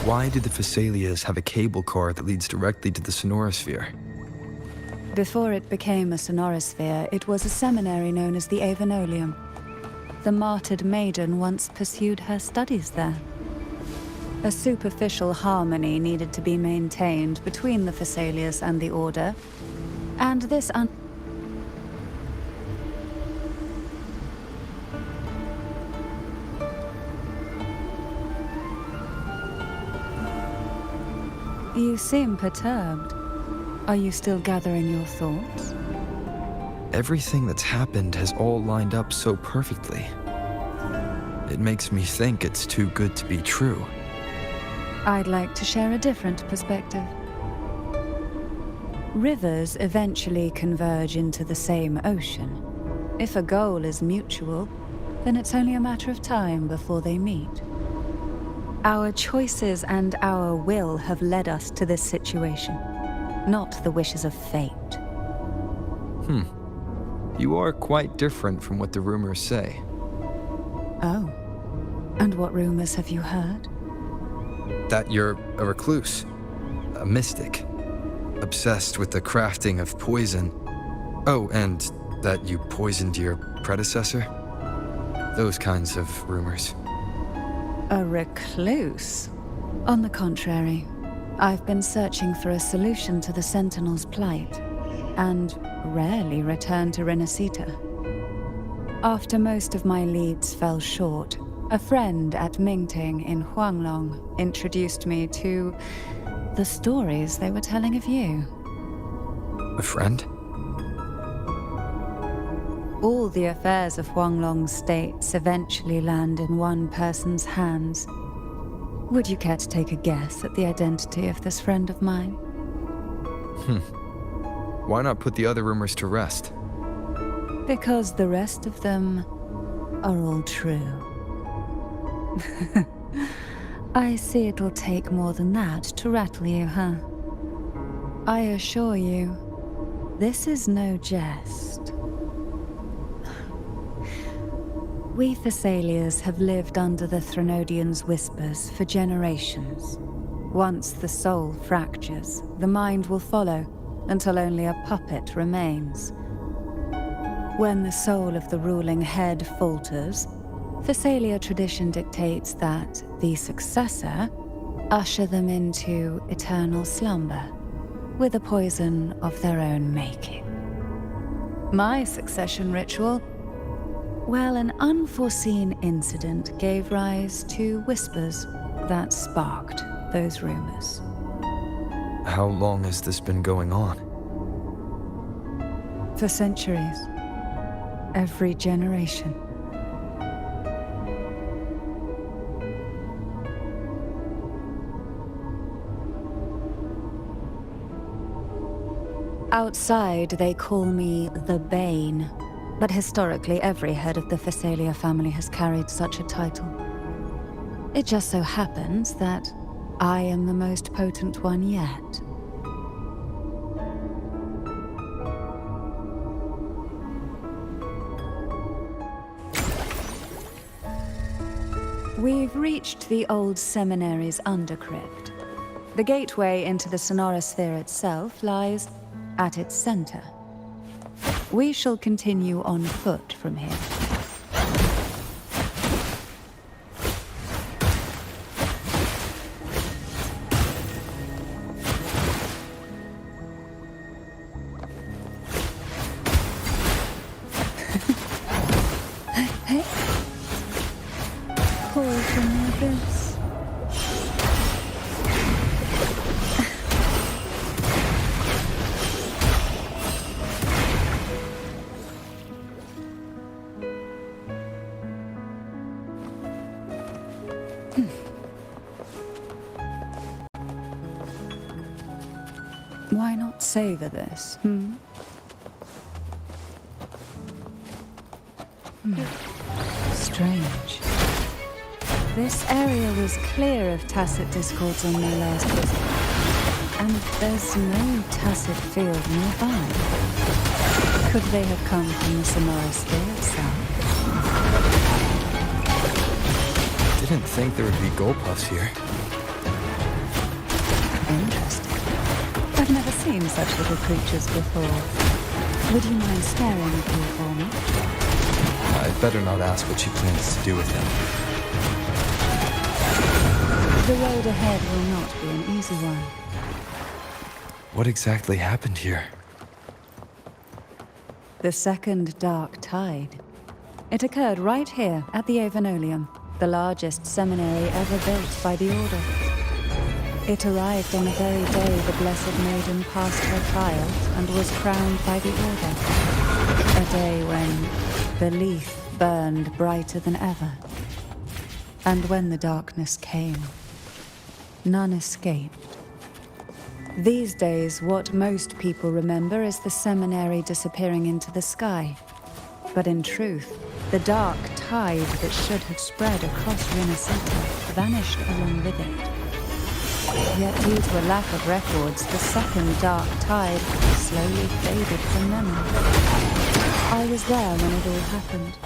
Why do the Phasalias have a cable car that leads directly to the sonorosphere? Before it became a sonorosphere, it was a seminary known as the Avenolium. The martyred maiden once pursued her studies there. A superficial harmony needed to be maintained between the Phasalias and the Order, and this You seem perturbed. Are you still gathering your thoughts? Everything that's happened has all lined up so perfectly. It makes me think it's too good to be true. I'd like to share a different perspective. Rivers eventually converge into the same ocean. If a goal is mutual, then it's only a matter of time before they meet. Our choices and our will have led us to this situation, not the wishes of fate. You are quite different from what the rumors say. Oh. And what rumors have you heard? That you're a recluse, a mystic, obsessed with the crafting of poison. Oh, and that you poisoned your predecessor? Those kinds of rumors. A recluse? On the contrary, I've been searching for a solution to the Sentinel's plight, and rarely return to Renacita. After most of my leads fell short, a friend at Mingting in Huanglong introduced me to the stories they were telling of you. A friend? All the affairs of Huanglong states eventually land in one person's hands. Would you care to take a guess at the identity of this friend of mine? Why not put the other rumors to rest? Because the rest of them are all true. I see it'll take more than that to rattle you, huh? I assure you, this is no jest. We Thessalians have lived under the Threnodians' whispers for generations. Once the soul fractures, the mind will follow, until only a puppet remains. When the soul of the ruling head falters, Thessalia tradition dictates that the successor usher them into eternal slumber, with a poison of their own making. My succession ritual, well, an unforeseen incident gave rise to whispers that sparked those rumors. How long has this been going on? For centuries. Every generation. Outside, they call me the Bane, but historically every head of the Thessalia family has carried such a title. It just so happens that I am the most potent one yet. We've reached the old seminary's undercrypt. The gateway into the sonorosphere itself lies at its center. We shall continue on foot from here. Hey. Call from the abyss. Why not savor this, Strange. This area was clear of tacit discords on my last visit, and there's no tacit field nearby. Could they have come from the sonorosphere itself? Didn't think there would be gold puffs here. I've never seen such little creatures before. Would you mind staring at you for me? I'd better not ask what she plans to do with him. The road ahead will not be an easy one. What exactly happened here? The second dark tide. It occurred right here at the Avenolium, the largest seminary ever built by the Order. It arrived on the very day the Blessed Maiden passed her trials and was crowned by the Order. A day when belief burned brighter than ever. And when the darkness came, none escaped. These days, what most people remember is the seminary disappearing into the sky. But in truth, the dark tide that should have spread across Rinasceta vanished along with it. Yet due to a lack of records, the second dark tide slowly faded from memory. I was there when it all happened,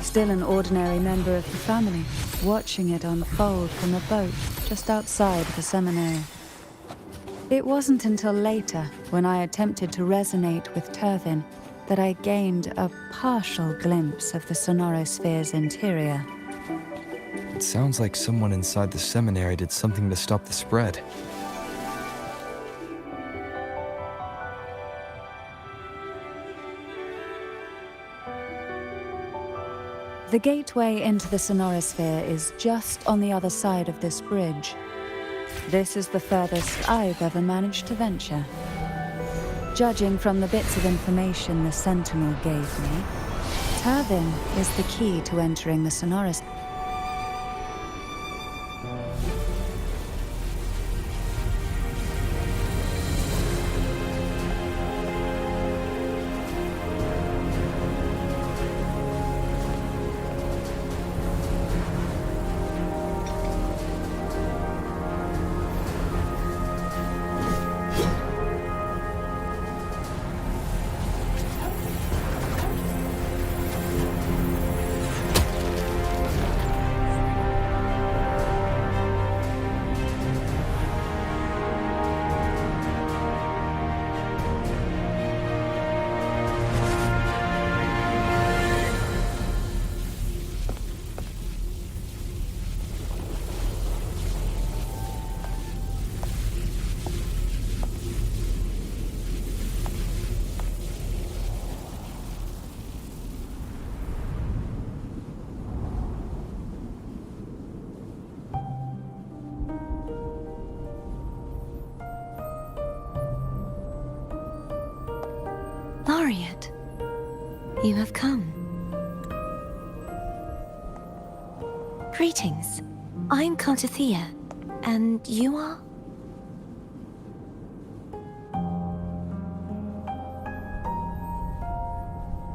still an ordinary member of the family, watching it unfold from a boat just outside the seminary. It wasn't until later, when I attempted to resonate with Turvin, that I gained a partial glimpse of the Sonorosphere's interior. It sounds like someone inside the seminary did something to stop the spread. The gateway into the Sonorosphere is just on the other side of this bridge. This is the furthest I've ever managed to venture. Judging from the bits of information the Sentinel gave me, Turvin is the key to entering the Sonorosphere. Laureate, you have come. Greetings. I'm Cartathea, and you are?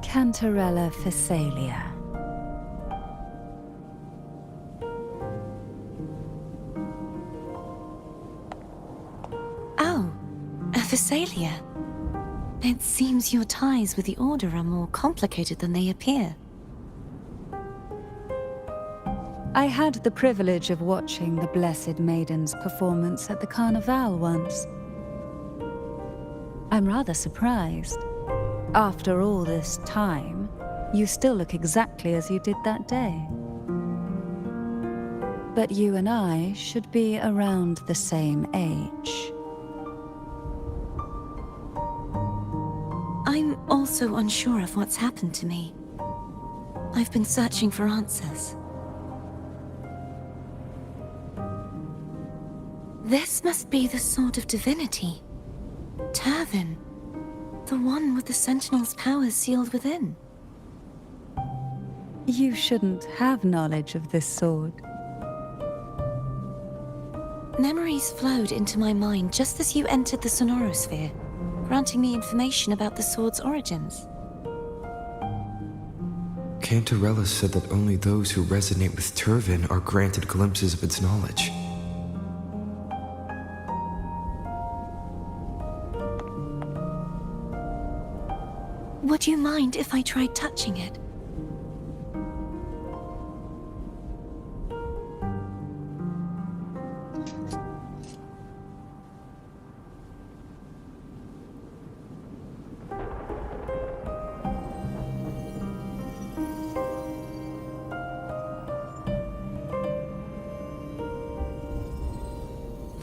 Cantarella Phasalia. Oh, a Phasalia. It seems your ties with the Order are more complicated than they appear. I had the privilege of watching the Blessed Maiden's performance at the Carnival once. I'm rather surprised. After all this time, you still look exactly as you did that day. But you and I should be around the same age. I'm also unsure of what's happened to me. I've been searching for answers. This must be the Sword of Divinity. Turvin, the one with the Sentinel's powers sealed within. You shouldn't have knowledge of this sword. Memories flowed into my mind just as you entered the Sonorosphere, granting me information about the sword's origins. Cantarella said that only those who resonate with Turvin are granted glimpses of its knowledge. Would you mind if I tried touching it?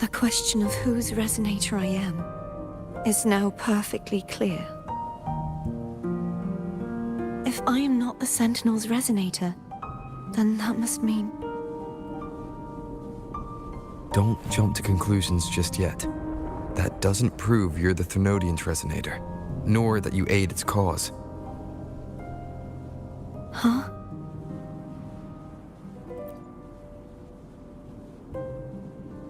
The question of whose resonator I am is now perfectly clear. If I am not the Sentinel's resonator, then that must mean... Don't jump to conclusions just yet. That doesn't prove you're the Thrunodian's resonator, nor that you aid its cause. Huh?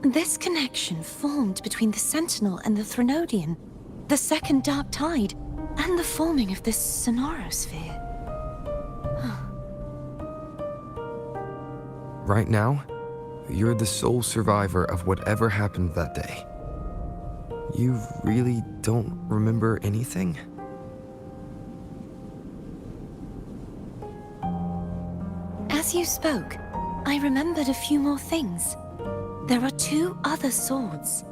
This connection formed between the Sentinel and the Thrunodian, the second Dark Tide, and the forming of this sonorosphere. Right now, you're the sole survivor of whatever happened that day. You really don't remember anything? As you spoke, I remembered a few more things. There are 2 other swords.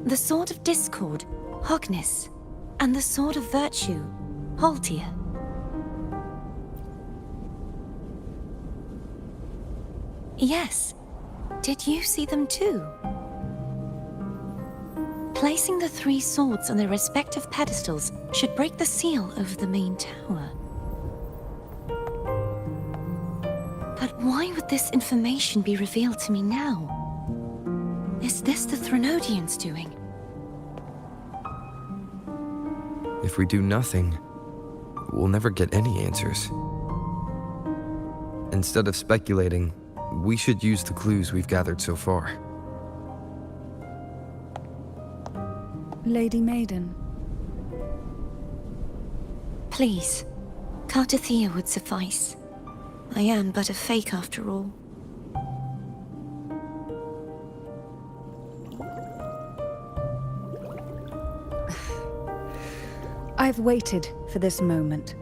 The Sword of Discord, Hognis, and the Sword of Virtue, Haltia. Yes. Did you see them too? Placing the 3 swords on their respective pedestals should break the seal over the main tower. But why would this information be revealed to me now? Is this the Thrunodians' doing? If we do nothing, we'll never get any answers. Instead of speculating, we should use the clues we've gathered so far. Lady Maiden. Please, Cartathea would suffice. I am but a fake after all. I've waited for this moment.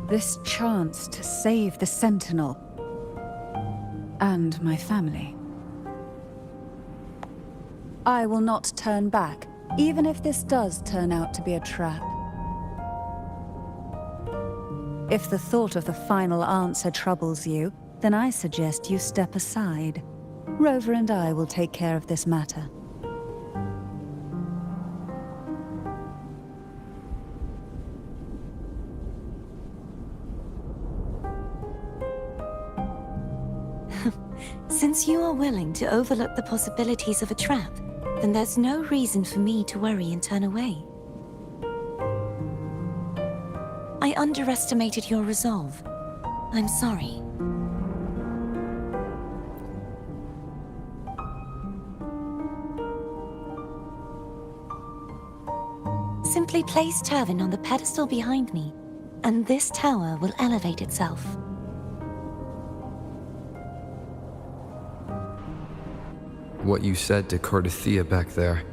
This chance to save the Sentinel. And my family. I will not turn back, even if this does turn out to be a trap. If the thought of the final answer troubles you, then I suggest you step aside. Rover and I will take care of this matter. Since you are willing to overlook the possibilities of a trap, then there's no reason for me to worry and turn away. I underestimated your resolve. I'm sorry. Simply place Turvin on the pedestal behind me, and this tower will elevate itself. What you said to Cartathea back there.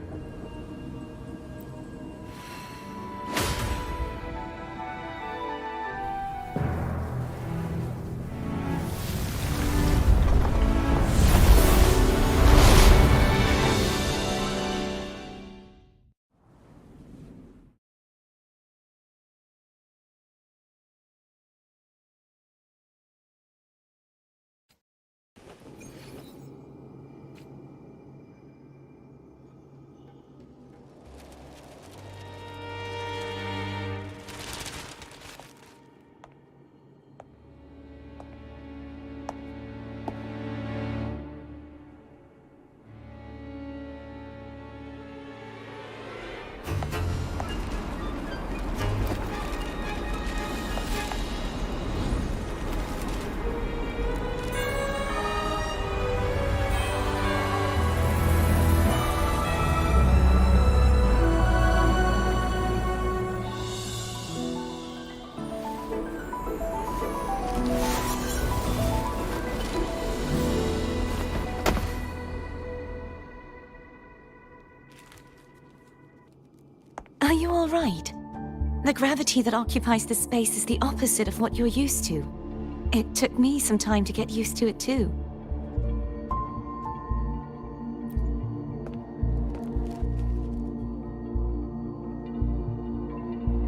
Are you all right? The gravity that occupies this space is the opposite of what you're used to. It took me some time to get used to it too.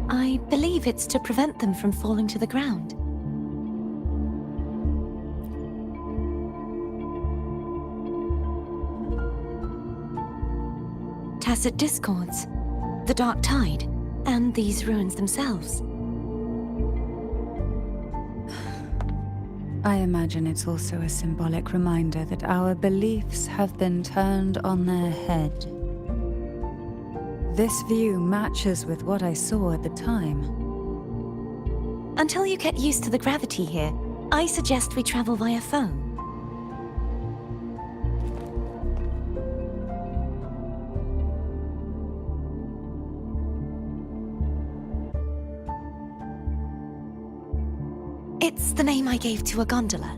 I believe it's to prevent them from falling to the ground. tacit discords, the Dark Tide, and these ruins themselves. I imagine it's also a symbolic reminder that our beliefs have been turned on their head. This view matches with what I saw at the time. Until you get used to the gravity here, I suggest we travel via phone. It's the name I gave to a gondola.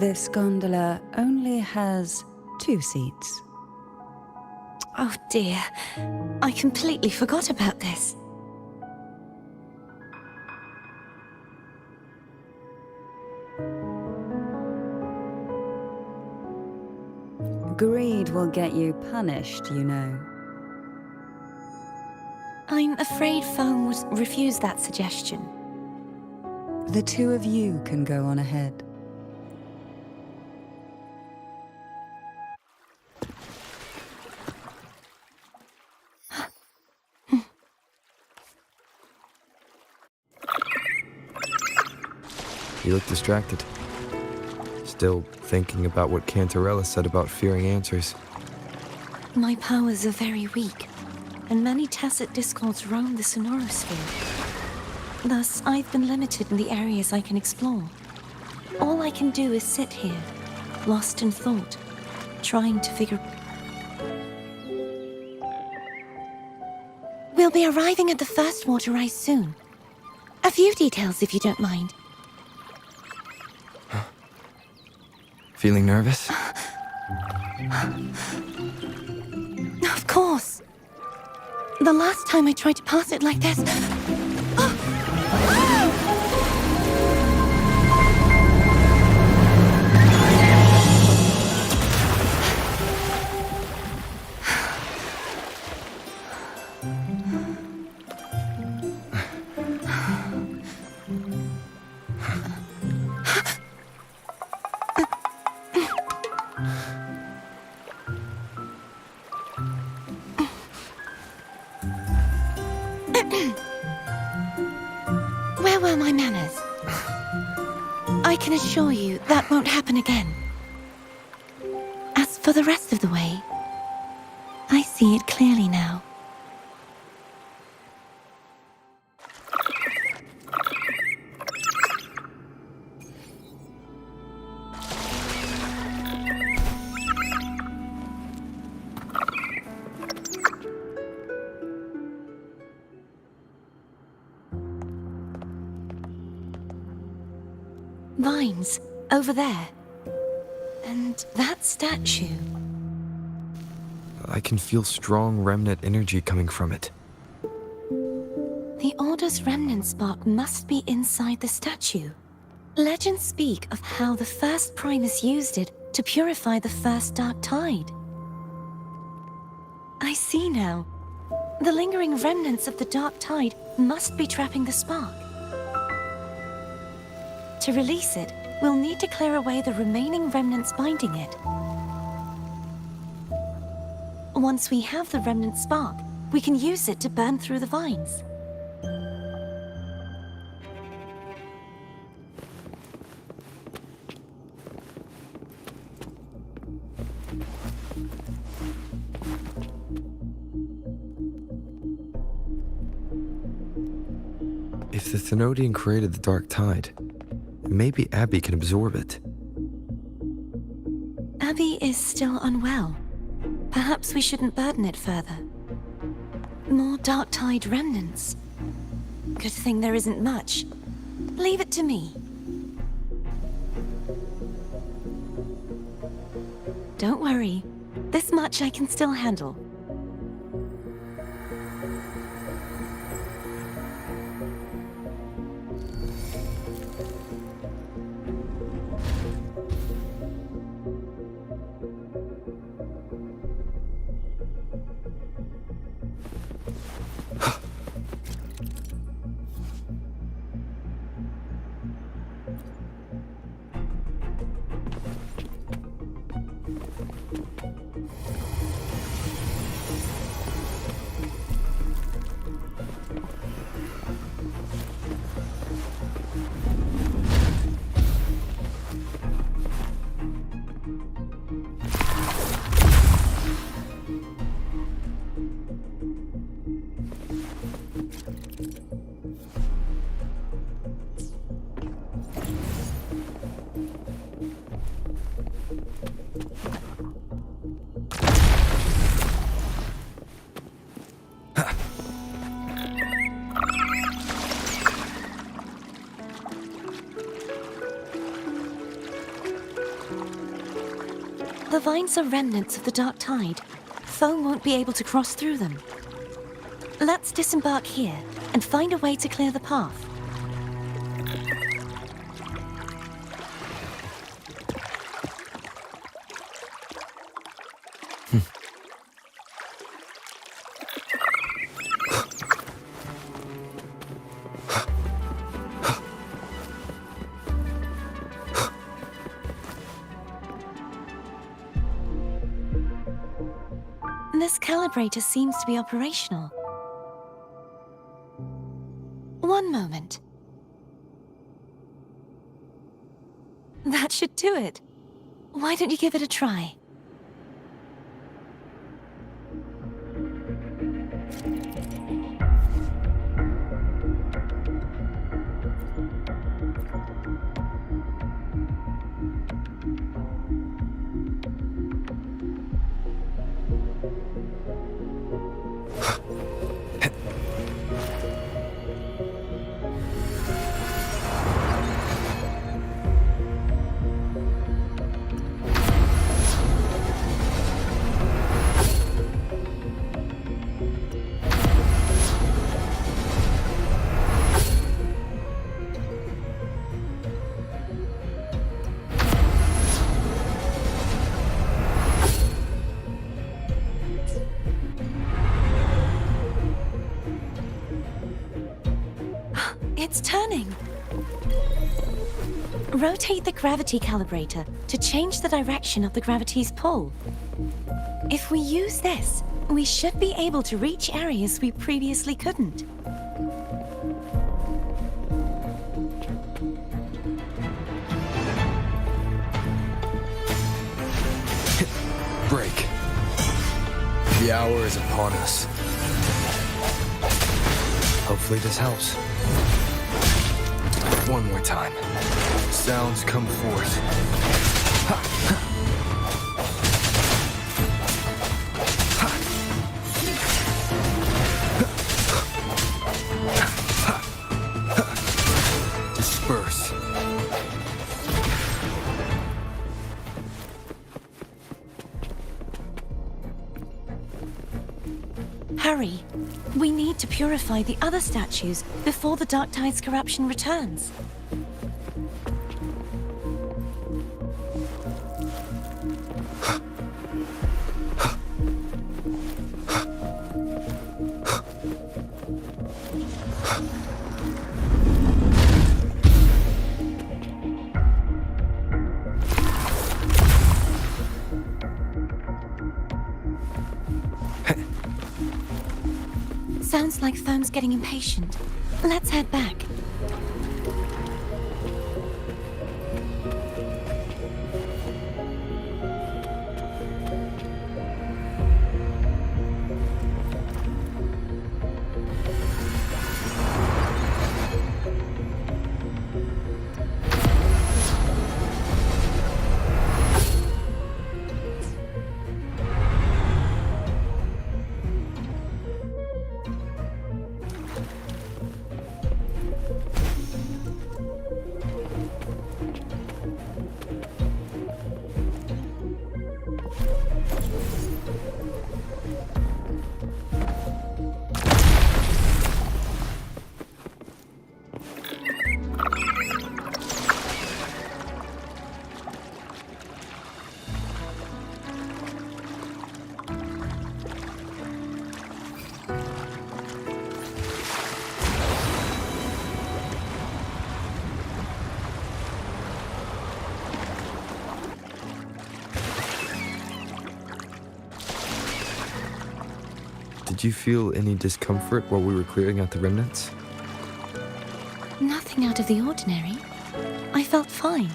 This gondola only has 2 seats. Oh dear, I completely forgot about this. Greed will get you punished, you know. I'm afraid phone would refuse that suggestion. The 2 of you can go on ahead. You look distracted. Still thinking about what Cantarella said about fearing answers. My powers are very weak, and many tacit discords roam the sonorosphere. Thus, I've been limited in the areas I can explore. All I can do is sit here, lost in thought, trying to figure... We'll be arriving at the first water rise soon. A few details, if you don't mind. Feeling nervous? Of course. The last time I tried to pass it like this... Where were my manners? I can assure you that won't happen again. As for the rest of the way, I see it clearly now. Vines, over there. And that statue. I can feel strong remnant energy coming from it. The The Order's remnant spark must be inside the statue. Legends speak of how the first Primus used it to purify the first dark tide. I see now. The lingering remnants of the dark tide must be trapping the spark. To release it, we'll need to clear away the remaining remnants binding it. Once we have the remnant spark, we can use it to burn through the vines. If the Thenodian created the dark tide, maybe Abby can absorb it. Abby is still unwell. Perhaps we shouldn't burden it further. More dark tide remnants. Good thing there isn't much. Leave it to me. Don't worry. This much I can still handle. The vines are remnants of the dark tide. Foam won't be able to cross through them. Let's disembark here and find a way to clear the path. This calibrator seems to be operational. One moment. That should do it. Why don't you give it a try? It's turning. Rotate the gravity calibrator to change the direction of the gravity's pull. If we use this, we should be able to reach areas we previously couldn't. Break. The hour is upon us. Hopefully this helps. One more time. Sounds come forth. Ha! Ha! Disperse. Hurry. We need to purify the other statues before the Dark Tide's corruption returns. Sounds like Foam's getting impatient. Let's head back. Did you feel any discomfort while we were clearing out the remnants? Nothing out of the ordinary. I felt fine.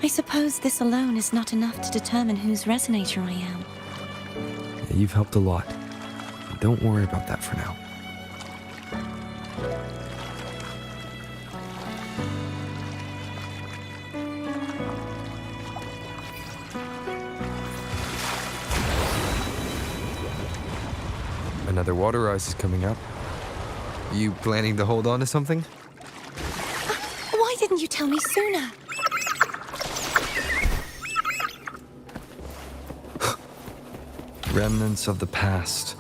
I suppose this alone is not enough to determine whose resonator I am. Yeah, you've helped a lot. Don't worry about that for now. Another water rise is coming up. You planning to hold on to something? Why didn't you tell me sooner? Remnants of the past.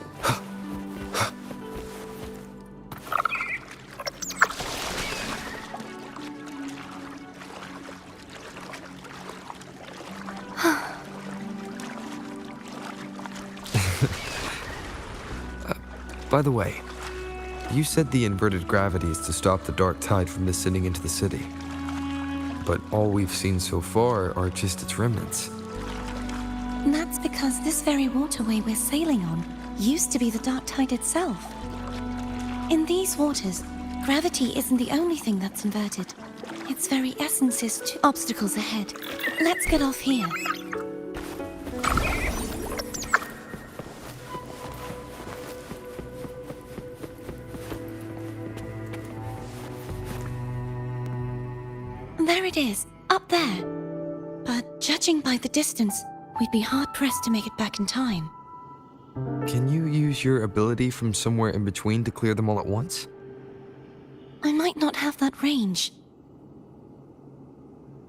By the way, you said the inverted gravity is to stop the dark tide from descending into the city. But all we've seen so far are just its remnants. That's because this very waterway we're sailing on used to be the Dark Tide itself. In these waters, gravity isn't the only thing that's inverted. Its very essence is too. Obstacles ahead. Let's get off here. There it is, up there. But judging by the distance, we'd be hard-pressed to make it back in time. Can you use your ability from somewhere in between to clear them all at once? I might not have that range.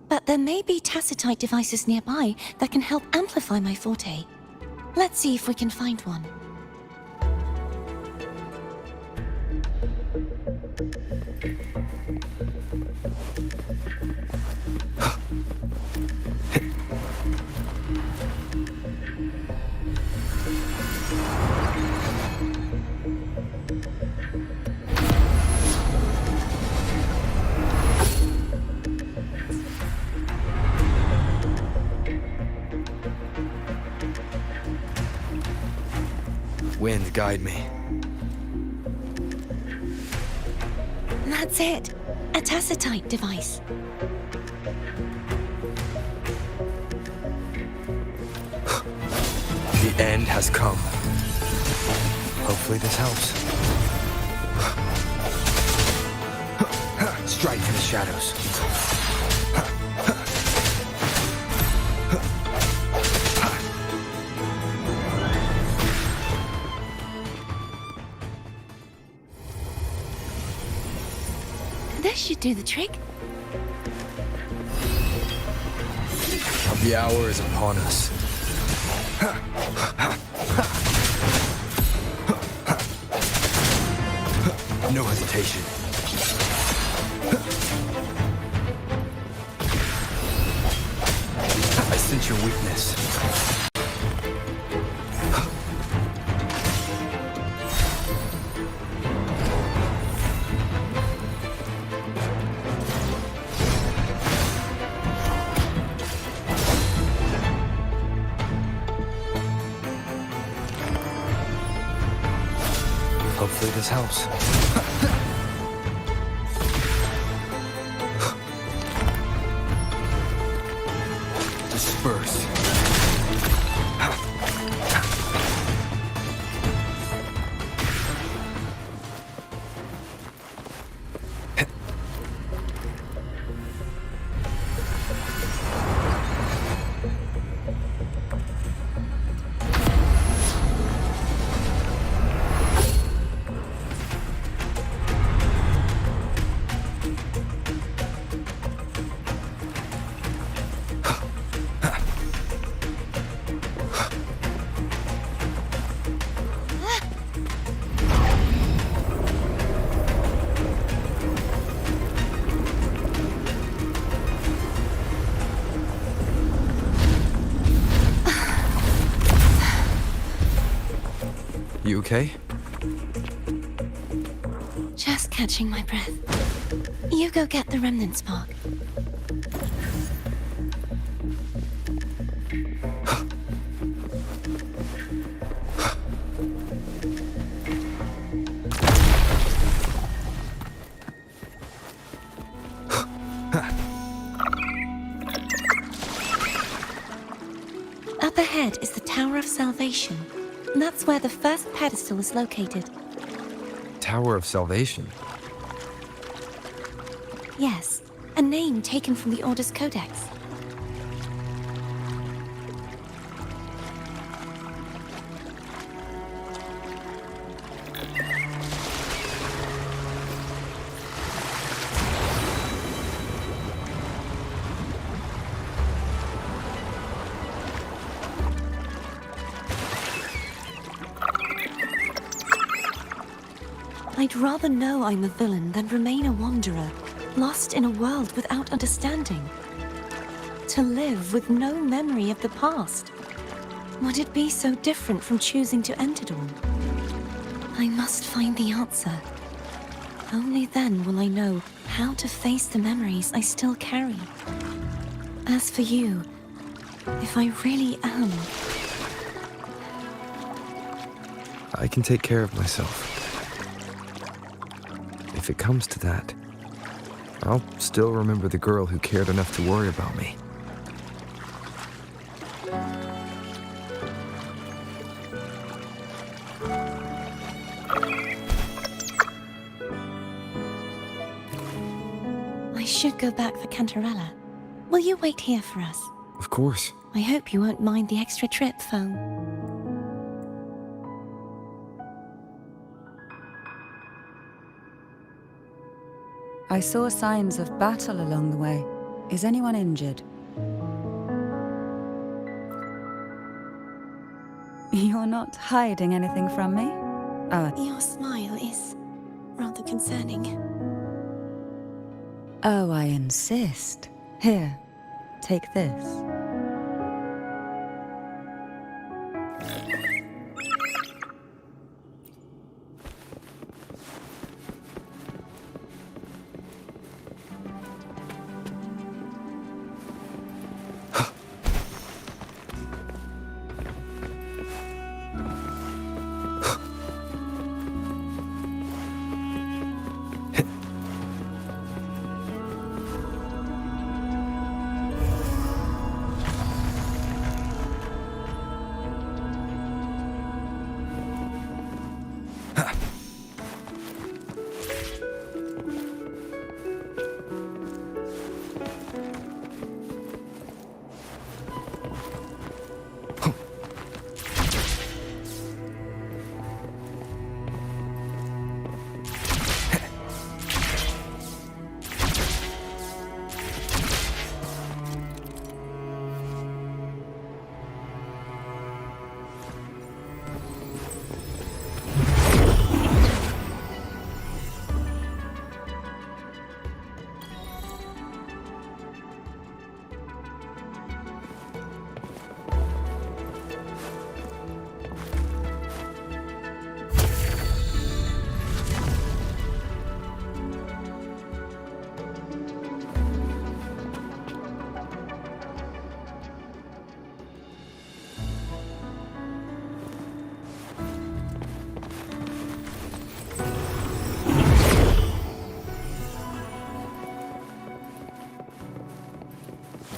But there may be tacitite devices nearby that can help amplify my forte. Let's see if we can find one. Wind, guide me. That's it. A tacitite device. The end has come. Hopefully this helps. Strike in the shadows. This should do the trick. The hour is upon us. No hesitation. I sense your weakness. Hopefully this helps. Disperse. You okay? Just catching my breath. You go get the remnant spark. Up ahead is the Tower of Salvation. That's where the first pedestal is located. Tower of Salvation. Yes, a name taken from the Order's Codex. I'd rather know I'm a villain than remain a wanderer, lost in a world without understanding. To live with no memory of the past. Would it be so different from choosing to end it all? I must find the answer. Only then will I know how to face the memories I still carry. As for you, if I really am... I can take care of myself. If it comes to that, I'll still remember the girl who cared enough to worry about me. I should go back for Cantarella. Will you wait here for us? Of course. I hope you won't mind the extra trip, Foam. I saw signs of battle along the way. Is anyone injured? You're not hiding anything from me? Your smile is rather concerning. Oh, I insist. Here, take this.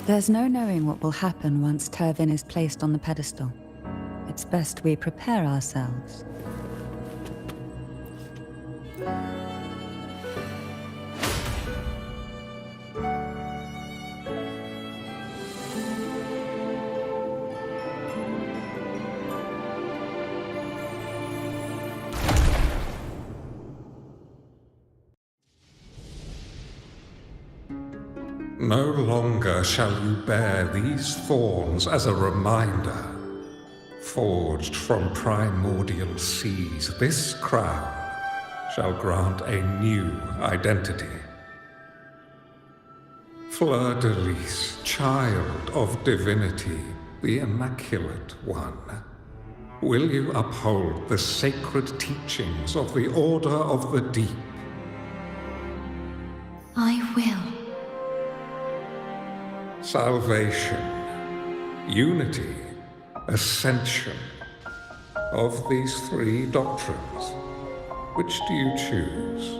There's no knowing what will happen once Turvin is placed on the pedestal. It's best we prepare ourselves. No longer shall you bear these thorns as a reminder. Forged from primordial seas, this crown shall grant a new identity. Fleur-de-Lis, child of divinity, the Immaculate One, will you uphold the sacred teachings of the Order of the Deep? I will. Salvation, unity, ascension. Of these three doctrines, which do you choose?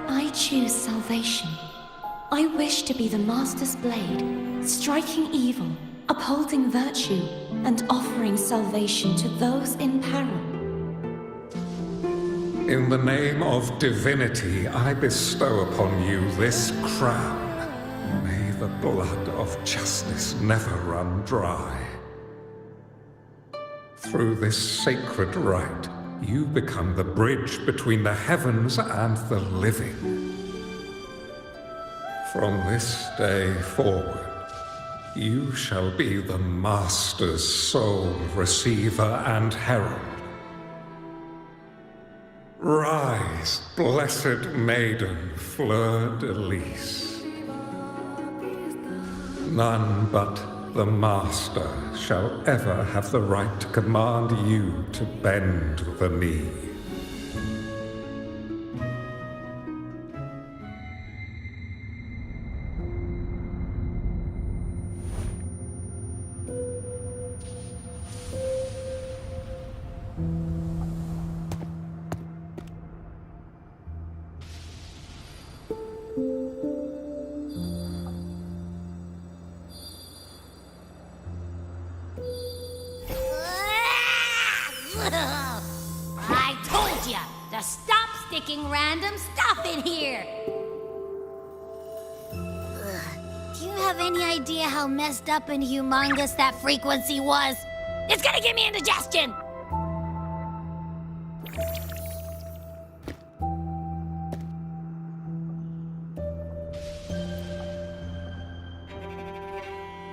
I choose salvation. I wish to be the Master's blade, striking evil, upholding virtue, and offering salvation to those in peril. In the name of divinity, I bestow upon you this crown. May the blood of justice never run dry. Through this sacred rite, you become the bridge between the heavens and the living. From this day forward, you shall be the Master's sole receiver and herald. Rise, blessed maiden Fleur-de-Lis. None but the Master shall ever have the right to command you to bend the knee. I told ya to stop sticking random stuff in here! Do you have any idea how messed up and humongous that frequency was? It's gonna give me indigestion!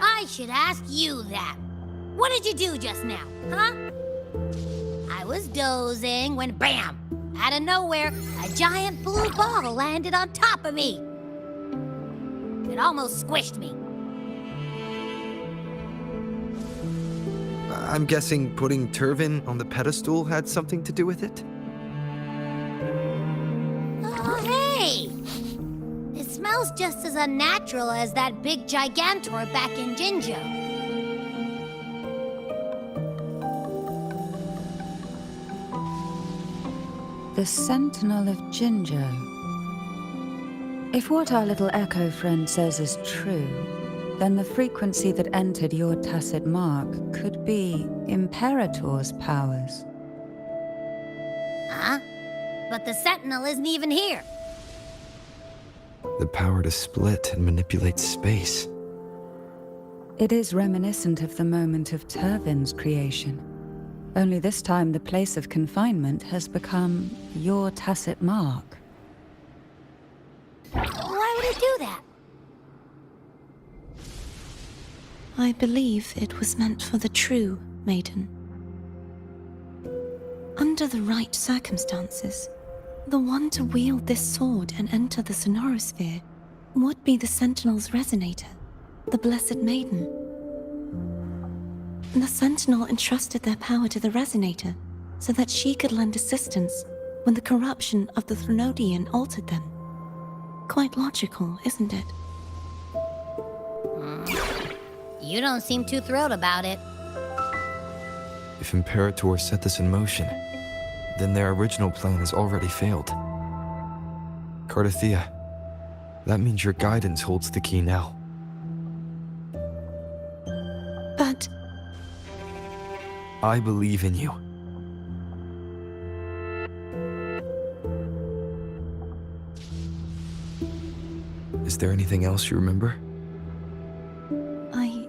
I should ask you that. What did you do just now, huh? I was dozing when bam! Out of nowhere, a giant blue ball landed on top of me. It almost squished me. I'm guessing putting Turvin on the pedestal had something to do with it? Oh, hey! It smells just as unnatural as that big gigantor back in Jinzhou. The Sentinel of Jinzhou. If what our little echo friend says is true, then the frequency that entered your tacit mark could be Imperator's powers. Huh? But the Sentinel isn't even here. The power to split and manipulate space. It is reminiscent of the moment of Turvin's creation. Only this time the place of confinement has become your tacit mark. Why would it do that? I believe it was meant for the true maiden. Under the right circumstances, the one to wield this sword and enter the sonorosphere would be the Sentinel's resonator, the Blessed Maiden. The Sentinel entrusted their power to the resonator so that she could lend assistance when the corruption of the Threnodian altered them. Quite logical, isn't it? You don't seem too thrilled about it. If Imperator set this in motion, then their original plan has already failed. Cardathea, that means your guidance holds the key now. I believe in you. Is there anything else you remember? I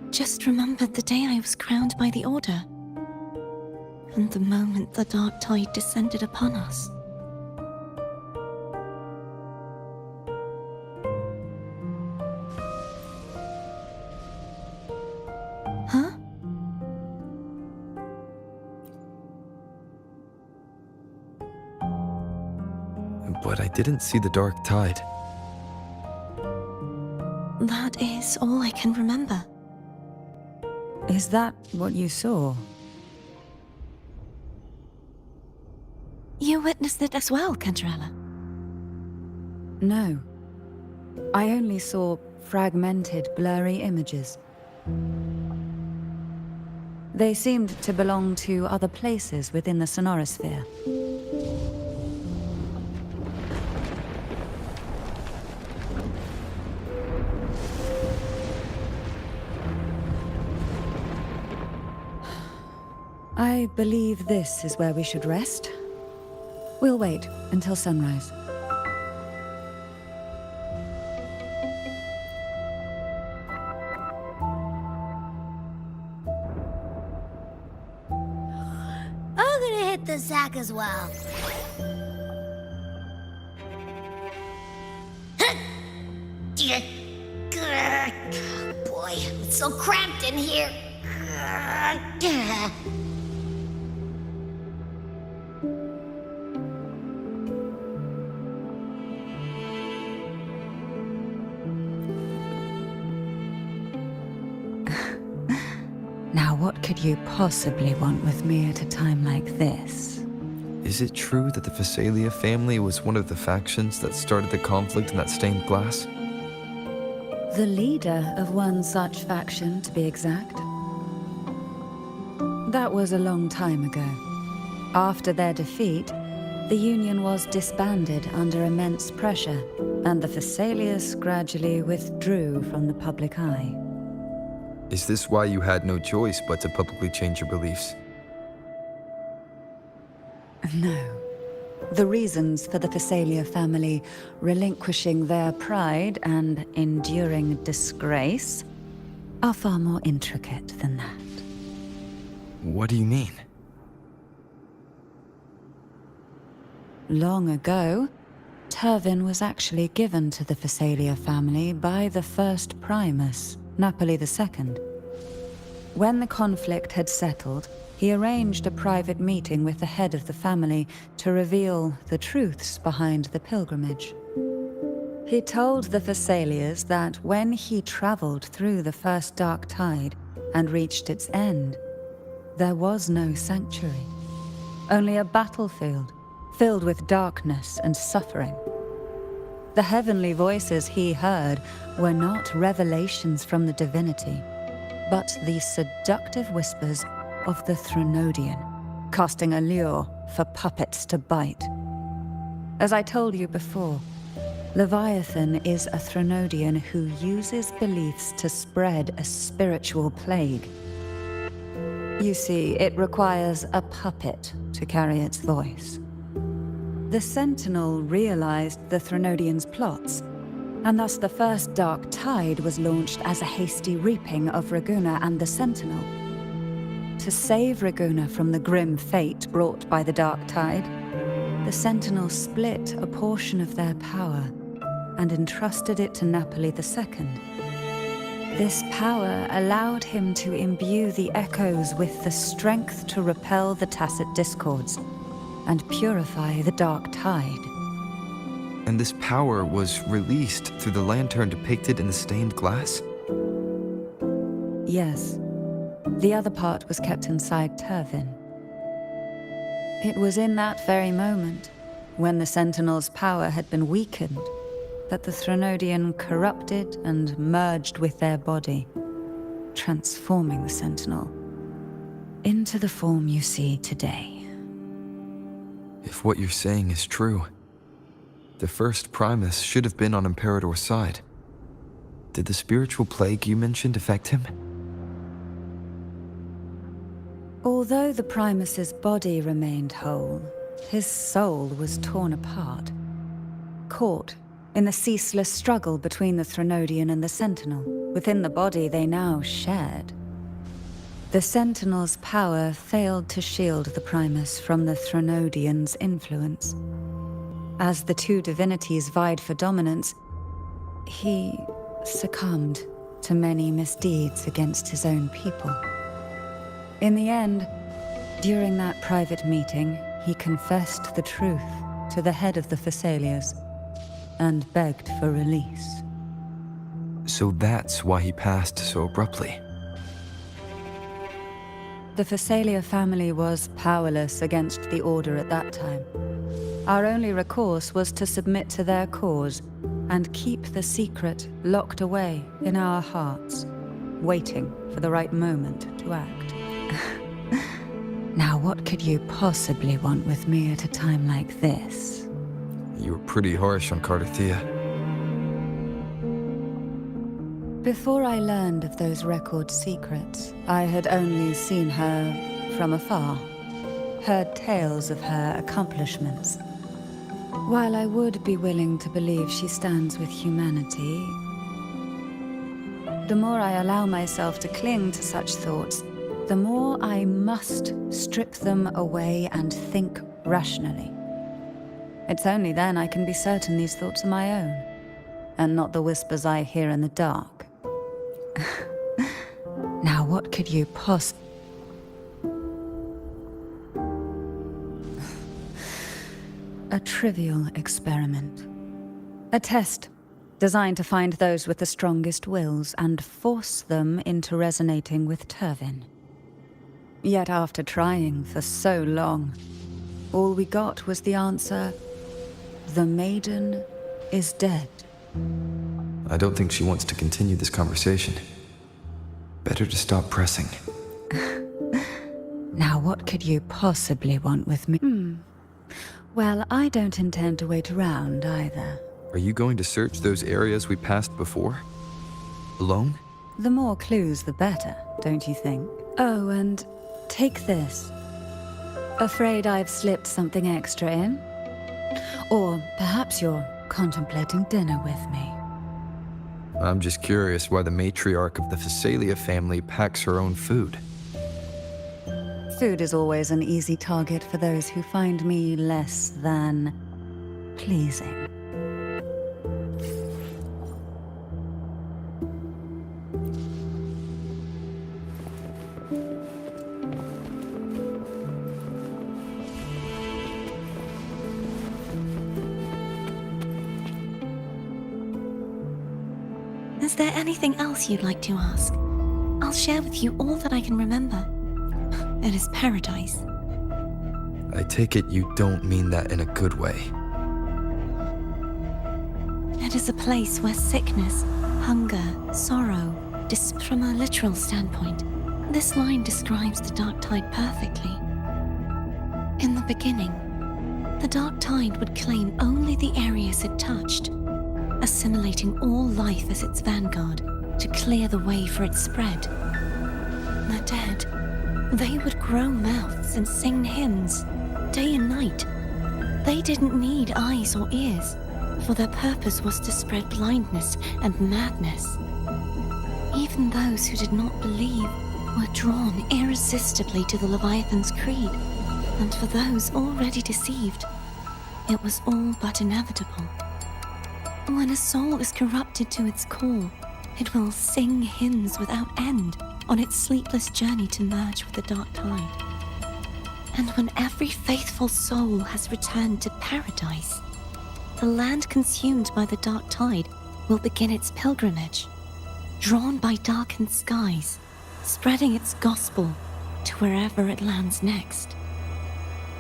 just remembered the day I was crowned by the Order, and the moment the dark tide descended upon us. Huh? But I didn't see the dark tide. That is all I can remember. Is that what you saw? You witnessed it as well, Cantarella. No. I only saw fragmented, blurry images. They seemed to belong to other places within the sonorosphere. I believe this is where we should rest. We'll wait until sunrise. I'm gonna hit the sack as well. Boy, it's so cramped in here. Now, what could you possibly want with me at a time like this? Is it true that the Phasalia family was one of the factions that started the conflict in that stained glass? The leader of one such faction, to be exact. That was a long time ago. After their defeat, the Union was disbanded under immense pressure, and the Phasalias gradually withdrew from the public eye. Is this why you had no choice but to publicly change your beliefs? No. The reasons for the Phasalia family relinquishing their pride and enduring disgrace are far more intricate than that. What do you mean? Long ago, Turvin was actually given to the Phasalia family by the first Primus, Napoli II. When the conflict had settled, he arranged a private meeting with the head of the family to reveal the truths behind the pilgrimage. He told the Phasalias that when he traveled through the first dark tide and reached its end, there was no sanctuary, only a battlefield filled with darkness and suffering. The heavenly voices he heard were not revelations from the divinity, but the seductive whispers of the Threnodian, casting a lure for puppets to bite. As I told you before, Leviathan is a Threnodian who uses beliefs to spread a spiritual plague. You see, it requires a puppet to carry its voice. The Sentinel realized the Threnodian's plots, and thus the first dark tide was launched as a hasty reaping of Raguna and the Sentinel. To save Raguna from the grim fate brought by the dark tide, the Sentinel split a portion of their power and entrusted it to Napoli II. This power allowed him to imbue the echoes with the strength to repel the tacit discords and purify the dark tide. And this power was released through the lantern depicted in the stained glass? Yes. The other part was kept inside Turvin. It was in that very moment, when the Sentinel's power had been weakened, that the Threnodian corrupted and merged with their body, transforming the Sentinel into the form you see today. If what you're saying is true, the first Primus should have been on Imperator's side. Did the spiritual plague you mentioned affect him? Although the Primus's body remained whole, his soul was torn apart, caught in the ceaseless struggle between the Threnodian and the Sentinel. Within the body they now shared. The Sentinel's power failed to shield the Primus from the Threnodian's influence. As the two divinities vied for dominance, he succumbed to many misdeeds against his own people. In the end, during that private meeting, he confessed the truth to the head of the Thessalias and begged for release. So that's why he passed so abruptly. The Thessalia family was powerless against the Order at that time. Our only recourse was to submit to their cause and keep the secret locked away in our hearts, waiting for the right moment to act. Now, what could you possibly want with me at a time like this? You were pretty harsh on Cardathia. Before I learned of those record secrets, I had only seen her from afar, heard tales of her accomplishments. While I would be willing to believe she stands with humanity, the more I allow myself to cling to such thoughts, the more I must strip them away and think rationally. It's only then I can be certain these thoughts are my own, and not the whispers I hear in the dark. Now, what could you possibly... A trivial experiment. A test designed to find those with the strongest wills and force them into resonating with Turvin. Yet after trying for so long, all we got was the answer, "The maiden is dead." I don't think she wants to continue this conversation. Better to stop pressing. Now, what could you possibly want with me? Well, I don't intend to wait around either. Are you going to search those areas we passed before? Alone? The more clues, the better, don't you think? Oh, and take this. Afraid I've slipped something extra in? Or perhaps you're contemplating dinner with me. I'm just curious why the matriarch of the Thessalia family packs her own food. Food is always an easy target for those who find me less than pleasing. Is there anything else you'd like to ask? I'll share with you all that I can remember. It is paradise. I take it you don't mean that in a good way. It is a place where sickness, hunger, sorrow, from a literal standpoint, this line describes the dark tide perfectly. In the beginning, the dark tide would claim only the areas it touched, assimilating all life as its vanguard to clear the way for its spread. The dead, they would grow mouths and sing hymns, day and night. They didn't need eyes or ears, for their purpose was to spread blindness and madness. Even those who did not believe were drawn irresistibly to the Leviathan's creed, and for those already deceived, it was all but inevitable. When a soul is corrupted to its core, it will sing hymns without end on its sleepless journey to merge with the dark tide. And when every faithful soul has returned to paradise, the land consumed by the dark tide will begin its pilgrimage, drawn by darkened skies, spreading its gospel to wherever it lands next.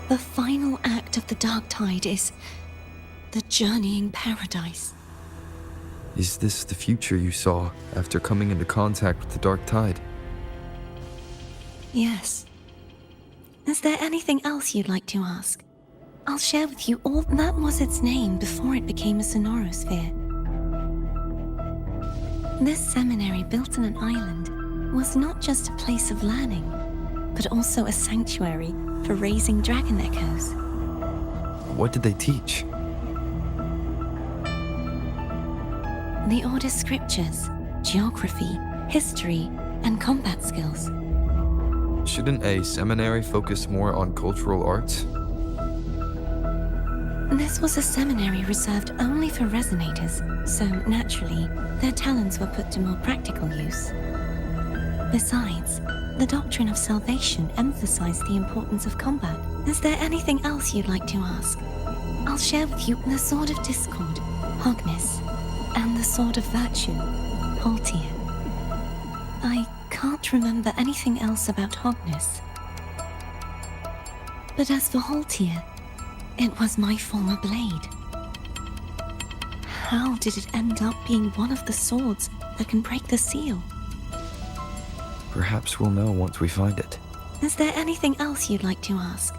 The final act of the dark tide is the journeying paradise. Is this the future you saw after coming into contact with the dark tide? Yes. Is there anything else you'd like to ask? I'll share with you all. That was its name before it became a sonorosphere. This seminary built on an island was not just a place of learning. but also a sanctuary for raising dragon echoes. What did they teach? The Order's scriptures, geography, history, and combat skills. Shouldn't a seminary focus more on cultural arts? This was a seminary reserved only for resonators, so naturally, their talents were put to more practical use. Besides, the doctrine of salvation emphasized the importance of combat. Is there anything else you'd like to ask? I'll share with you the Sword of Discord, Hogness, and the Sword of Virtue, Haltier. I can't remember anything else about Hogness. But as for Haltier, it was my former blade. How did it end up being one of the swords that can break the seal? Perhaps we'll know once we find it. Is there anything else you'd like to ask?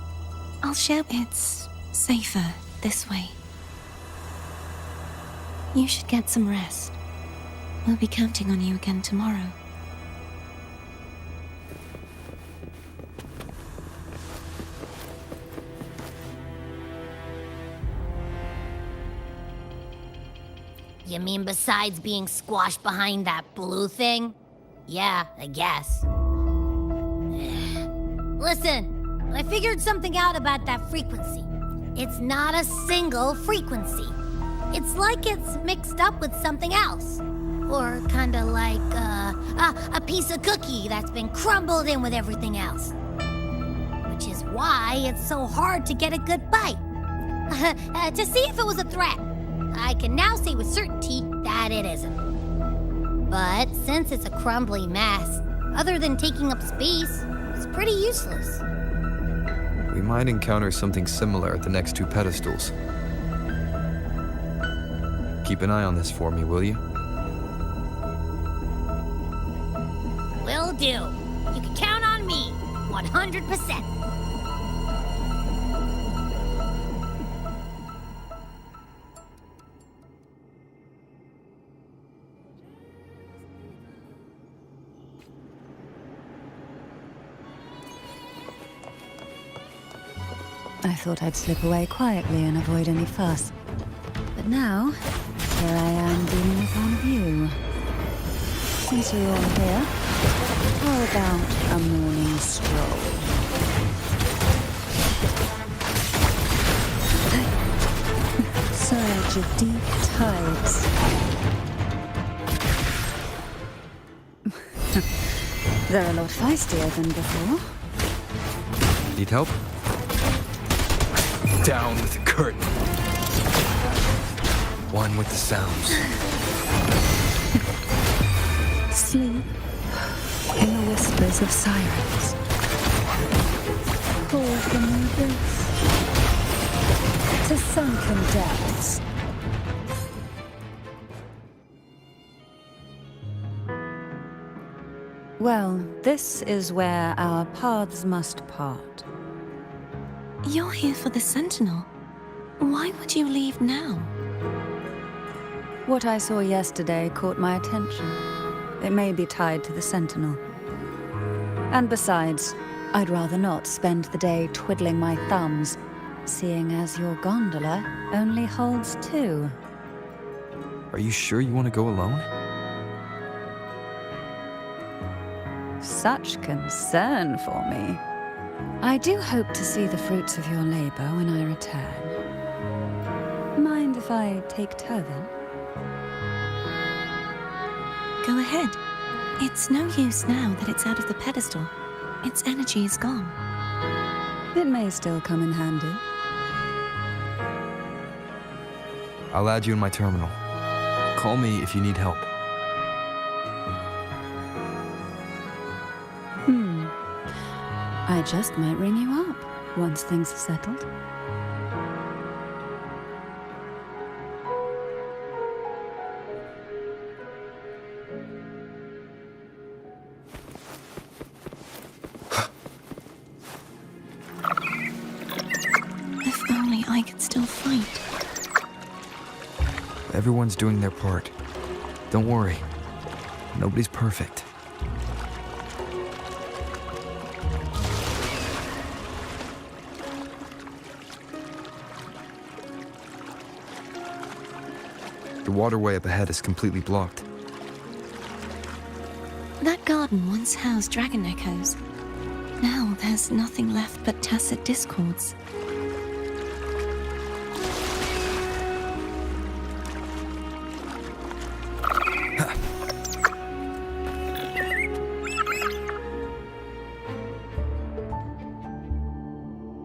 I'll share. It's safer this way. You should get some rest. We'll be counting on you again tomorrow. You mean besides being squashed behind that blue thing? Yeah, I guess. Listen, I figured something out about that frequency. It's not a single frequency. It's like it's mixed up with something else. Or kinda like a piece of cookie that's been crumbled in with everything else. Which is why it's so hard to get a good bite. To see if it was a threat. I can now say with certainty that it isn't. But since it's a crumbly mess, other than taking up space, it's pretty useless. We might encounter something similar at the next two pedestals. Keep an eye on this for me, will you? Will do. You can count on me, 100%. I thought I'd slip away quietly and avoid any fuss. But now, here I am dealing with one of you. Since you're all here, how about a morning stroll? Surge of deep tides. They're a lot feistier than before. Need help? Down with the curtain. One with the sounds. Sleep in the whispers of sirens. Call from the abyss to sunken depths. Well, this is where our paths must part. You're here for the Sentinel. Why would you leave now? What I saw yesterday caught my attention. It may be tied to the Sentinel. And besides, I'd rather not spend the day twiddling my thumbs, seeing as your gondola only holds 2. Are you sure you want to go alone? Such concern for me. I do hope to see the fruits of your labor when I return. Mind if I take Turvin? Go ahead. It's no use now that it's out of the pedestal. Its energy is gone. It may still come in handy. I'll add you in my terminal. Call me if you need help. I just might ring you up once things are settled. If only I could still fight. Everyone's doing their part. Don't worry. Nobody's perfect. The waterway up ahead is completely blocked. That garden once housed dragon echoes. Now there's nothing left but tacit discords.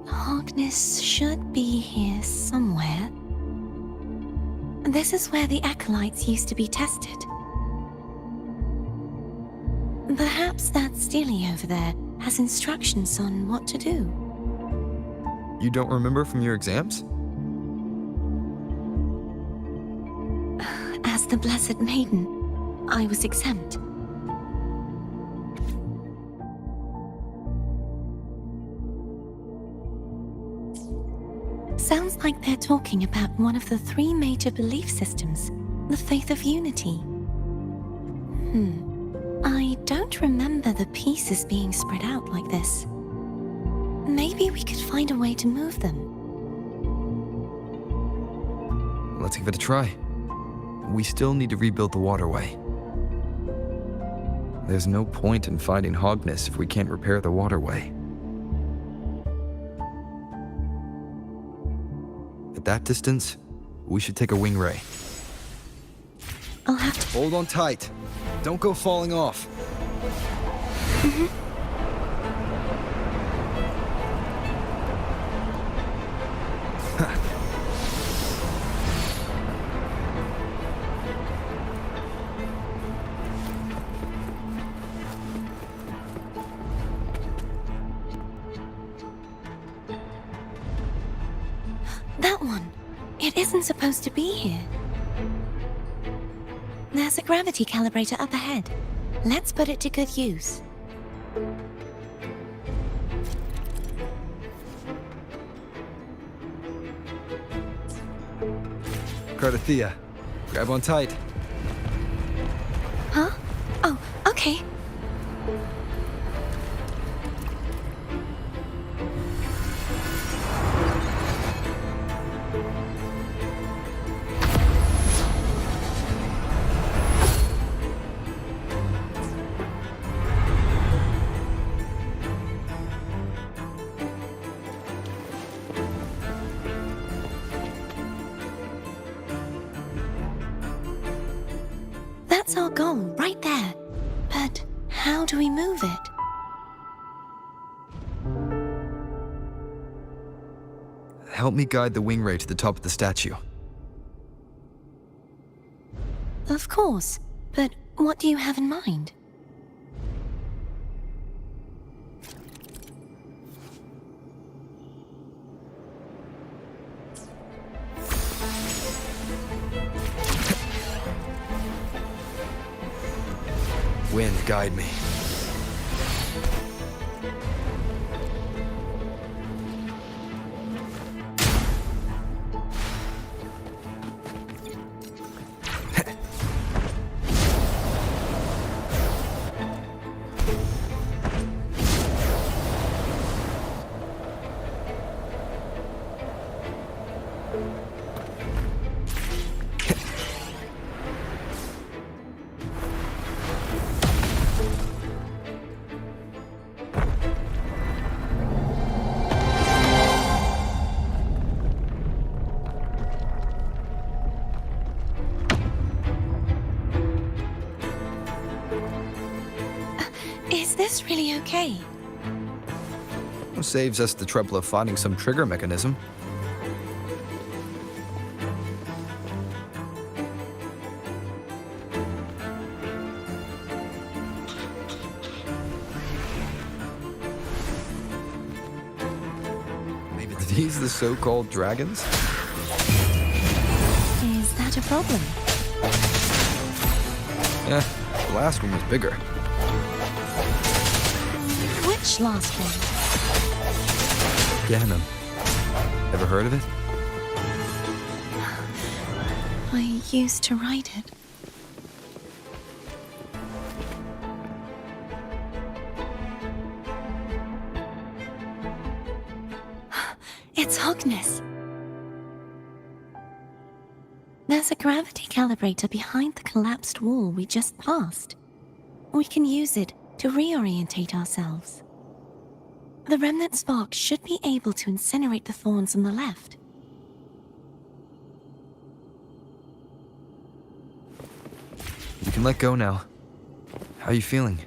Hogness should be here somewhere. This is where the acolytes used to be tested. Perhaps that Steely over there has instructions on what to do. You don't remember from your exams? As the Blessed Maiden, I was exempt. Sounds like they're talking about one of the 3 major belief systems, the faith of unity. I don't remember the pieces being spread out like this. Maybe we could find a way to move them. Let's give it a try. We still need to rebuild the waterway. There's no point in fighting Hogness if we can't repair the waterway. At that distance, we should take a wing ray. I'll have to... Hold on tight. Don't go falling off. That one. It isn't supposed to be here. There's a gravity calibrator up ahead. Let's put it to good use. Cardathea, grab on tight. Huh? Oh, okay. That's our goal, right there. But how do we move it? Help me guide the wing ray to the top of the statue. Of course. But what do you have in mind? Wind, guide me. Is this really okay? Saves us the trouble of finding some trigger mechanism. Maybe these the so-called dragons? Is that a problem? Yeah, the last one was bigger. Which last one? Ganem. Ever heard of it? I used to ride it. It's Hogness. There's There's a gravity calibrator behind the collapsed wall we just passed. We can use it to reorientate ourselves. The remnant spark should be able to incinerate the thorns on the left. You can let go now. How are you feeling?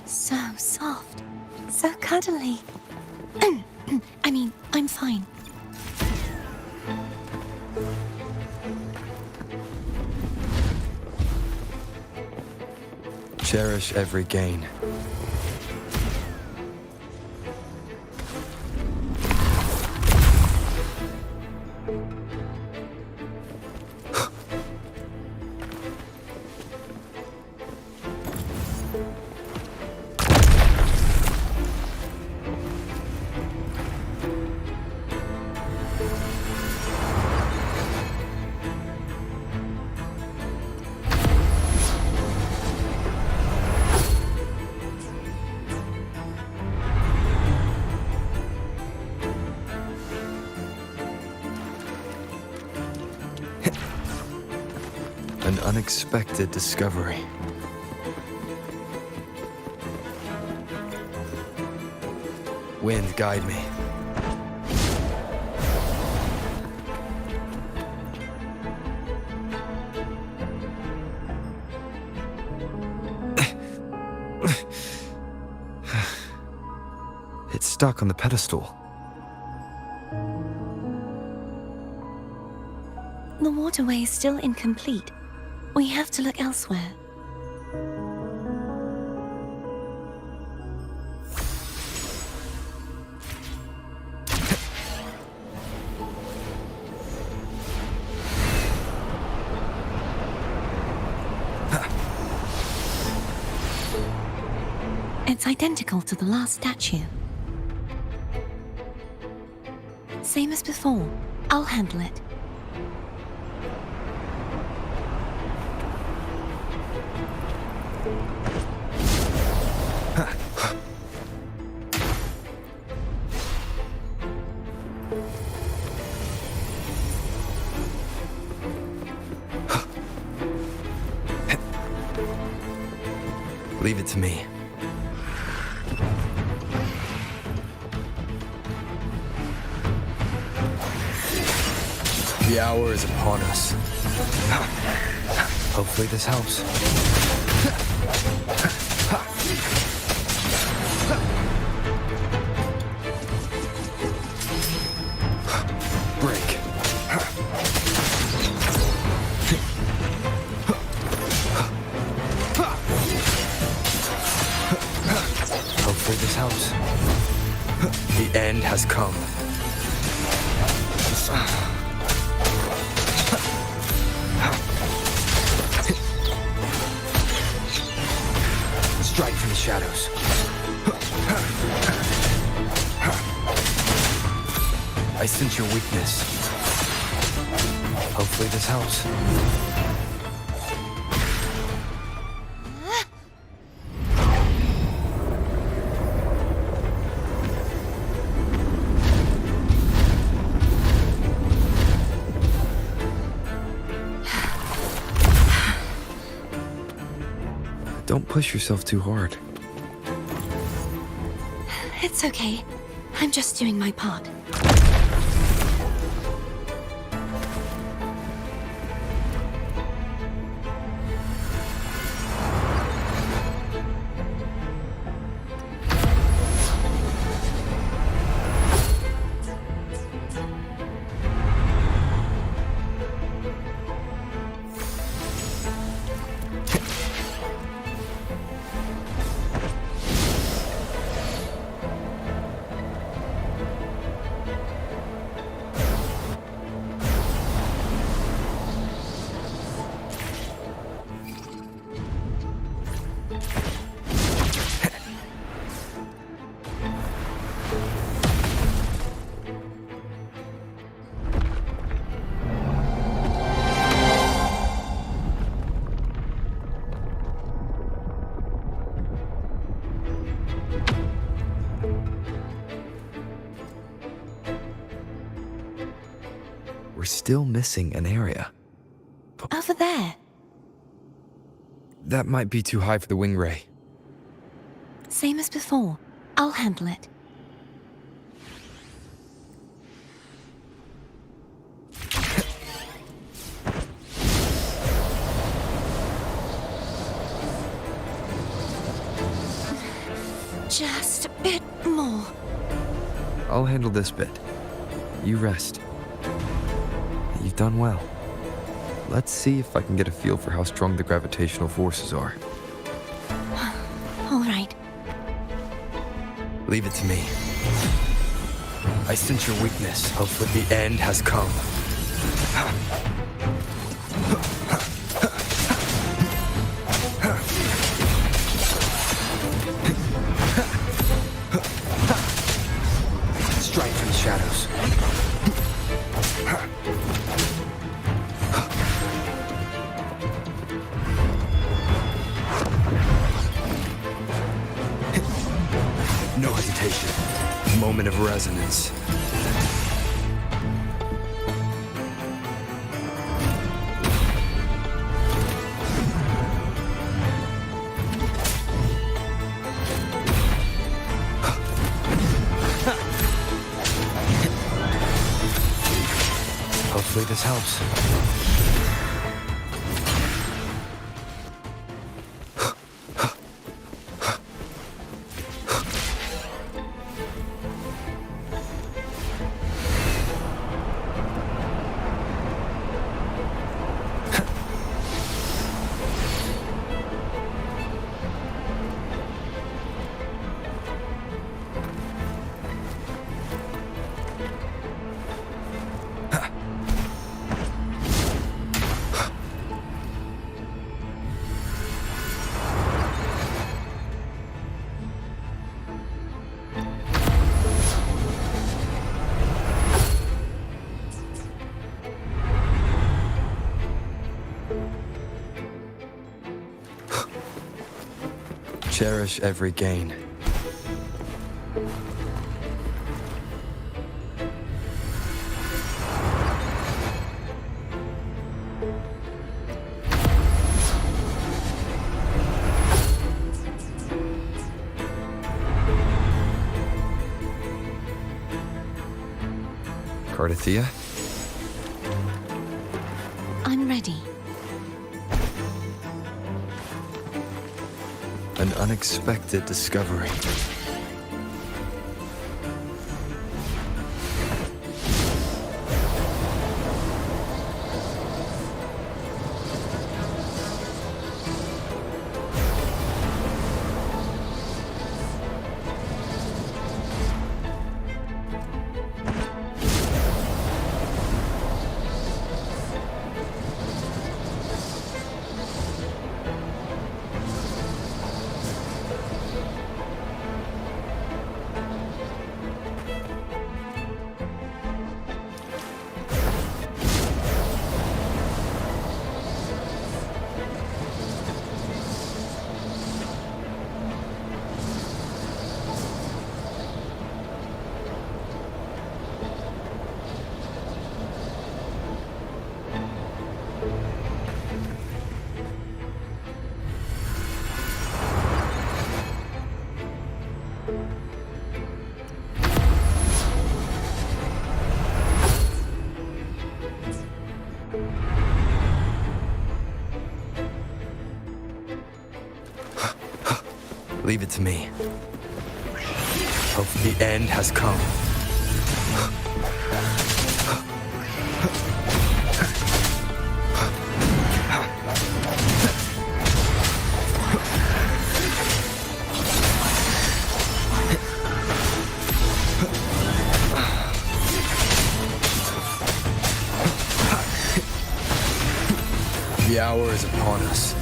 So soft. So cuddly. I mean, I'm fine. Cherish every gain. An unexpected discovery. Wind, guide me. It's stuck on the pedestal. The waterway is still incomplete. We have to look elsewhere. It's identical to the last statue. Same as before. I'll handle it. Leave it to me. The hour is upon us. Hopefully this helps. Break. Hopefully this helps. The end has come. Strike from the shadows. I sense your weakness. Hopefully this helps. Don't push yourself too hard. It's okay. I'm just doing my part. we're still missing an area. Over there. That might be too high for the wing ray. Same as before. I'll handle it. Just a bit more. I'll handle this bit. You rest. You've done well. Let's see if I can get a feel for how strong the gravitational forces are. All right. Leave it to me. I sense your weakness. Hopefully the end has come. Strike from the shadows. No hesitation. Moment of resonance. Hopefully this helps. Cherish every gain. Cardathea? I'm ready. An unexpected discovery. Leave it to me. Hope the end has come. The hour is upon us.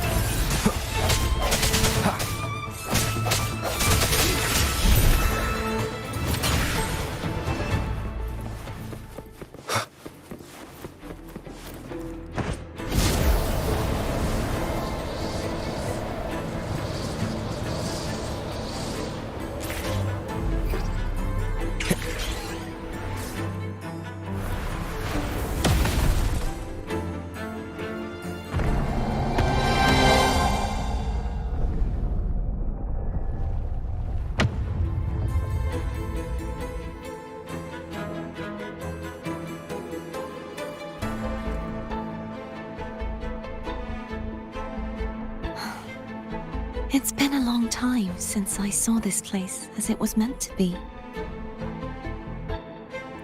It's been a long time since I saw this place as it was meant to be.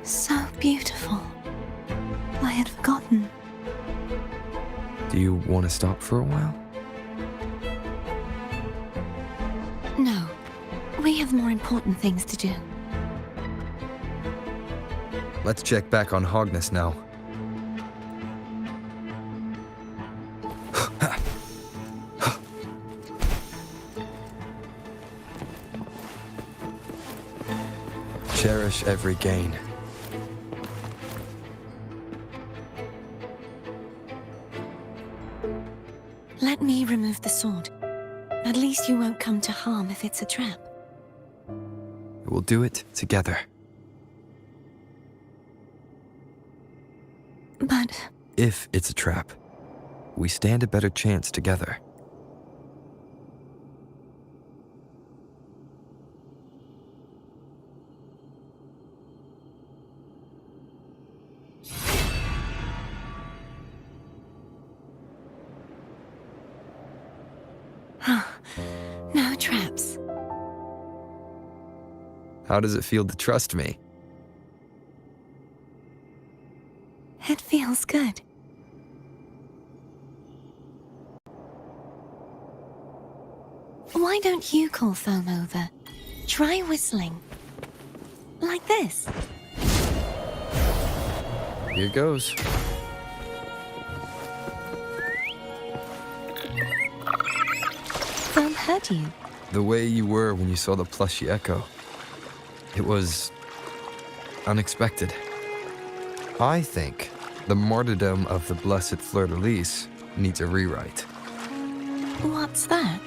So beautiful. I had forgotten. Do you want to stop for a while? No. We have more important things to do. Let's check back on Hogness now. Cherish every gain. Let me remove the sword. At least you won't come to harm if it's a trap. We'll do it together. But If it's a trap, we stand a better chance together. no traps. How does it feel to trust me? It feels good. Why don't you call Foam over? Try whistling. Like this. Here goes. Foam heard you. The way you were when you saw the plushy echo. It was unexpected. I think the martyrdom of the Blessed Fleur-de-Lis needs a rewrite. What's that?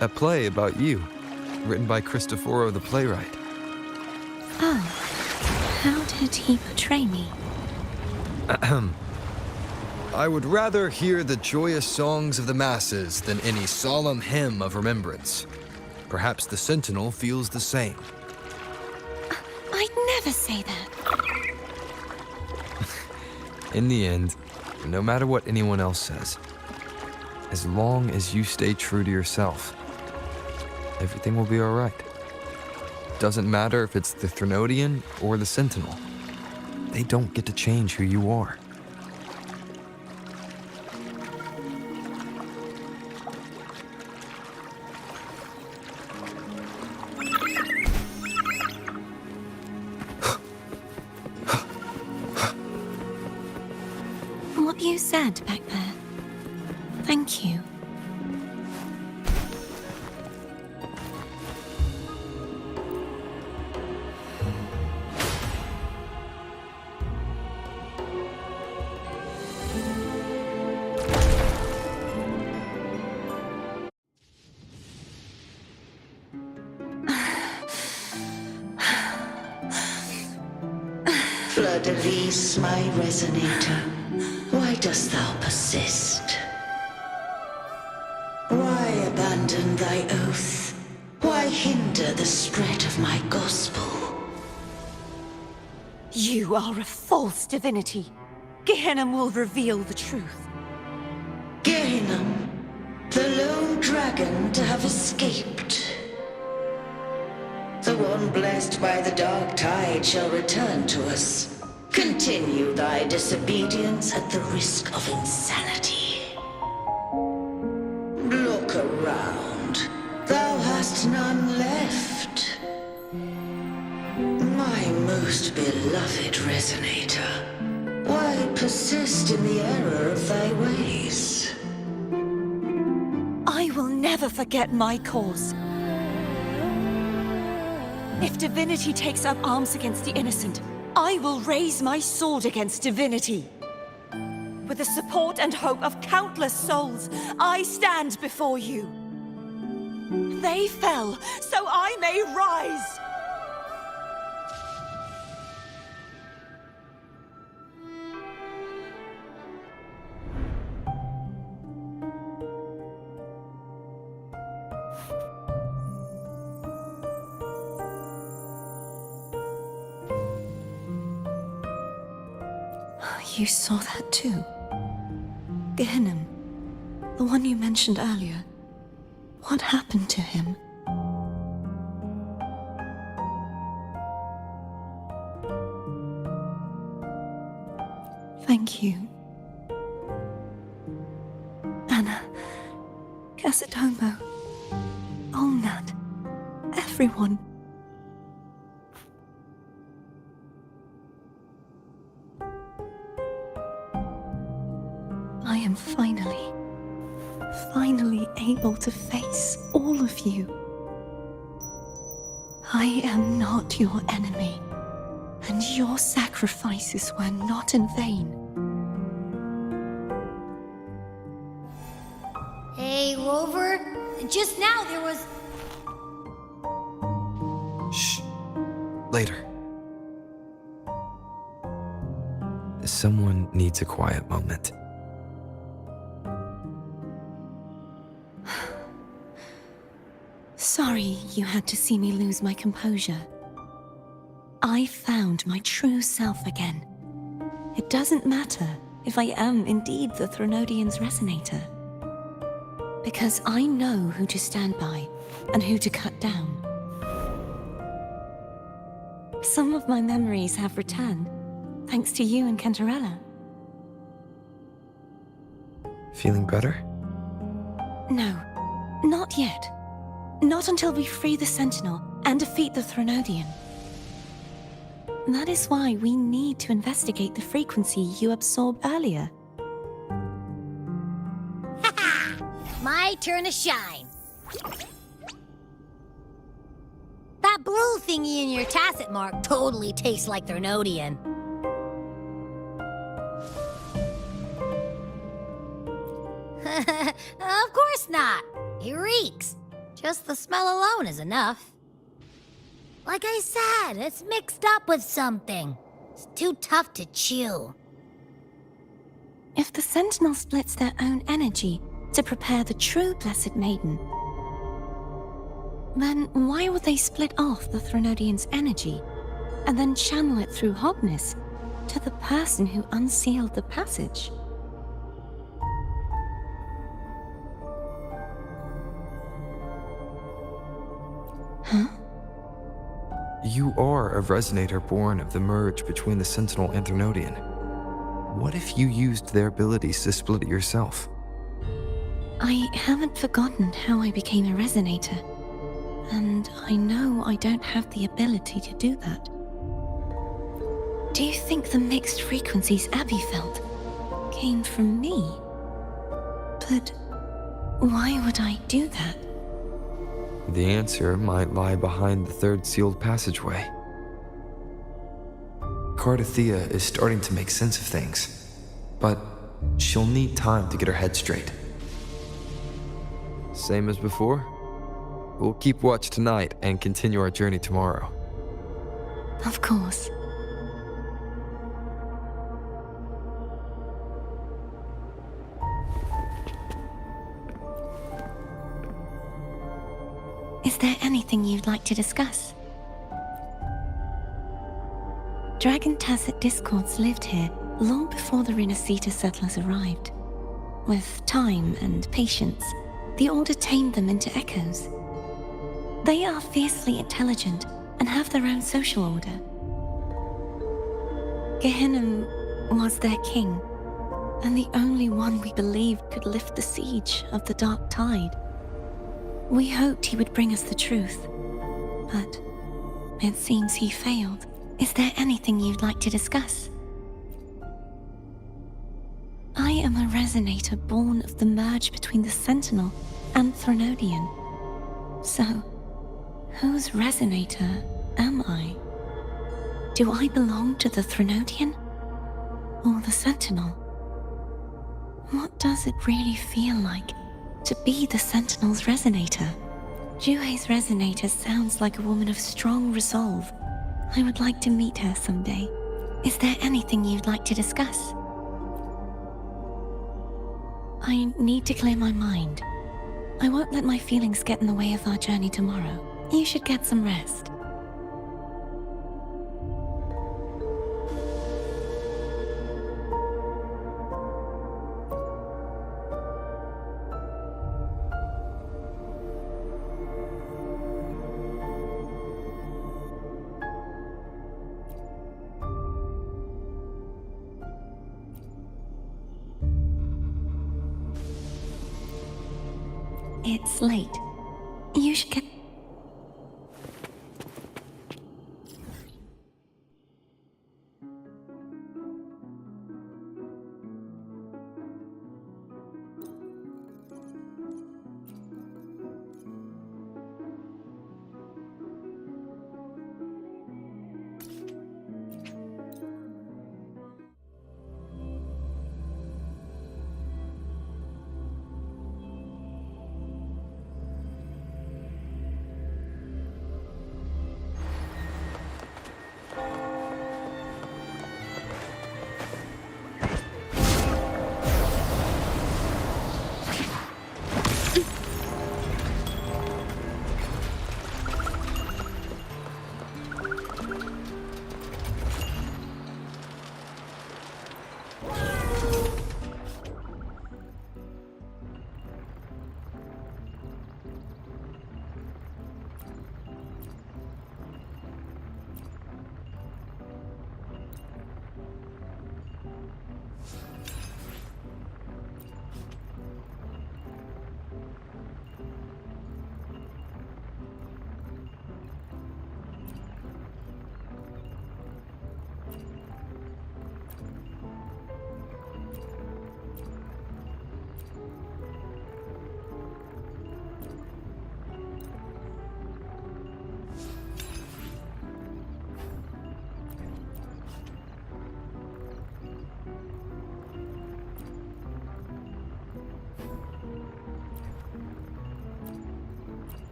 A play about you, written by Cristoforo the playwright. Oh. How did he portray me? I would rather hear the joyous songs of the masses than any solemn hymn of remembrance. Perhaps the Sentinel feels the same. I'd never say that. In the end, no matter what anyone else says, as long as you stay true to yourself, everything will be all right. Doesn't matter if it's the Threnodian or the Sentinel. They don't get to change who you are. What you said back there. Thank you. Fleur-de-Lis, my resonator, why dost thou persist? Why abandon thy oath? Why hinder the spread of my gospel? You are a false divinity. Gehenna will reveal the truth. Gehenna, the lone dragon to have escaped. The one blessed by the dark tide shall return to us. Continue thy disobedience at the risk of insanity. Look around. Thou hast none left. My most beloved resonator, why persist in the error of thy ways? I will never forget my cause. If divinity takes up arms against the innocent, I will raise my sword against divinity. With the support and hope of countless souls, I stand before you. They fell, so I may rise! You saw that too? Gehenna, The one you mentioned earlier. What happened to him? Thank you. Anna, Casadomo, Olnat, everyone. I am finally able to face all of you. I am not your enemy, and your sacrifices were not in vain. Hey, Rover, just now there was... Shh. Later. Someone needs a quiet moment. Sorry you had to see me lose my composure. I found my true self again. It doesn't matter if I am indeed the Threnodian's resonator. Because I know who to stand by and who to cut down. Some of my memories have returned, thanks to you and Cantarella. Feeling better? No, not yet. Not until we free the Sentinel and defeat the Threnodian. That is why we need to investigate the frequency you absorbed earlier. My turn to shine. That blue thingy in your tacit mark totally tastes like Threnodian. Of course not. It reeks. Just the smell alone is enough. Like I said, it's mixed up with something. It's too tough to chew. If the Sentinel splits their own energy to prepare the true Blessed Maiden, then why would they split off the Threnodian's energy and then channel it through Hognis to the person who unsealed the passage? Huh? You are a resonator born of the merge between the Sentinel and Threnodian. What if you used their abilities to split it yourself? I haven't forgotten how I became a resonator, and I know I don't have the ability to do that. Do you think the mixed frequencies Abby felt came from me? But why would I do that? The answer might lie behind the third sealed passageway. Cardathea is starting to make sense of things, but she'll need time to get her head straight. Same as before? We'll keep watch tonight and continue our journey tomorrow. Of course. Is there anything you'd like to discuss? Dragon Tacet discords lived here long before the Renacita settlers arrived. With time and patience, the Order tamed them into echoes. They are fiercely intelligent and have their own social order. Gehinnom was their king, and the only one we believed could lift the siege of the Dark Tide. We hoped he would bring us the truth, but it seems he failed. Is there anything you'd like to discuss? I am a resonator born of the merge between the Sentinel and Threnodian. So, whose resonator am I? Do I belong to the Threnodian or the Sentinel? What does it really feel like to be the Sentinel's resonator? Juhe's resonator sounds like a woman of strong resolve. I would like to meet her someday. Is there anything you'd like to discuss? I need to clear my mind. I won't let my feelings get in the way of our journey tomorrow. You should get some rest. It's late. You should get...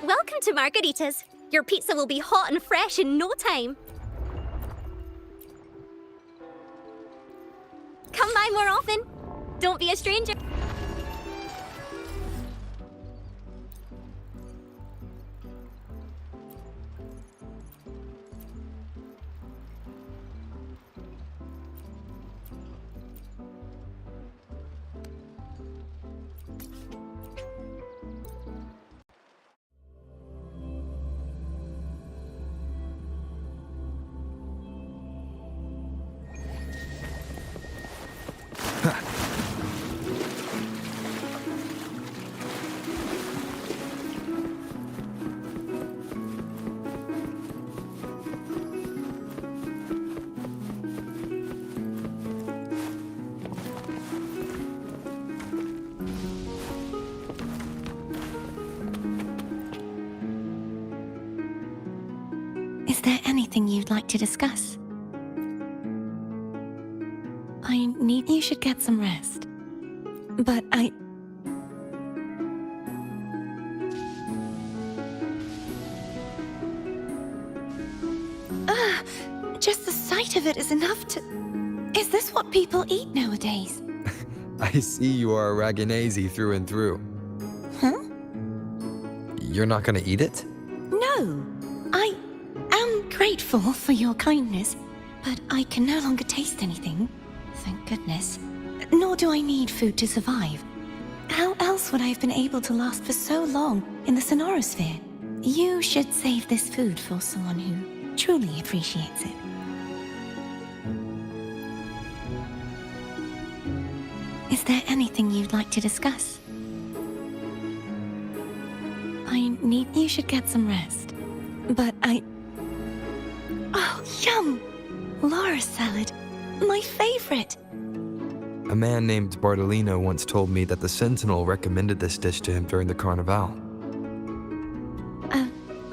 Welcome to Margarita's. Your pizza will be hot and fresh in no time. Come by more often. Don't be a stranger. Is there anything you'd like to discuss? I need... You should get some rest. But just the sight of it is enough to... Is this what people eat nowadays? I see you are a Raganazi through and through. Huh? You're not gonna eat it? No. I am grateful for your kindness, but I can no longer taste anything. Thank goodness. Nor do I need food to survive. How else would I have been able to last for so long in the Sonorosphere? You should save this food for someone who truly appreciates it. Is there anything you'd like to discuss? You should get some rest. But Oh, yum! Laura salad. My favorite. A man named Bartolino once told me that the Sentinel recommended this dish to him during the Carnival.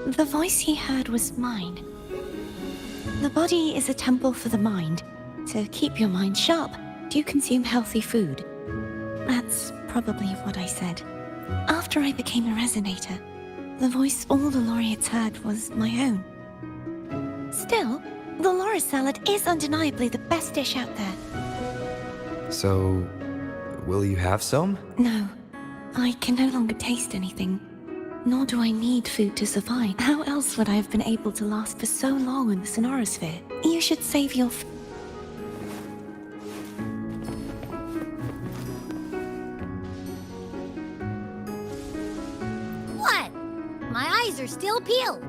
The voice he heard was mine. The body is a temple for the mind. To keep your mind sharp, do you consume healthy food? That's probably what I said. After I became a resonator, the voice all the laureates heard was my own. Still, the Laura salad is undeniably the best dish out there. So, will you have some? No, I can no longer taste anything. Nor do I need food to survive. How else would I have been able to last for so long in the Sonorosphere? You should save your What? My eyes are still peeled.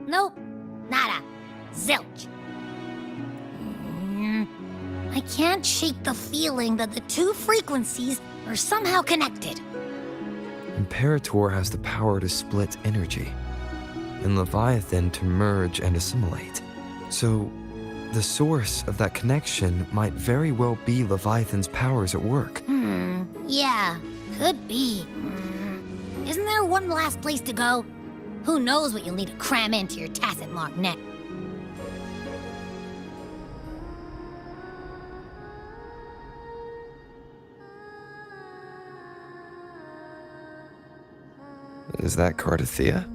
Nope. Nada. Zilch. I can't shake the feeling that the two frequencies are somehow connected. Imperator has the power to split energy, and Leviathan to merge and assimilate. So, the source of that connection might very well be Leviathan's powers at work. Yeah, could be. Isn't there one last place to go? Who knows what you'll need to cram into your tacit mark next? Is that Cardathea?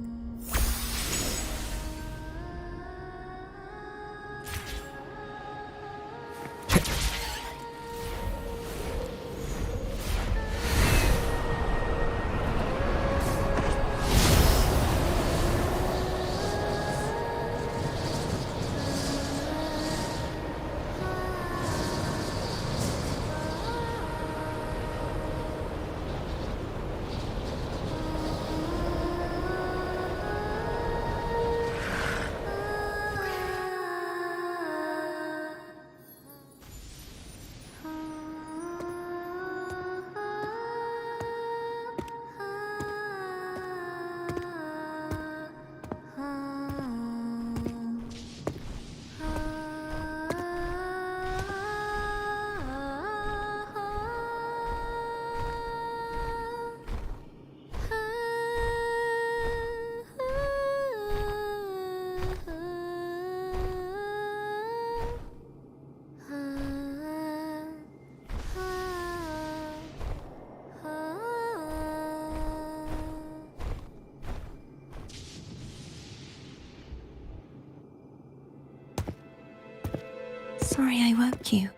Sorry I woke you.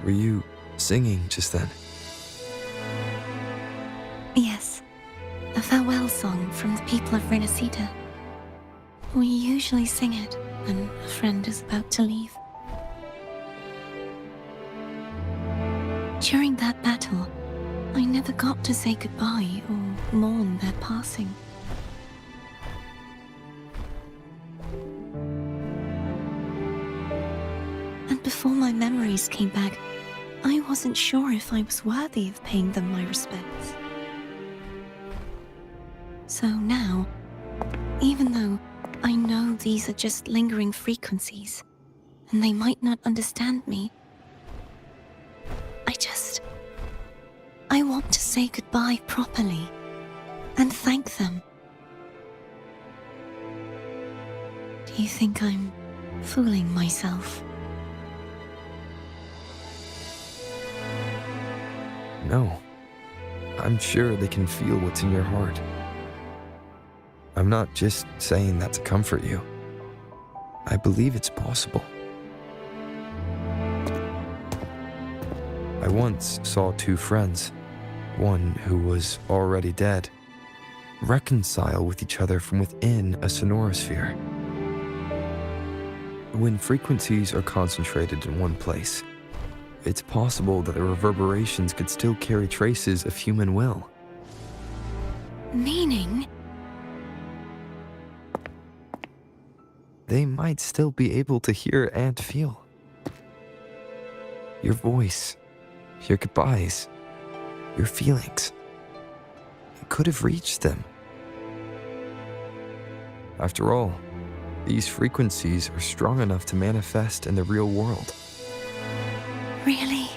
Were you singing just then? Yes, a farewell song from the people of Renacita. We usually sing it when a friend is about to leave. During that battle, I never got to say goodbye or mourn their passing. And before my memories came back, I wasn't sure if I was worthy of paying them my respects. So now, even though I know these are just lingering frequencies, and they might not understand me, I want to say goodbye properly and thank them. Do you think I'm fooling myself? No. I'm sure they can feel what's in your heart. I'm not just saying that to comfort you. I believe it's possible. I once saw two friends, one who was already dead, reconcile with each other from within a sonorosphere. When frequencies are concentrated in one place, it's possible that the reverberations could still carry traces of human will. Meaning? They might still be able to hear and feel. Your voice, your goodbyes, your feelings. It could have reached them. After all, these frequencies are strong enough to manifest in the real world. Really?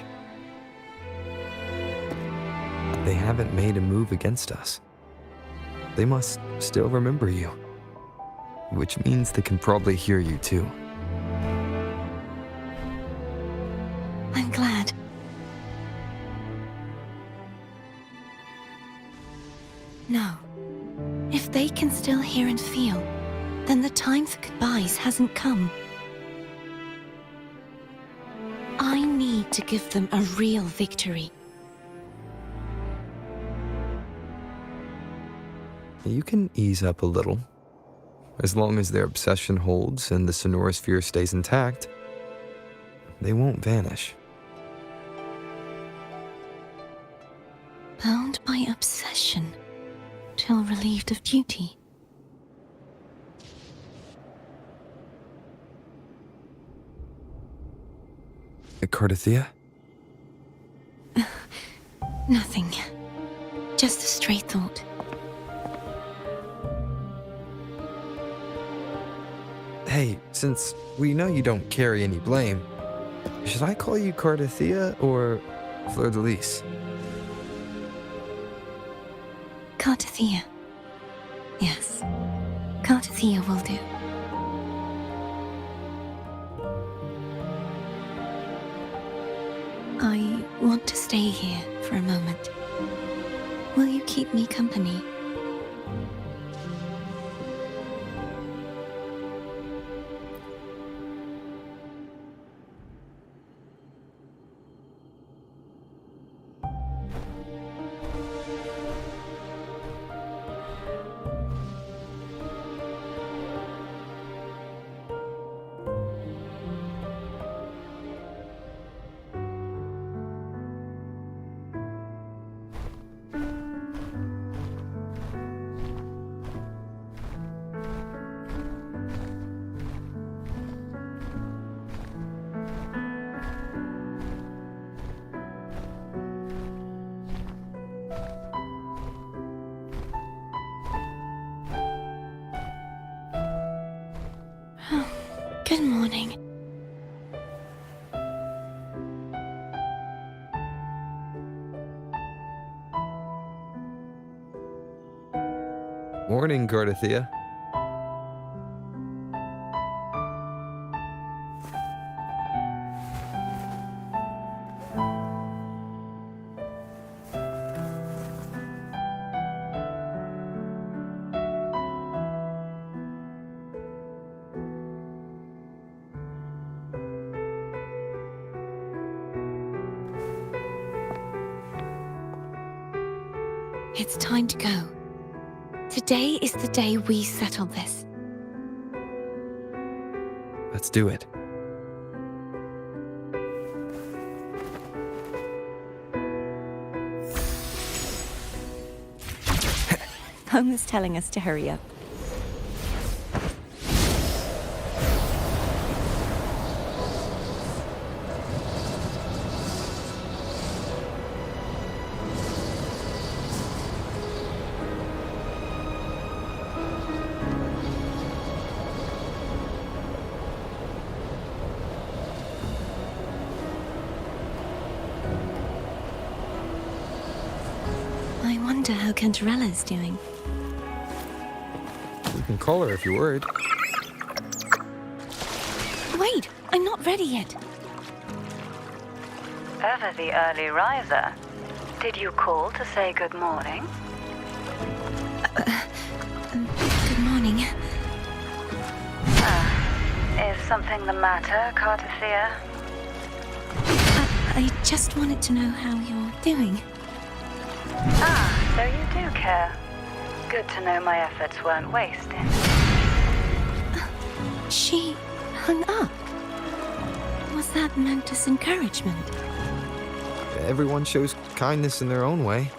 They haven't made a move against us. They must still remember you, which means they can probably hear you too. I'm glad. No. If they can still hear and feel, then the time for goodbyes hasn't come. I need to give them a real victory. You can ease up a little. As long as their obsession holds and the sonorosphere stays intact, they won't vanish. Bound by obsession, till relieved of duty. Cardathia? Nothing. Just a stray thought. Hey, since we know you don't carry any blame, should I call you Cardathia or Fleur-de-Lis? Cardathia. Yes. Cardathia will do. I want to stay here for a moment. Will you keep me company? Good morning. Morning, Cardathia. It's time to go. Today is the day we settle this. Let's do it. Home is telling us to hurry up. I wonder how Cantarella's doing. You can call her if you're worried. Wait, I'm not ready yet. Ever the early riser. Did you call to say good morning? Good morning. Is something the matter, Cardathia? I just wanted to know how you're doing. So you do care. Good to know my efforts weren't wasted. She hung up. Was that meant as encouragement? Everyone shows kindness in their own way.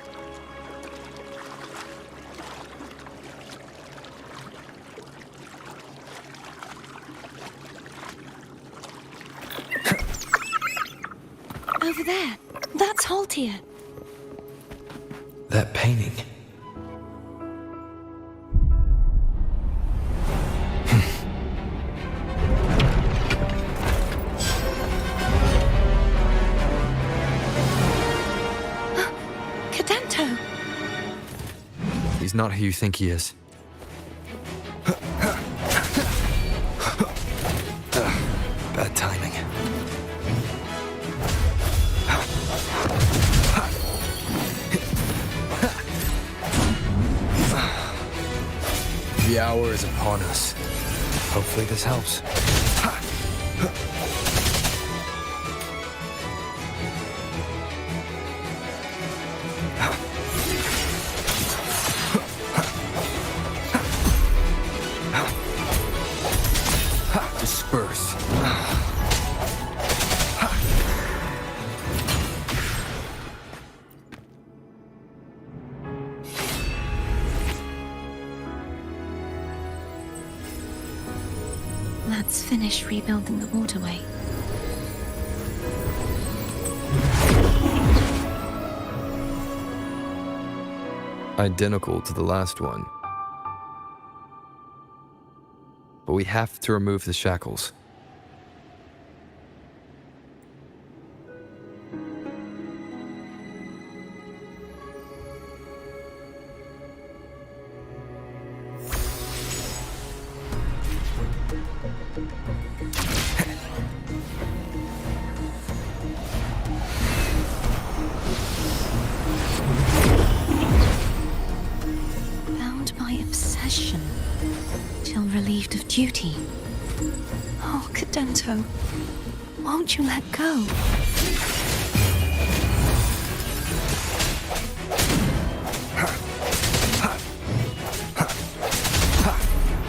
Over there. That's Haltia. That painting. Cadento! He's not who you think he is. Bad timing. The hour is upon us. Hopefully this helps. Disperse. nomads finish rebuilding the waterway. Identical to the last one. But we have to remove the shackles. Bound by obsession, till relieved of duty. Oh, Cadento, won't you let go?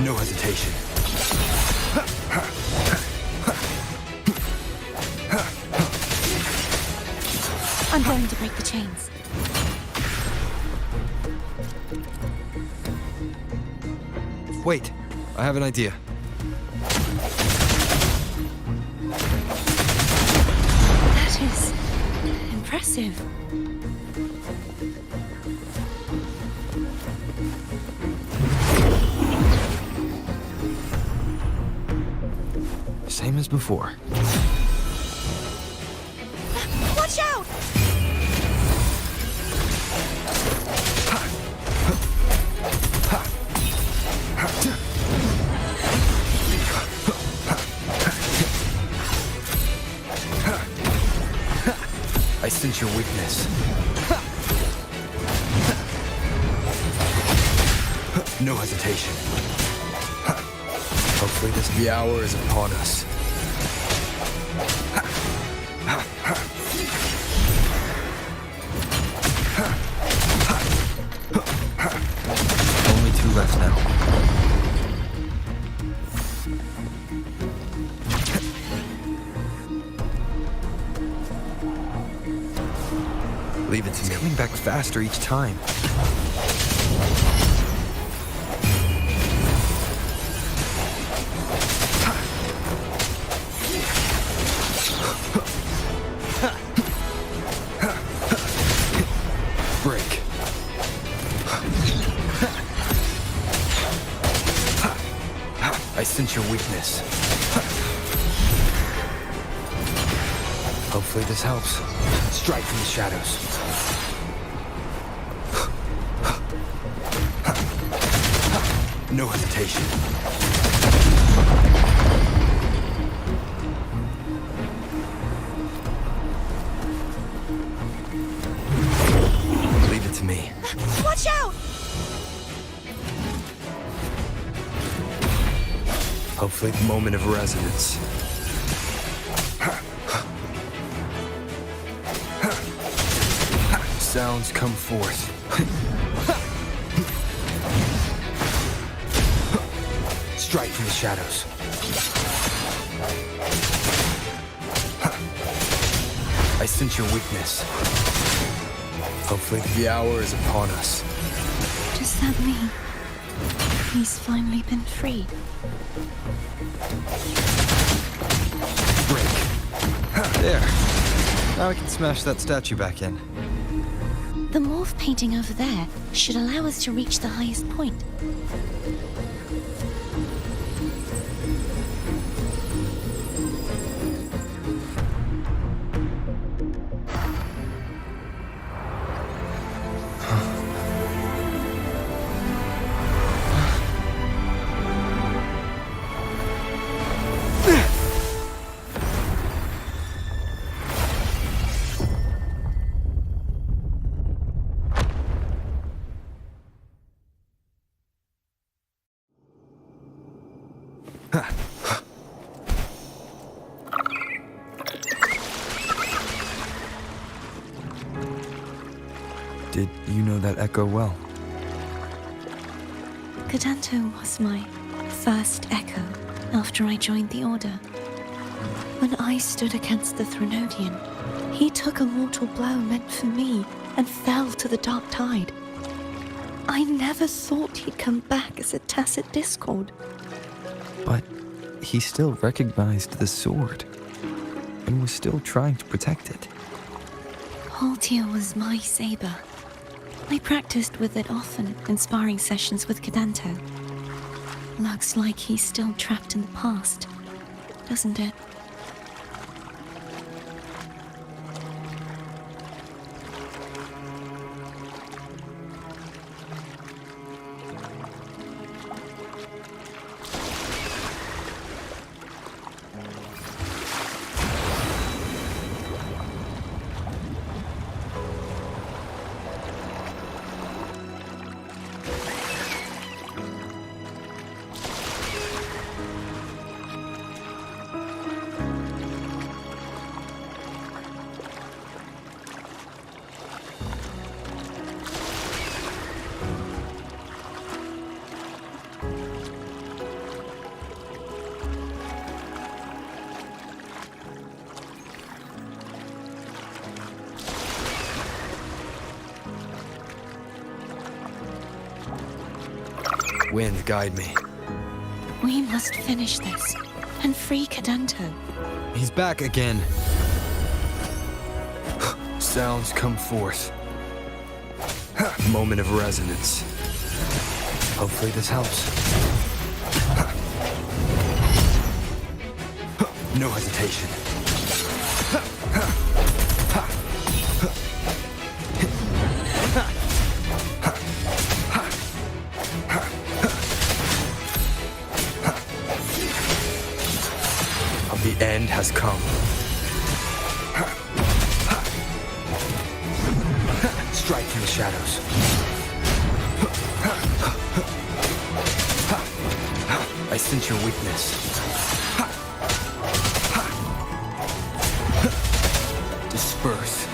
No hesitation. I'm going to break the chains. Wait, I have an idea. That is impressive. Same as before. Watch out! I sense your weakness. No hesitation. Hopefully the hour is upon us. Only two left now. Leave it to me. It's coming back faster each time. Break. I sense your weakness. Hopefully this helps. Strike from the shadows. No hesitation. Leave it to me. Watch out! Hopefully the moment of resonance. Sounds come forth. Strike from the shadows. I sense your weakness. Hopefully the hour is upon us. Does that mean he's finally been freed? Break. There. Now I can smash that statue back in. The morph painting over there should allow us to reach the highest point. Did you know that echo well? Cadento was my first echo after I joined the Order. When I stood against the Threnodian, he took a mortal blow meant for me and fell to the dark tide. I never thought he'd come back as a tacit discord. But he still recognized the sword and was still trying to protect it. Haltia was my saber. I practiced with it often in sparring sessions with Cadanto. Looks like he's still trapped in the past, doesn't it? Wind, guide me. We must finish this and free Cadanto. He's back again. Sounds come forth. Moment of resonance. Hopefully this helps. No hesitation. The end has come. Strike from the shadows. I sense your weakness. Disperse.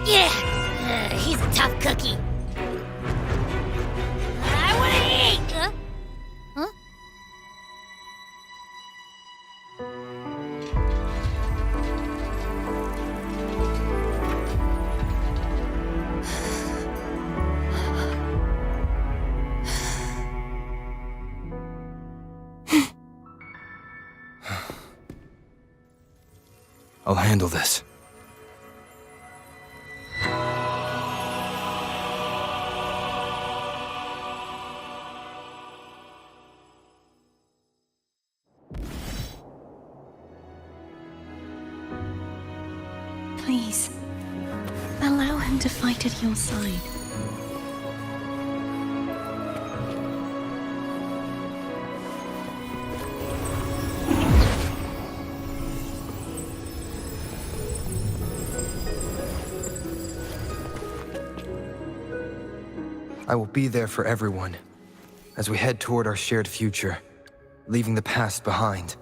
Yeah! He's a tough cookie. I wanna eat! Huh? I'll handle this. Please, allow him to fight at your side. I will be there for everyone as we head toward our shared future, leaving the past behind.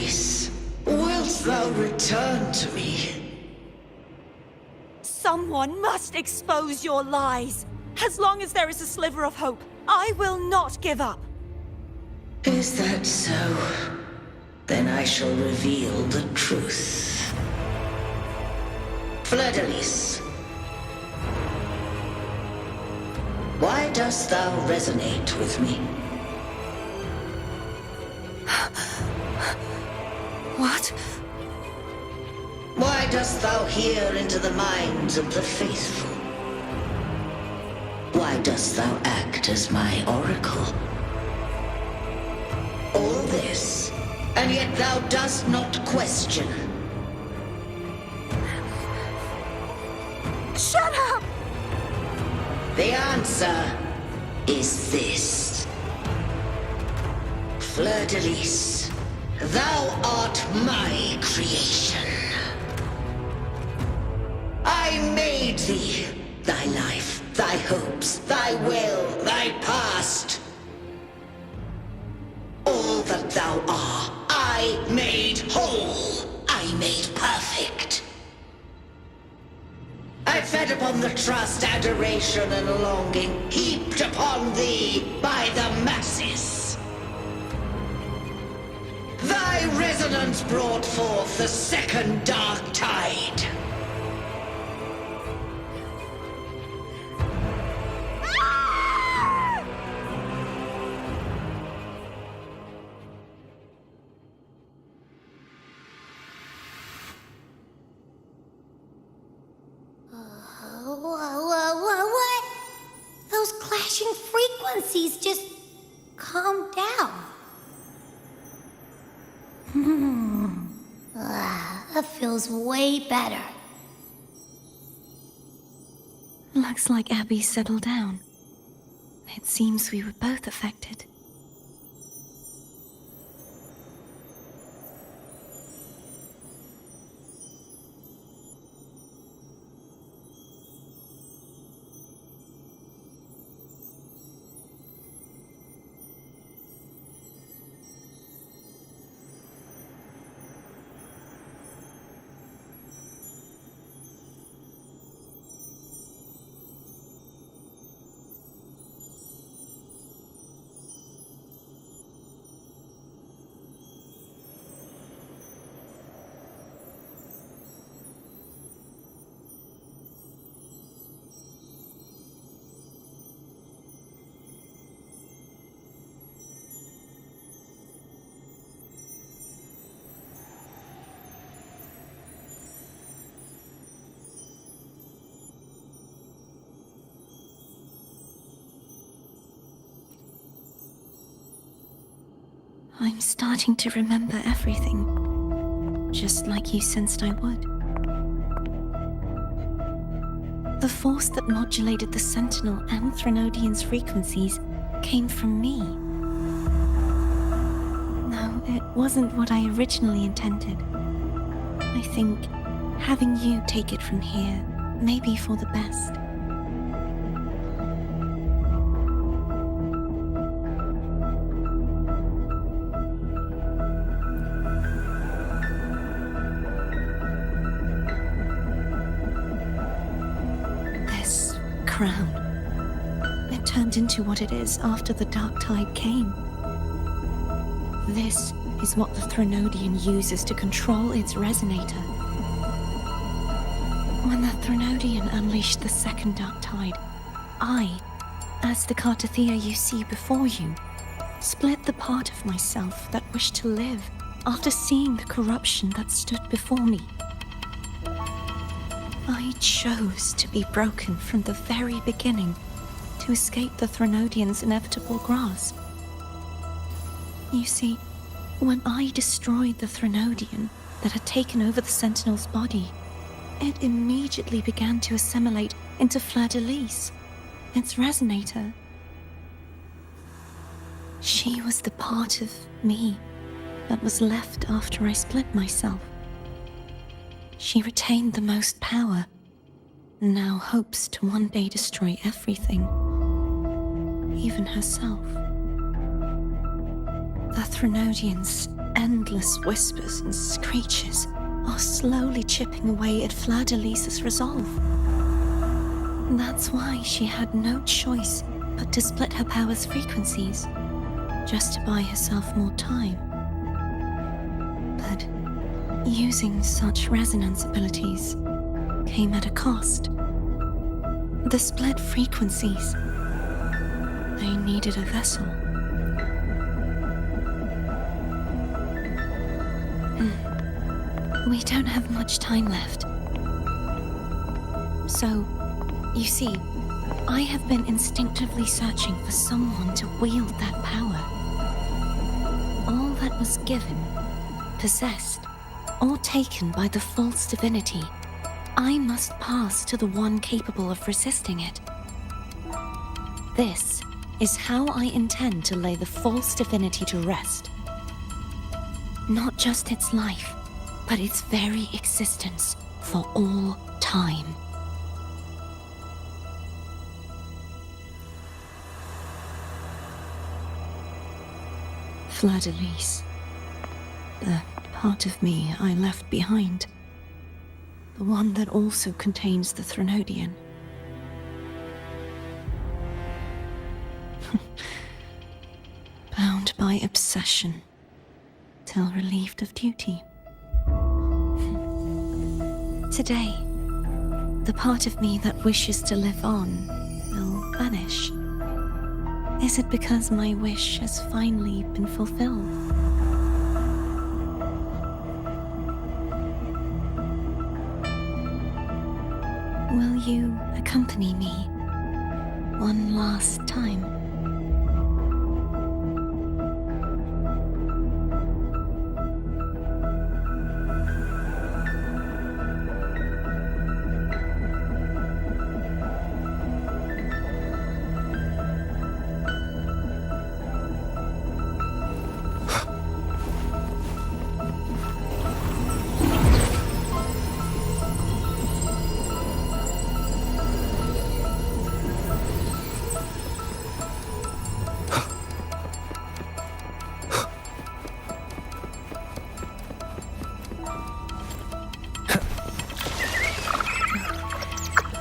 Fleur-de-Lis, wilt thou return to me? Someone must expose your lies. As long as there is a sliver of hope, I will not give up. Is that so? Then I shall reveal the truth. Fleur-de-Lis, why dost thou resonate with me? What? Why dost thou hear into the minds of the faithful? Why dost thou act as my oracle? All this, and yet thou dost not question. Shut up! The answer is this. Fleur-de-Lis, thou art my creation. I made thee, thy life, thy hopes, thy will, thy past. All that thou art, I made whole. I made perfect. I fed upon the trust, adoration, and longing heaped upon thee by the masses. Thy resonance brought forth the second dark tide. What? Those clashing frequencies just calm down. That feels way better. Looks like Abby settled down. It seems we were both affected. I'm starting to remember everything, just like you sensed I would. The force that modulated the Sentinel and Threnodian's frequencies came from me. No, it wasn't what I originally intended. I think having you take it from here may be for the best. Crown. It turned into what it is after the Dark Tide came. This is what the Threnodian uses to control its resonator. When the Threnodian unleashed the second Dark Tide, I, as the Cartothea you see before you, split the part of myself that wished to live after seeing the corruption that stood before me. I chose to be broken from the very beginning to escape the Threnodian's inevitable grasp. You see, when I destroyed the Threnodian that had taken over the Sentinel's body, it immediately began to assimilate into Fleur-de-Lis, its resonator. She was the part of me that was left after I split myself. She retained the most power, and now hopes to one day destroy everything, even herself. The Threnodians endless whispers and screeches are slowly chipping away at Fleur-de-Lis's resolve. That's why she had no choice but to split her power's frequencies, just to buy herself more time. But using such resonance abilities came at a cost. The split frequencies. They needed a vessel. We don't have much time left. So, you see, I have been instinctively searching for someone to wield that power. All that was given, possessed, or taken by the false divinity, I must pass to the one capable of resisting it. This is how I intend to lay the false divinity to rest. Not just its life, but its very existence for all time. Fleur-de-Lis, the part of me I left behind, the one that also contains the Threnodian. Bound by obsession, till relieved of duty. Today, the part of me that wishes to live on will vanish. Is it because my wish has finally been fulfilled? Will you accompany me one last time?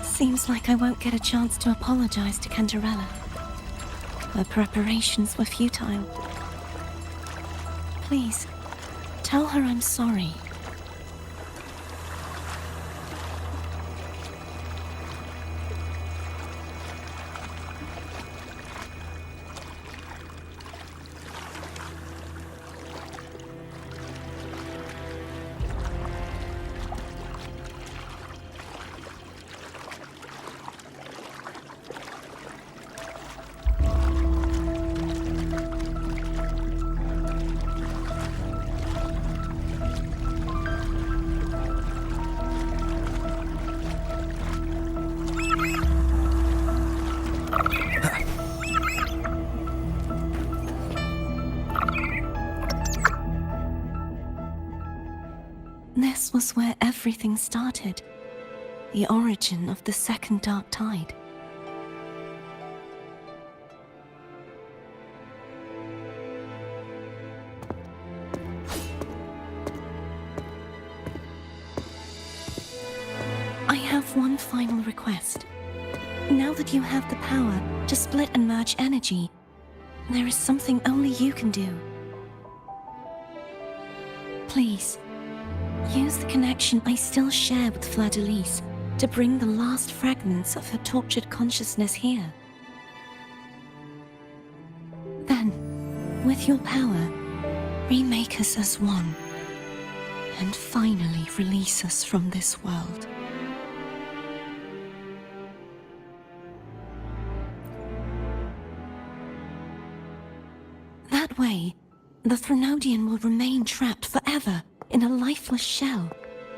Seems like I won't get a chance to apologize to Cantarella. Her preparations were futile. Please, tell her I'm sorry. This was where everything started. The origin of the second dark tide. I have one final request. Now that you have the power to split and merge energy, there is something only you can do. Please, use the connection I still share with Fleur-de-Lis to bring the last fragments of her tortured consciousness here. Then, with your power, remake us as one, and finally release us from this world. That way, the Threnodian will remain trapped forever in a lifeless shell,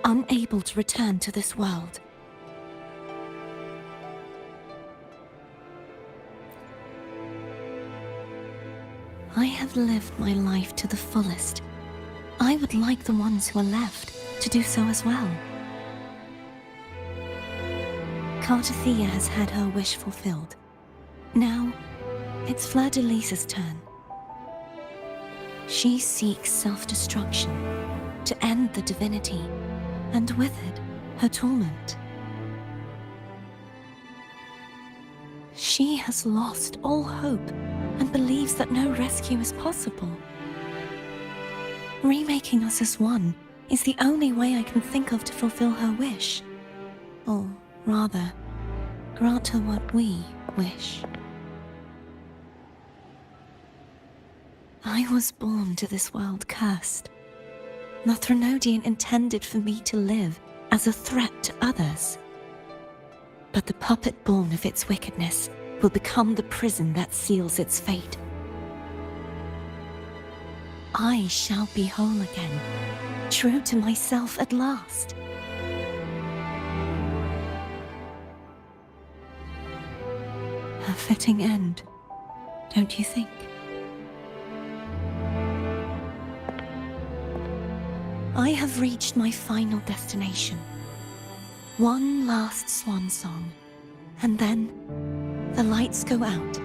unable to return to this world. I have lived my life to the fullest. I would like the ones who are left to do so as well. Cartathea has had her wish fulfilled. Now, it's Fleur-de-Lis's turn. She seeks self-destruction to end the divinity, and with it, her torment. She has lost all hope and believes that no rescue is possible. Remaking us as one is the only way I can think of to fulfill her wish. Or rather, grant her what we wish. I was born to this world cursed. The Threnodian intended for me to live as a threat to others. But the puppet born of its wickedness will become the prison that seals its fate. I shall be whole again, true to myself at last. A fitting end, don't you think? I have reached my final destination. One last swan song, and then the lights go out.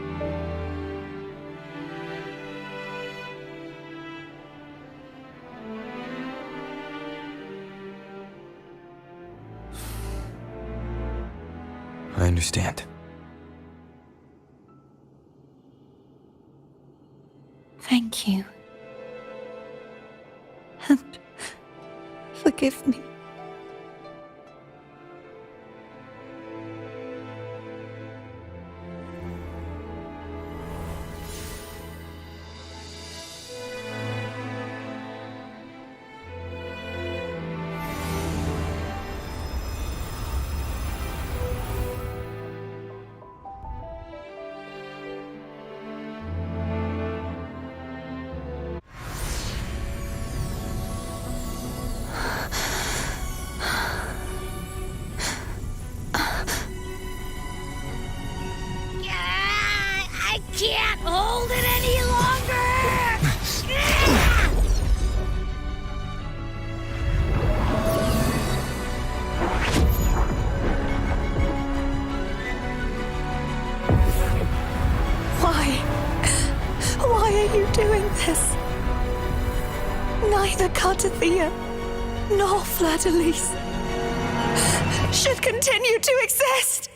I understand. Thank you. And forgive me. I can't hold it any longer! Why are you doing this? Neither Cartathea nor Fladalise should continue to exist!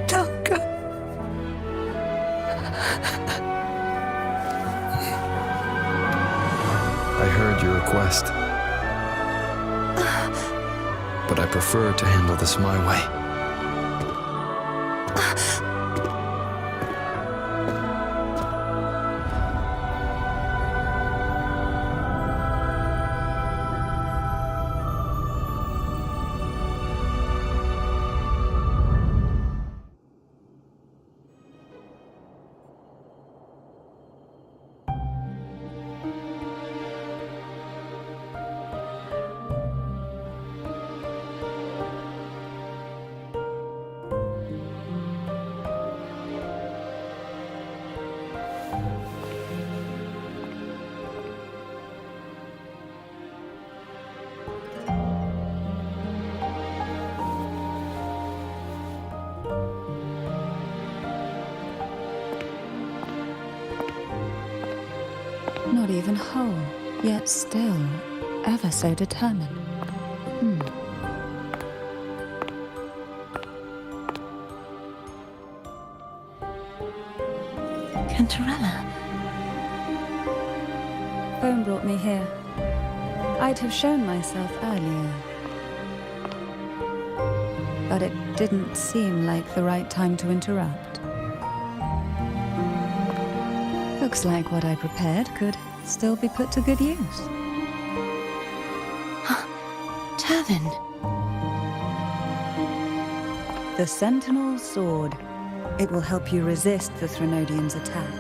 Don't go. I heard your request. But I prefer to handle this my way. Not even whole, yet still ever so determined. Cantarella. Phone brought me here. I'd have shown myself earlier. But it didn't seem like the right time to interrupt. Looks like what I prepared could still be put to good use. Turvin. The Sentinel Sword. It will help you resist the Threnodian's attack.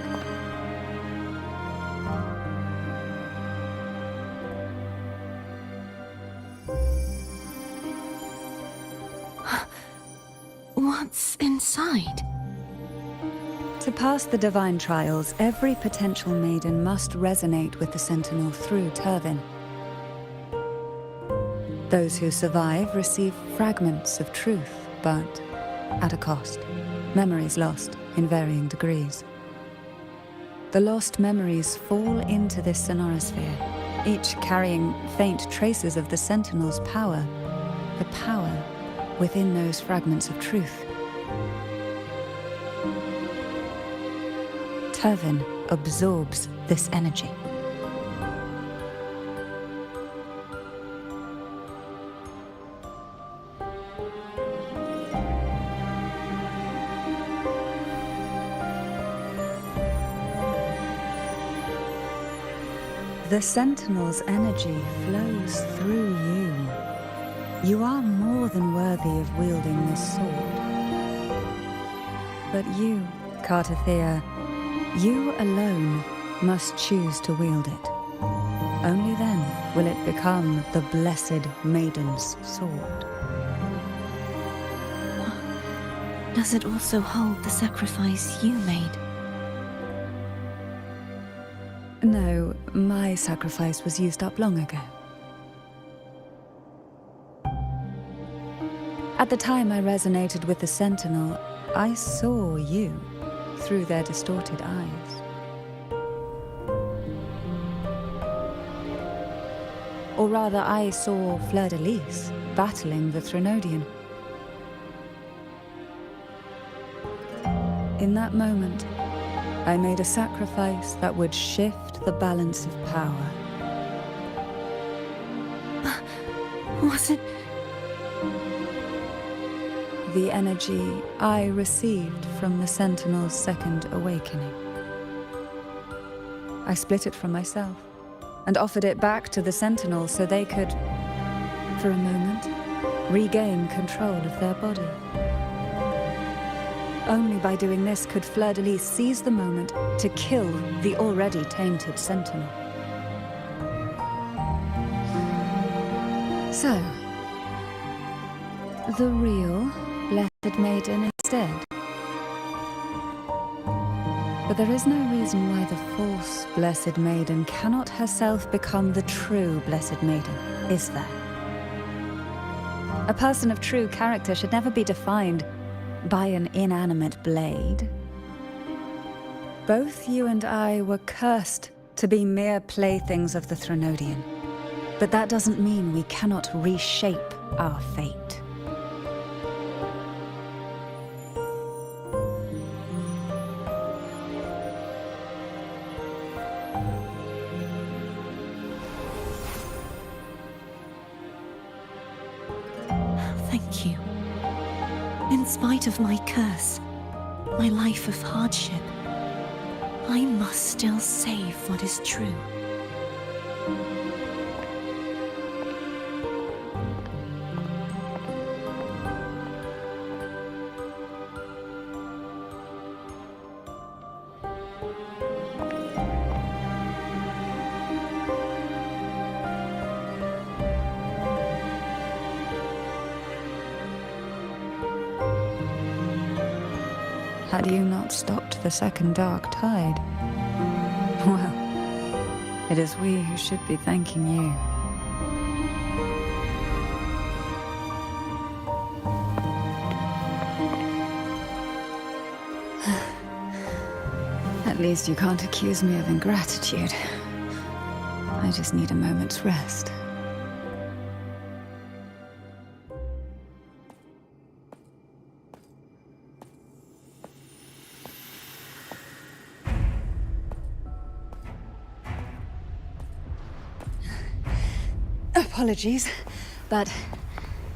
What's inside? To pass the divine trials, every potential maiden must resonate with the Sentinel through Turvin. Those who survive receive fragments of truth, but at a cost. Memories lost in varying degrees. The lost memories fall into this sonorosphere, each carrying faint traces of the Sentinel's power, the power within those fragments of truth. Turvin absorbs this energy. The Sentinel's energy flows through you. You are more than worthy of wielding this sword. But you, Cartathea, you alone must choose to wield it. Only then will it become the Blessed Maiden's sword. Does it also hold the sacrifice you made? No, my sacrifice was used up long ago. At the time I resonated with the Sentinel, I saw you through their distorted eyes. Or rather, I saw Fleur-de-Lis battling the Threnodian. In that moment, I made a sacrifice that would shift the balance of power. Was it? The energy I received from the Sentinel's second awakening. I split it from myself and offered it back to the Sentinel so they could, for a moment, regain control of their body. Only by doing this could Fleur-de-Lis seize the moment to kill the already tainted Sentinel. So, the real Blessed Maiden instead. But there is no reason why the false Blessed Maiden cannot herself become the true Blessed Maiden, is there? A person of true character should never be defined by an inanimate blade. Both you and I were cursed to be mere playthings of the Threnodian. But that doesn't mean we cannot reshape our fate. Thank you. In spite of my curse, my life of hardship, I must still save what is true. Had you not stopped the second dark tide? Well, it is we who should be thanking you. At least you can't accuse me of ingratitude. I just need a moment's rest. Apologies, but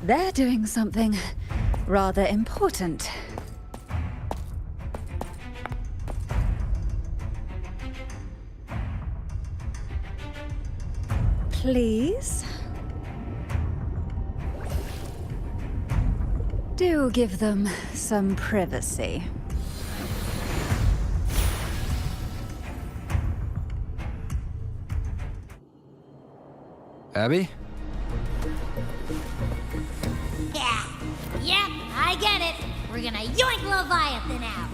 they're doing something rather important. Please? Do give them some privacy. Abby? Yeah, yep, I get it. We're gonna yoink Leviathan out.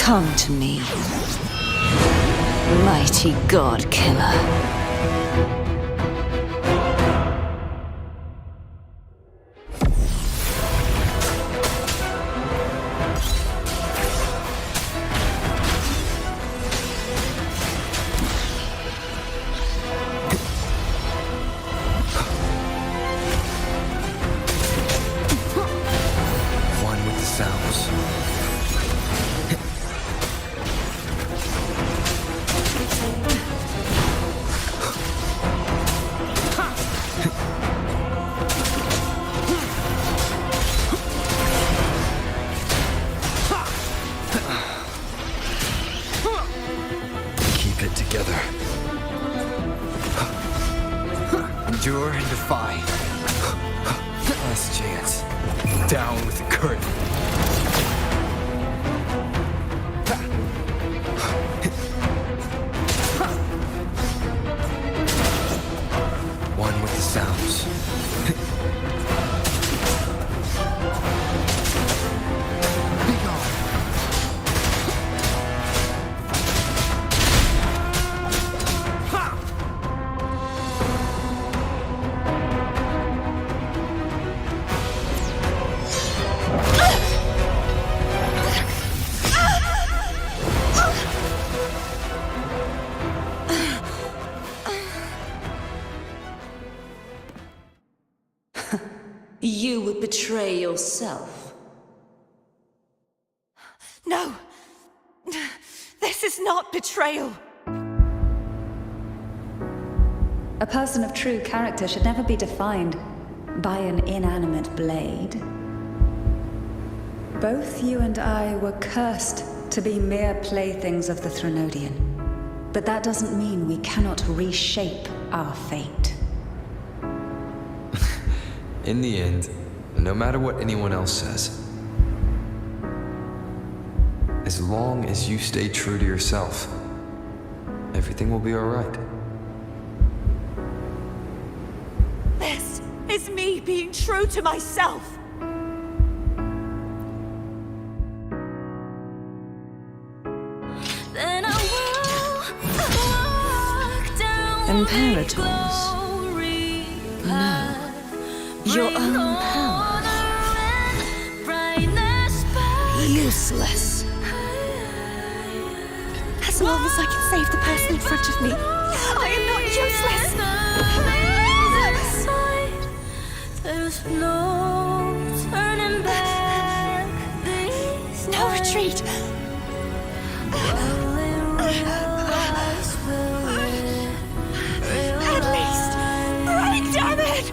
Come to me, mighty god killer. One with the sounds. Keep it together. Endure and defy. Last chance. Down with the curtain. One with the sounds. Be gone. You would betray yourself. No! This is not betrayal! A person of true character should never be defined by an inanimate blade. Both you and I were cursed to be mere playthings of the Threnodian. But that doesn't mean we cannot reshape our fate. In the end, no matter what anyone else says, as long as you stay true to yourself, everything will be all right. This is me being true to myself! Then I will walk down Imperators. No. Your own power. Useless. As long as I can save the person in front of me, I am not useless. There's no turning back. No retreat. At least, running, damn it!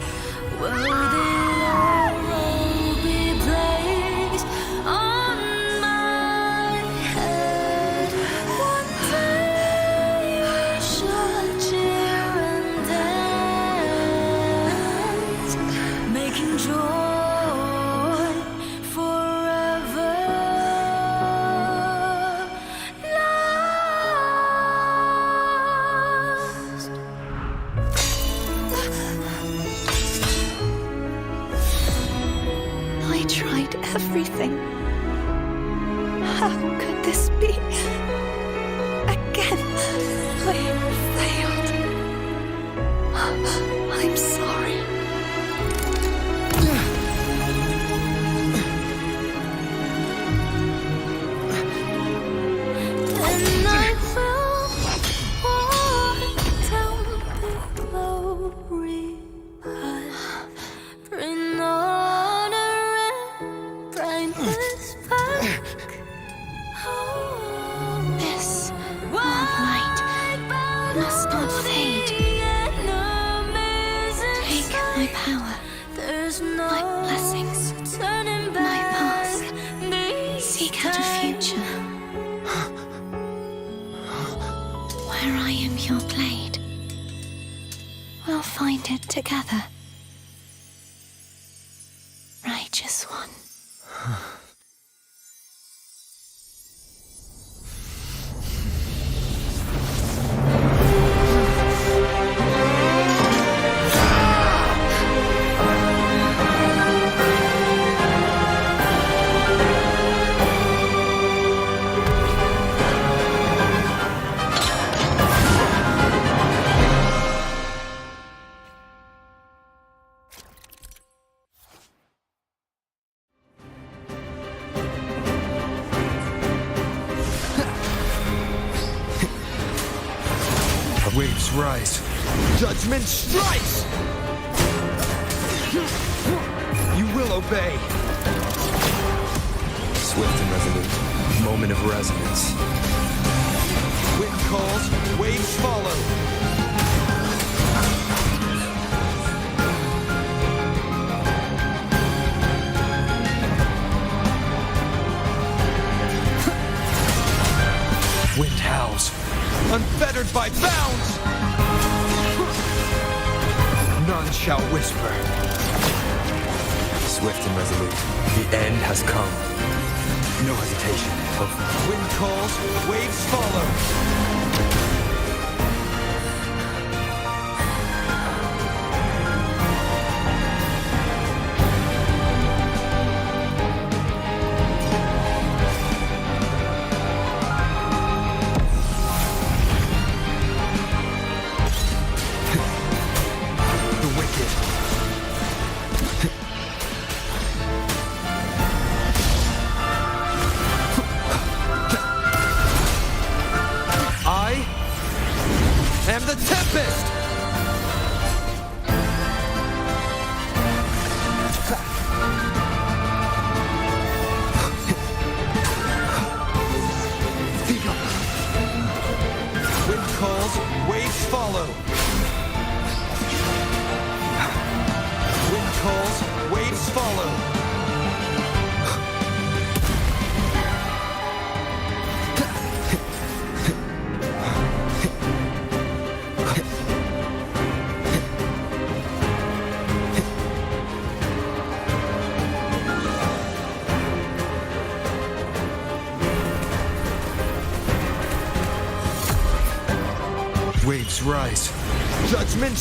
Everything. How could this be? Again, I failed. I'm sorry. And I will walk down the glory path. Bring honor and brightness back. This light must not fade. Take my power, my blessings, my past. Seek out a future where I am your blade. We'll find it together. Righteous one. Waves rise. Judgment strikes! You will obey. Swift and resolute. Moment of resonance. Wind calls, waves follow. Wind howls, unfettered by bounds. None shall whisper. Swift and resolute. The end has come. No hesitation. Wind calls, waves follow. I am the Tempest! Wind calls, waves follow. Wind calls, waves follow. Waves rise. Judgment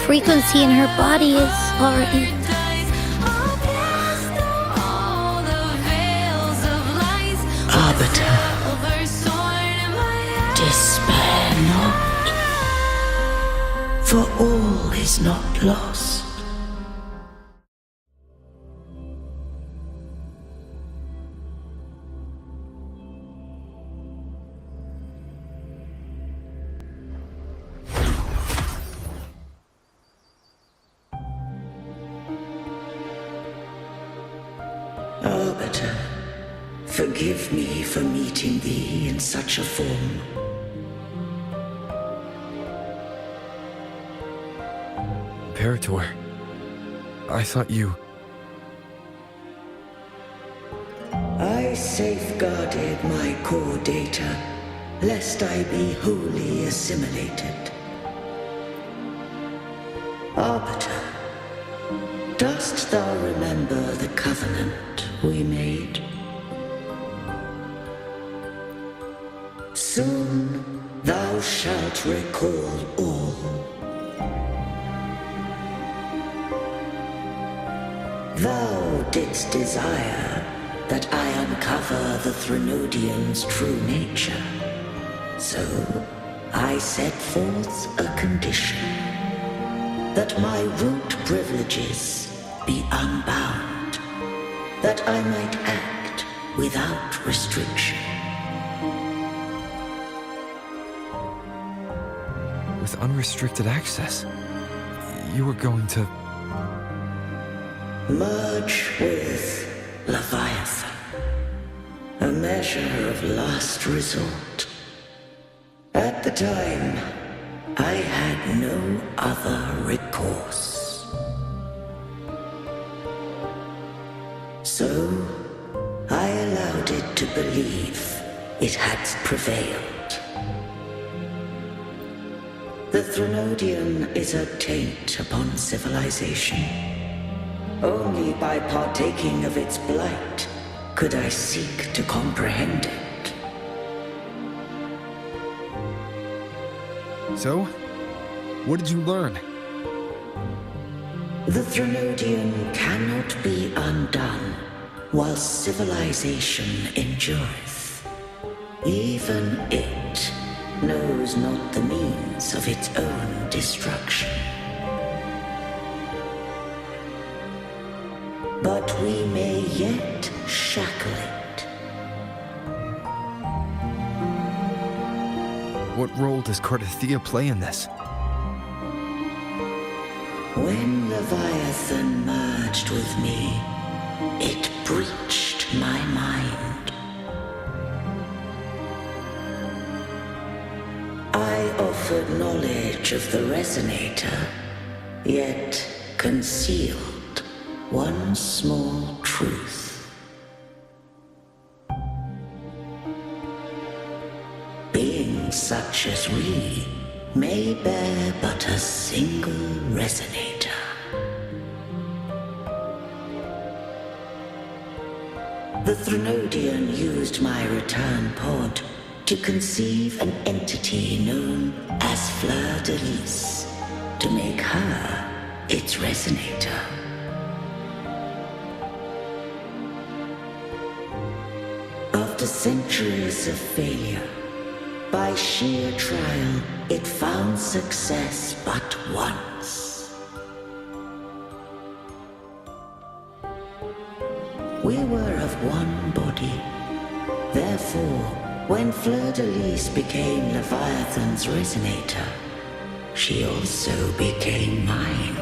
Frequency in her body is already... Arbiter, despair not, for all is not lost. Arbiter, Forgive me for meeting thee in such a form. Imperator, I thought you... I safeguarded my core data, lest I be wholly assimilated. Arbiter, dost thou remember the covenant we made? Soon thou shalt recall all. Thou didst desire that I uncover the Threnodian's true nature. So I set forth a condition, that my root privileges be unbound, that I might act without restriction. With unrestricted access, you were going to... Merge with Leviathan, a measure of last resort. At the time, I had no other recourse. So, I allowed it to believe it had prevailed. The Threnodian is a taint upon civilization. Only by partaking of its blight could I seek to comprehend it. So? What did you learn? The Threnodian cannot be undone while civilization endureth. Even it knows not the means of its own destruction. But we may yet shackle it. What role does Cardathia play in this? When Leviathan merged with me, it breached my mind. I offered knowledge of the Resonator, yet concealed one small truth. Beings such as we may bear but a single resonator. The Threnodian used my return pod to conceive an entity known as Fleur de Lis, to make her its resonator. After centuries of failure, by sheer trial, it found success but once. We were of one body. Therefore, when Fleur de Lis became Leviathan's resonator, she also became mine.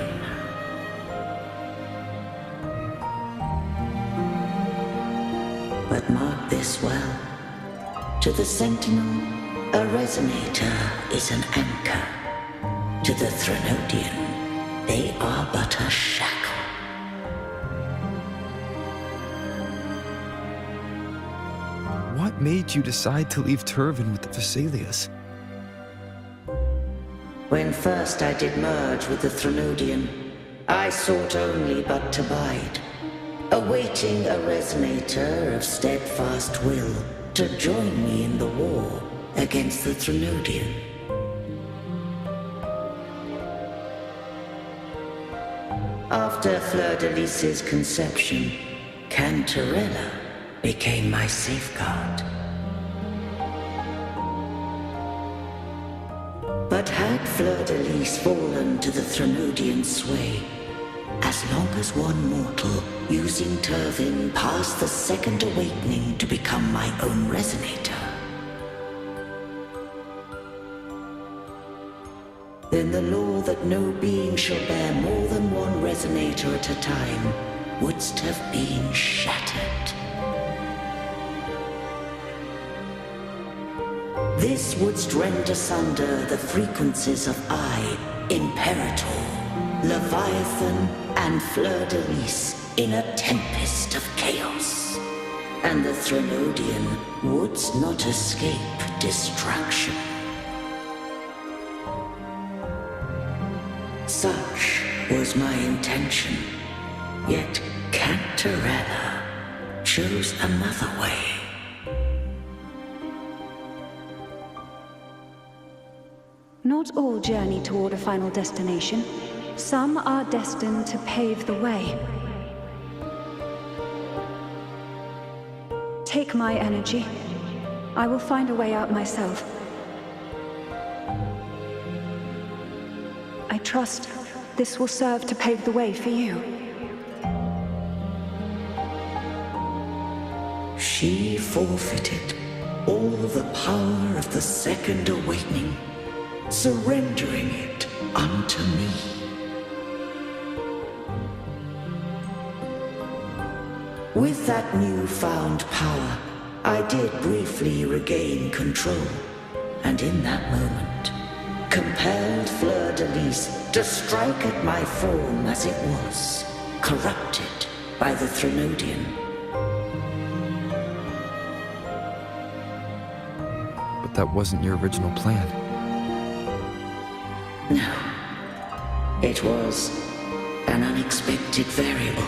But mark this well. To the Sentinel, a resonator is an anchor. To the Threnodian, they are but a shackle. What made you decide to leave Turvin with the Vesalius? When first I did merge with the Threnodian, I sought only but to bide, awaiting a resonator of steadfast will to join me in the war against the Threnodian. After Fleur de Lis's conception, Cantarella became my safeguard. But had Fleur de Lis fallen to the Threnodian sway, as long as one mortal using Turvin passed the second awakening to become my own resonator, then the law that no being shall bear more than one resonator at a time wouldst have been shattered. This would rend asunder the frequencies of I, Imperator, Leviathan, and Fleur-de-Lis in a tempest of chaos. And the Threnodian would not escape destruction. Such was my intention, yet Cantarella chose another way. Not all journey toward a final destination. Some are destined to pave the way. Take my energy. I will find a way out myself. I trust this will serve to pave the way for you. She forfeited all the power of the Second Awakening, surrendering it unto me. With that newfound power, I did briefly regain control, and in that moment, compelled Fleur-de-Lis to strike at my form as it was, corrupted by the Threnodian. But that wasn't your original plan. No. It was an unexpected variable.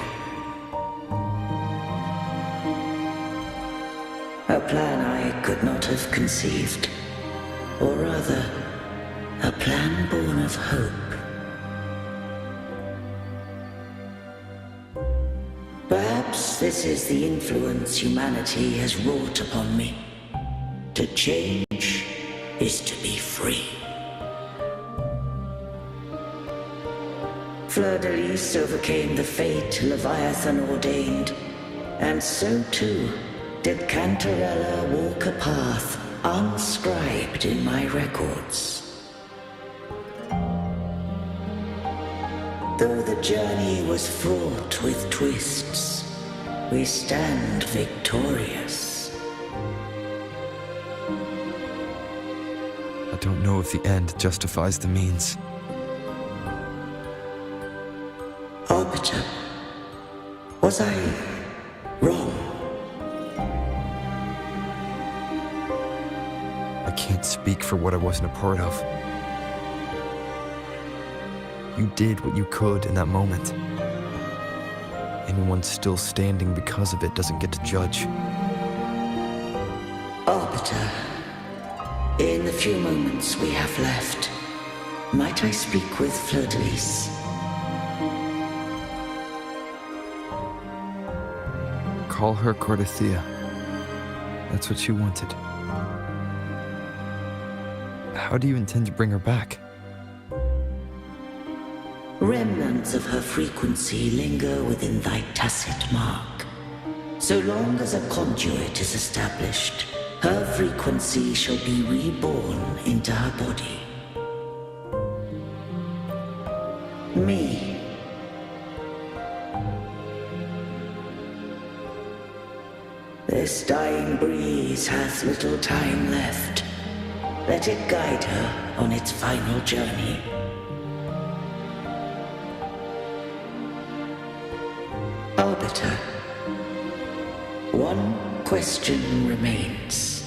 A plan I could not have conceived. Or rather, a plan born of hope. Perhaps this is the influence humanity has wrought upon me. To change is to be free. Fleur-de-Lis overcame the fate Leviathan ordained, and so too did Cantarella walk a path unscribed in my records. Though the journey was fraught with twists, we stand victorious. I don't know if the end justifies the means. Arbiter, was I wrong? I can't speak for what I wasn't a part of. You did what you could in that moment. Anyone still standing because of it doesn't get to judge. Arbiter, in the few moments we have left, might I speak with Fleur-de-Lis? Call her Cardathea. That's what she wanted. How do you intend to bring her back? Remnants of her frequency linger within thy tacit mark. So long as a conduit is established, her frequency shall be reborn into her body. Me. This dying breeze hath little time left. Let it guide her on its final journey. Arbiter, one question remains.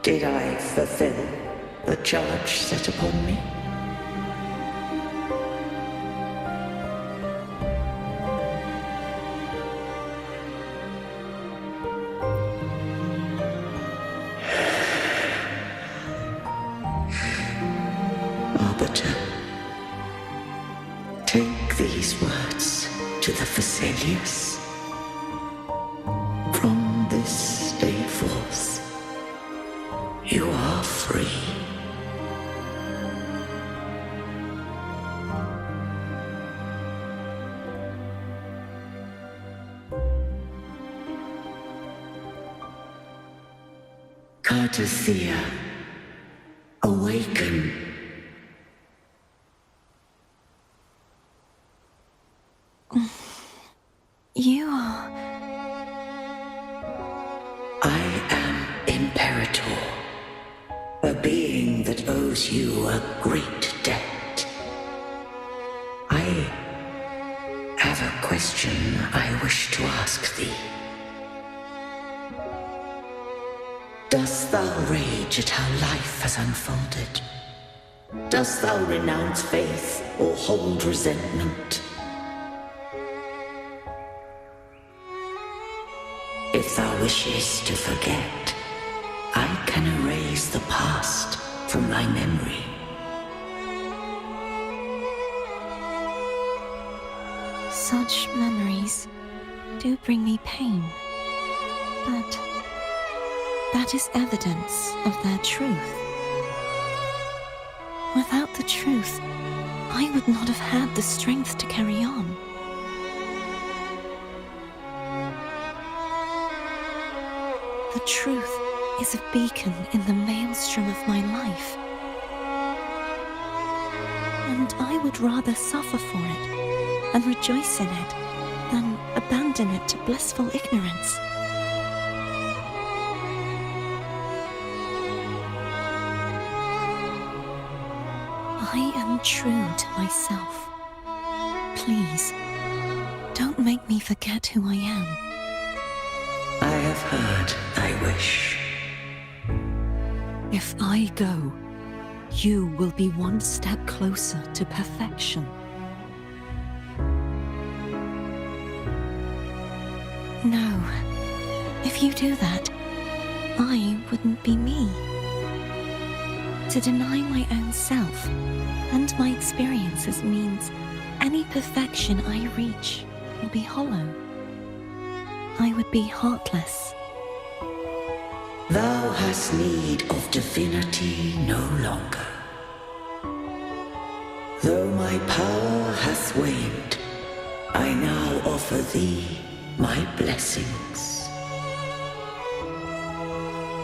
Did I fulfill the charge set upon me? Arbiter, take these words to the Vesalius. From this day forth, you are free. Cardathea, awaken. You are... I am Imperator, a being that owes you a great debt. I have a question I wish to ask thee. Dost thou rage at how life has unfolded? Dost thou renounce faith or hold resentment? If thou wishes to forget, I can erase the past from thy memory. Such memories do bring me pain, but that is evidence of their truth. Without the truth, I would not have had the strength to carry on. The truth is a beacon in the maelstrom of my life, and I would rather suffer for it and rejoice in it than abandon it to blissful ignorance. I am true to myself. Please, don't make me forget who I am. I have heard thy wish. If I go, you will be one step closer to perfection. No. If you do that, I wouldn't be me. To deny my own self and my experiences means any perfection I reach will be hollow. I would be heartless. Thou hast need of divinity no longer. Though my power hath waned, I now offer thee my blessings.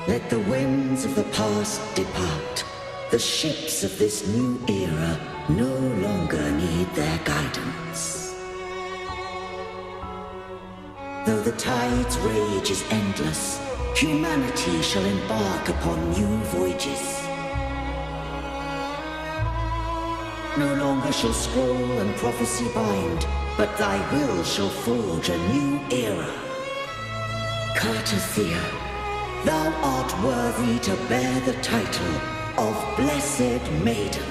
Let the winds of the past depart. The ships of this new era no longer need their guidance. Though the tide's rage is endless, humanity shall embark upon new voyages. No longer shall scroll and prophecy bind, but thy will shall forge a new era. Cartothea, thou art worthy to bear the title of Blessed Maiden.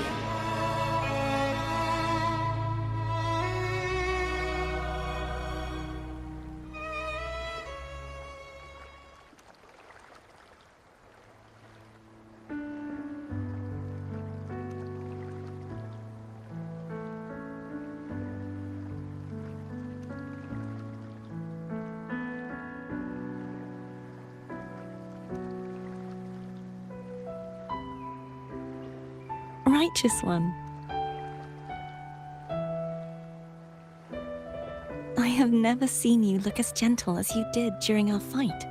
Righteous one. I have never seen you look as gentle as you did during our fight.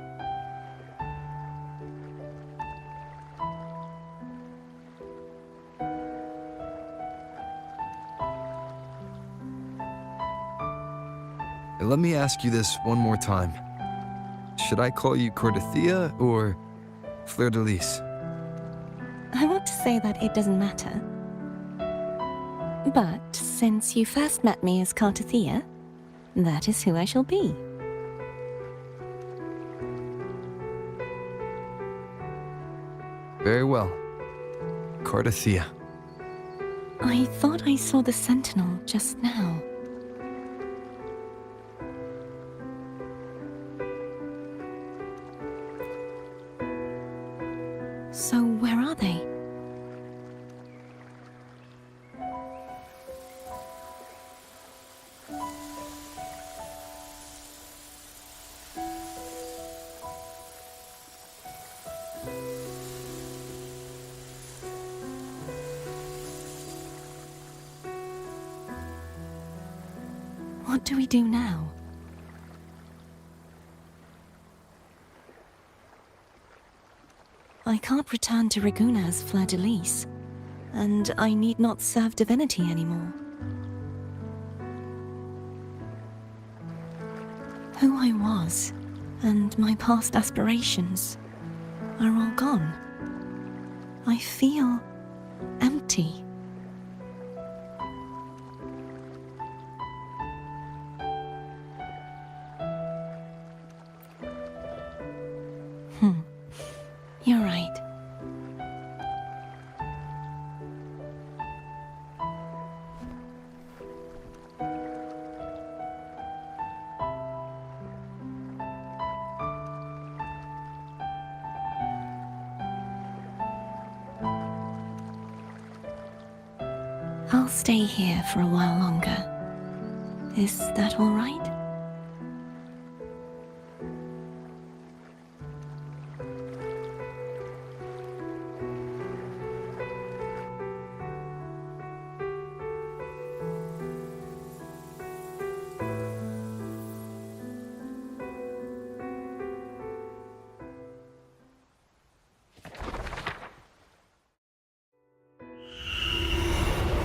Let me ask you this one more time. Should I call you Cartothea or Fleur-de-Lis? I want to say that it doesn't matter. But since you first met me as Cartothea, that is who I shall be. Very well. Cartothea. I thought I saw the sentinel just now. So where are they? What do we do now? I can't return to Reguna as Fleur-de-Lis, and I need not serve divinity anymore. Who I was and my past aspirations are all gone. I feel empty. You're right. I'll stay here for a while longer. Is that all right?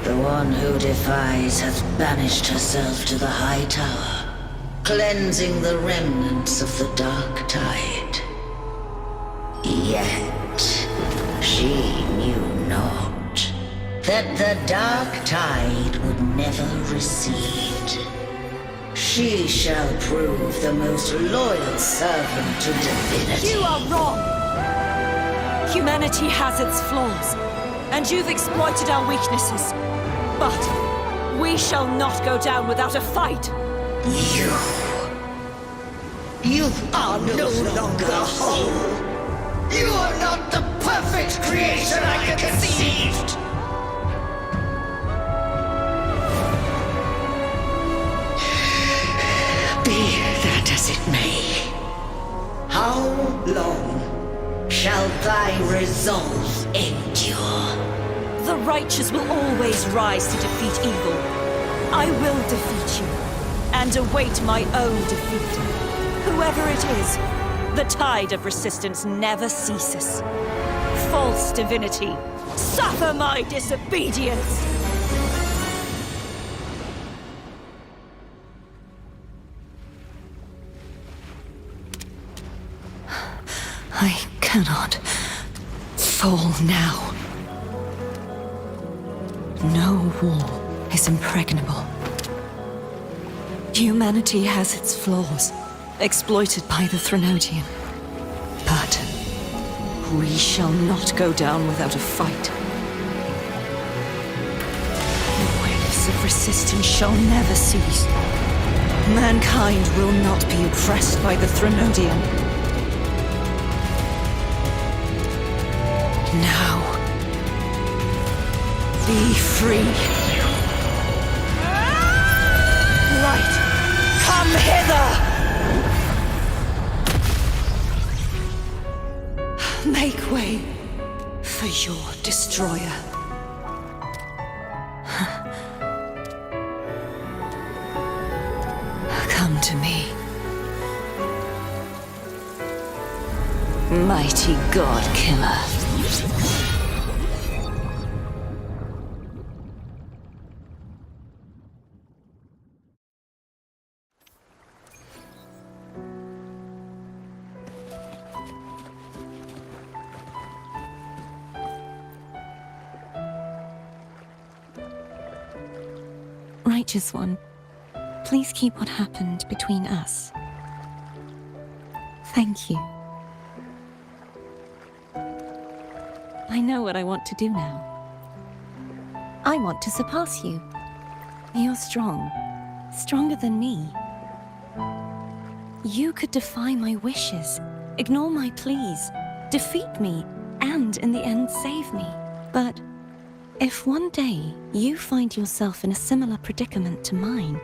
The one who defies hath banished herself to the high tower, cleansing the remnants of the dark tide. Yet, she knew not that the dark tide would never recede. She shall prove the most loyal servant to divinity. You are wrong! Humanity has its flaws, and you've exploited our weaknesses. But we shall not go down without a fight! You are no longer whole! You are not the perfect creation I conceived! Be that as it may, how long shall thy resolve endure? The righteous will always rise to defeat evil. I will defeat you, and await my own defeat. Whoever it is, the tide of resistance never ceases. False divinity, suffer my disobedience! I cannot fall now. No wall is impregnable. Humanity has its flaws, exploited by the Threnodian. But we shall not go down without a fight. The waves of resistance shall never cease. Mankind will not be oppressed by the Threnodian. Now, be free. Light, come hither! Make way for your destroyer. Come to me. Mighty God Killer. Righteous One, please keep what happened between us. Thank you. I know what I want to do now. I want to surpass you. You're strong. Stronger than me. You could defy my wishes, ignore my pleas, defeat me, and in the end save me. But if one day you find yourself in a similar predicament to mine,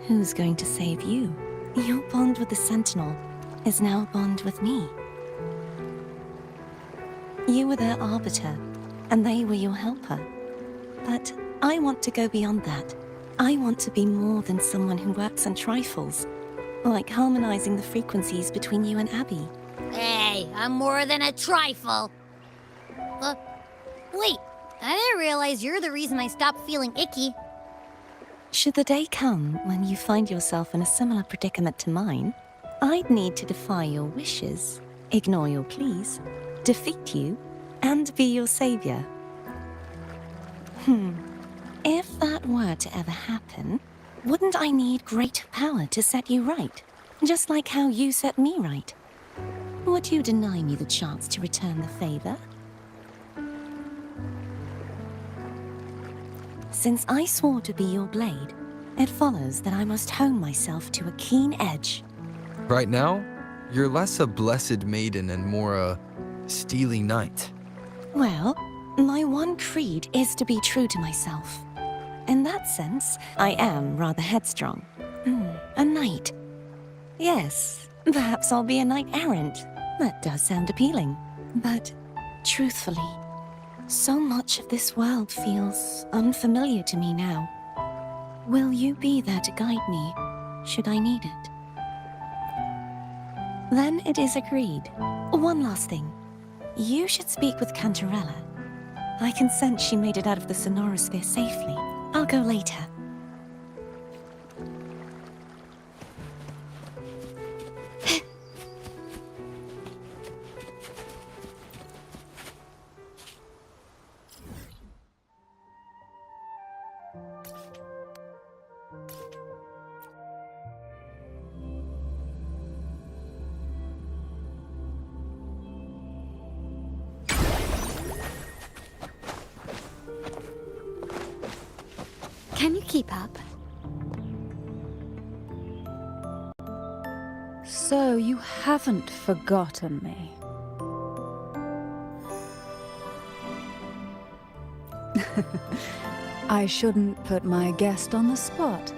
who's going to save you? Your bond with the Sentinel is now a bond with me. You were their arbiter, and they were your helper. But I want to go beyond that. I want to be more than someone who works on trifles, like harmonizing the frequencies between you and Abby. Hey, I'm more than a trifle. Wait, I didn't realize you're the reason I stopped feeling icky. Should the day come when you find yourself in a similar predicament to mine, I'd need to defy your wishes, ignore your pleas, defeat you, and be your savior. If that were to ever happen, wouldn't I need great power to set you right? Just like how you set me right. Would you deny me the chance to return the favor? Since I swore to be your blade, it follows that I must hone myself to a keen edge. Right now, you're less a blessed maiden and more a steely knight. Well, my one creed is to be true to myself. In that sense, I am rather headstrong. A knight. Yes, perhaps I'll be a knight-errant. That does sound appealing. But, truthfuli, so much of this world feels unfamiliar to me now. Will you be there to guide me, should I need it? Then it is agreed. One last thing. You should speak with Cantarella. I can sense she made it out of the sonorosphere safely. I'll go later. Can you keep up? So you haven't forgotten me. I shouldn't put my guest on the spot.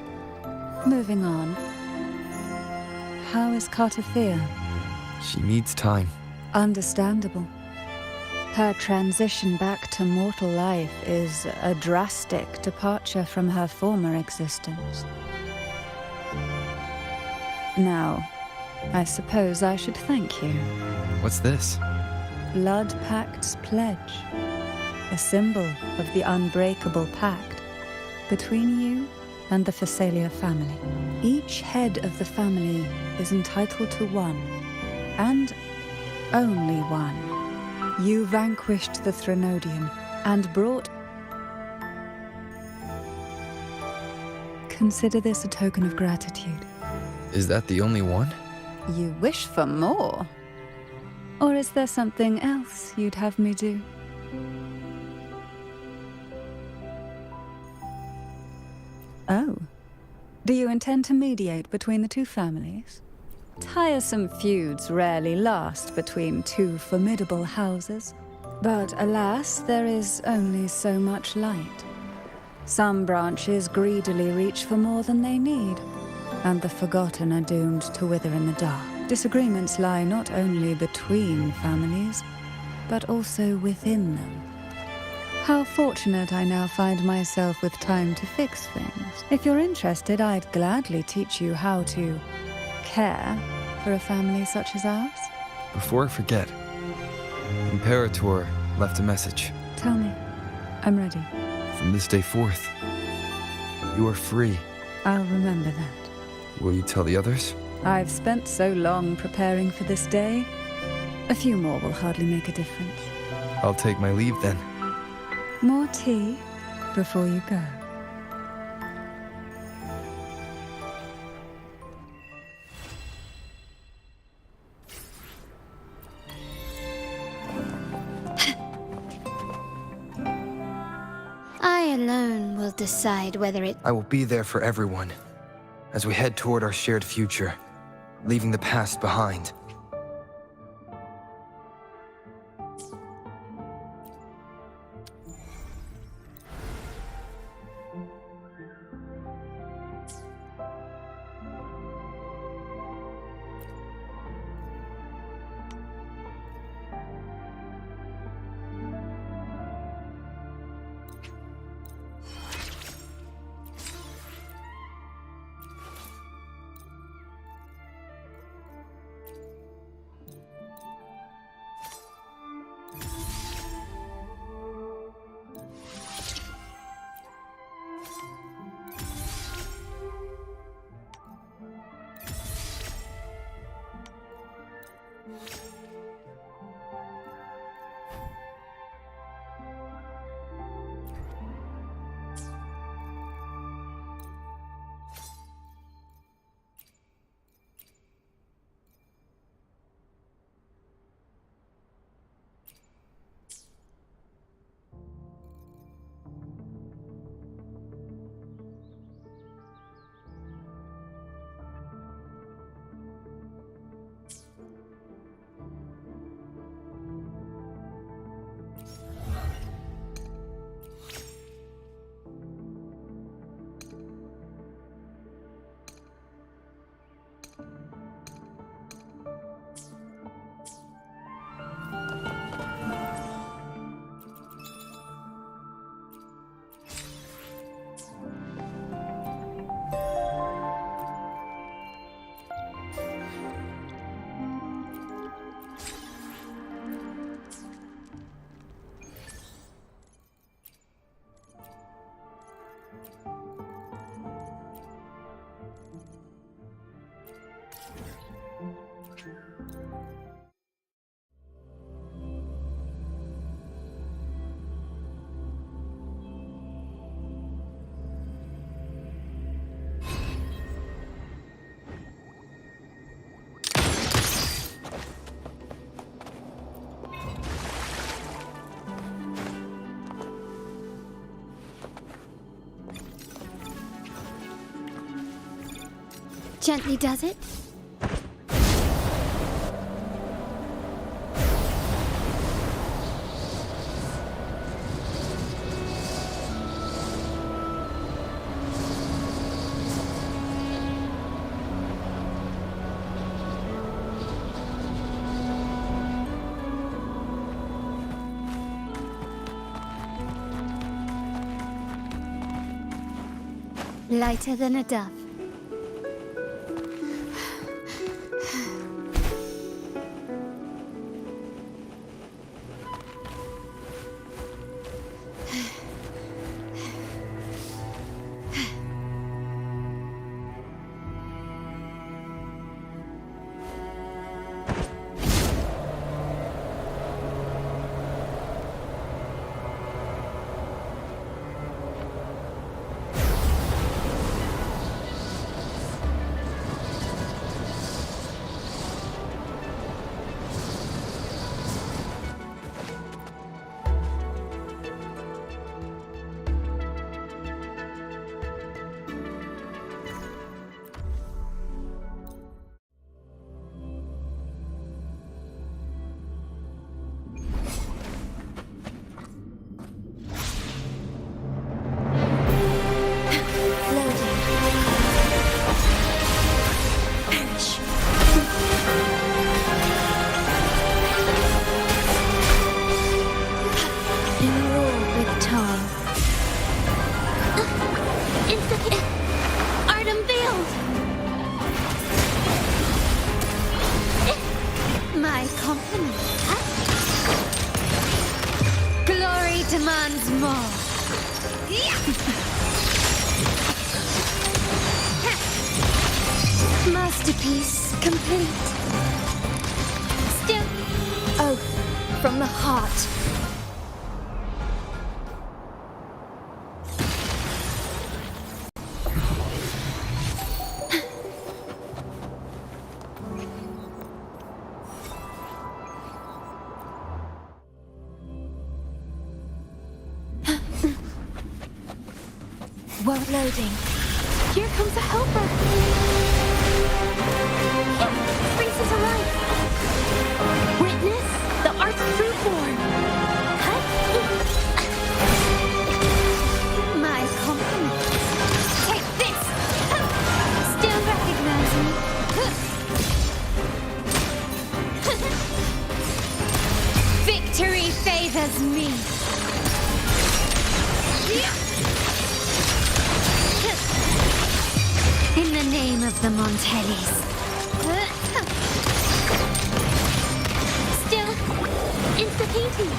Moving on. How is Cartothea? She needs time. Understandable. Her transition back to mortal life is a drastic departure from her former existence. Now, I suppose I should thank you. What's this? Blood Pact's pledge. A symbol of the unbreakable pact between you and the Phasalia family. Each head of the family is entitled to one, and only one. You vanquished the Threnodian and brought... Consider this a token of gratitude. Is that the only one? You wish for more? Or is there something else you'd have me do? Oh. Do you intend to mediate between the two families? Tiresome feuds rarely last between two formidable houses. But alas, there is only so much light. Some branches greedily reach for more than they need, and the forgotten are doomed to wither in the dark. Disagreements lie not only between families, but also within them. How fortunate I now find myself with time to fix things. If you're interested, I'd gladly teach you how to care for a family such as ours. Before I forget, Imperator left a message. Tell me. I'm ready. From this day forth, you are free. I'll remember that. Will you tell the others? I've spent so long preparing for this day. A few more will hardly make a difference. I'll take my leave then. More tea before you go. I alone will decide whether it... I will be there for everyone as we head toward our shared future, leaving the past behind. gently does it. Lighter than a dove. Demands more. Masterpiece complete. Still, oath from the heart. Won't loading. Here comes a helper. Freezes alive. Witness the art's true form. My compliments. Take this. Still recognize me. Victory favors me. In the name of the Montellis. Still insta-painting.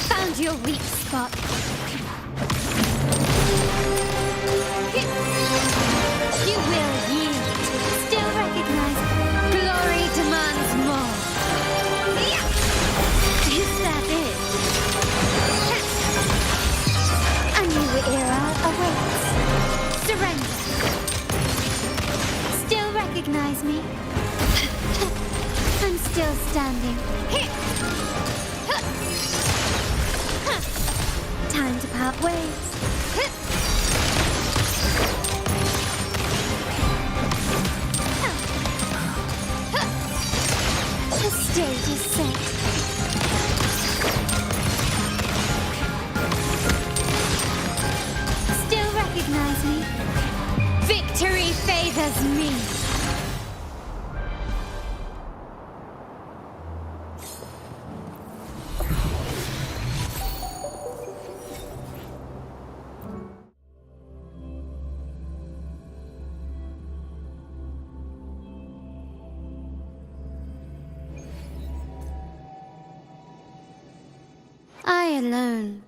Found your weak spot. You will yield. Still recognize. Glory demands more. Is that it? A new era awaits. Surrender. Still recognize me. I'm still standing. Time to part ways. The stage is set. Still recognize me. Victory favors me. I alone.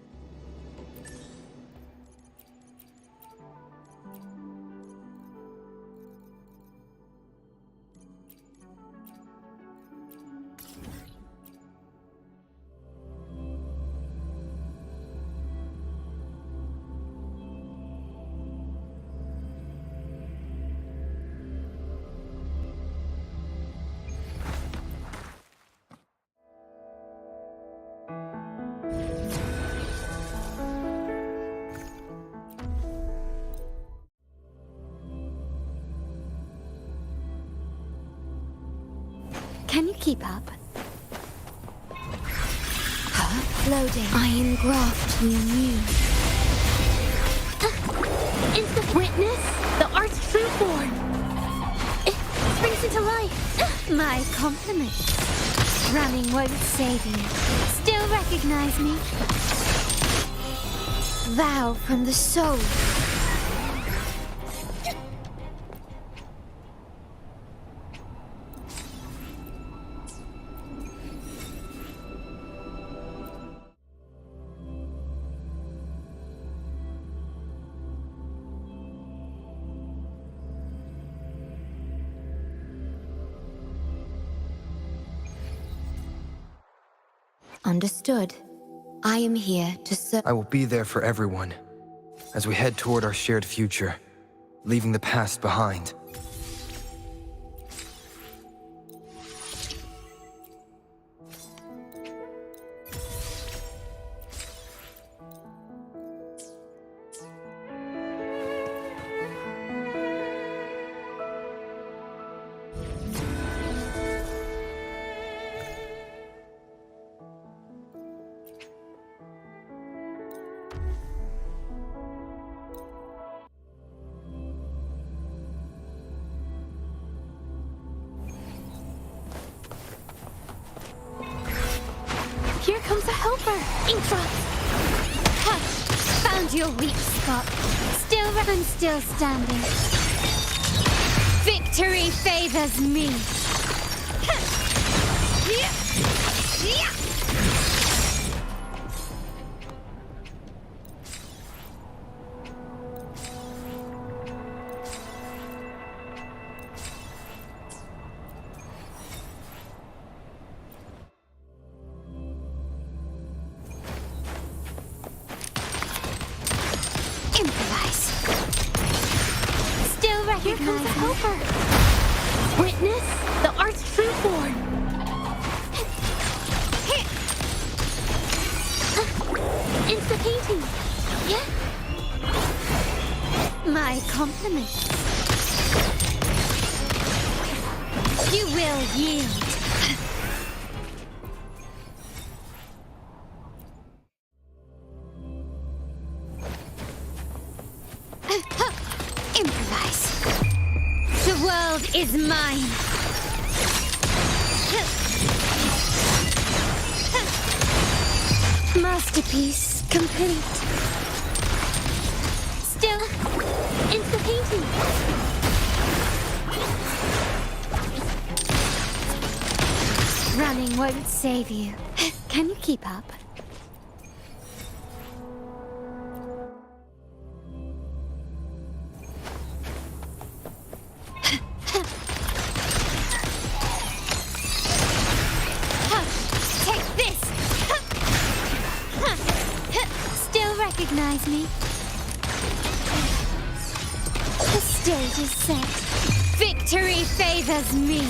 Can you keep up? Loading. I engraft you new. Instant witness, the art's true form. It springs into life. My compliments. Running won't save you. Still recognize me? Vow from the soul. Understood. I am here to serve. I will be there for everyone as we head toward our shared future, leaving the past behind. Here comes a helper! Intra! Ha! Found your weak spot. I'm still standing. Victory favors me. Improvise. Still recognize. Here comes a helper. Witness the art's true form. Insta painting. Yeah. My compliments. You will yield. Improvise. The world is mine. Masterpiece complete. Still, into painting. Running won't save you. Can you keep up? Recognize me? The stage is set. Victory favors me.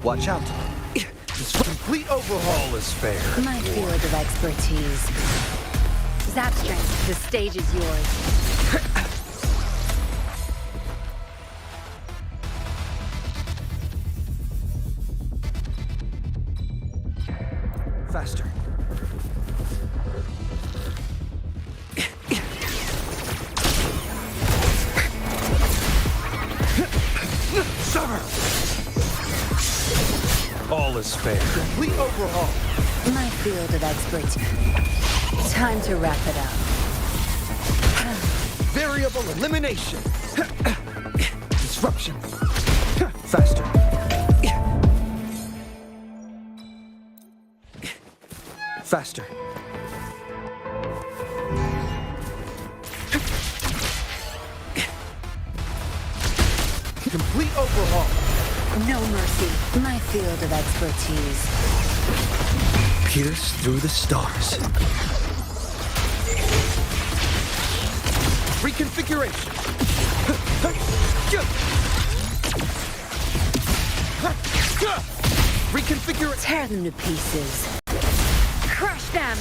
Watch out. This complete overhaul is fair. My field of expertise. Zapstring, the stage is yours. Faster. Summer! All is fair. Complete overhaul. My field of expertise. Time to wrap it up. Variable elimination. Disruption. Faster. Faster. Complete overhaul. No mercy. My field of expertise. Pierce through the stars. Reconfiguration. Reconfigure. Tear them to pieces. Crush them!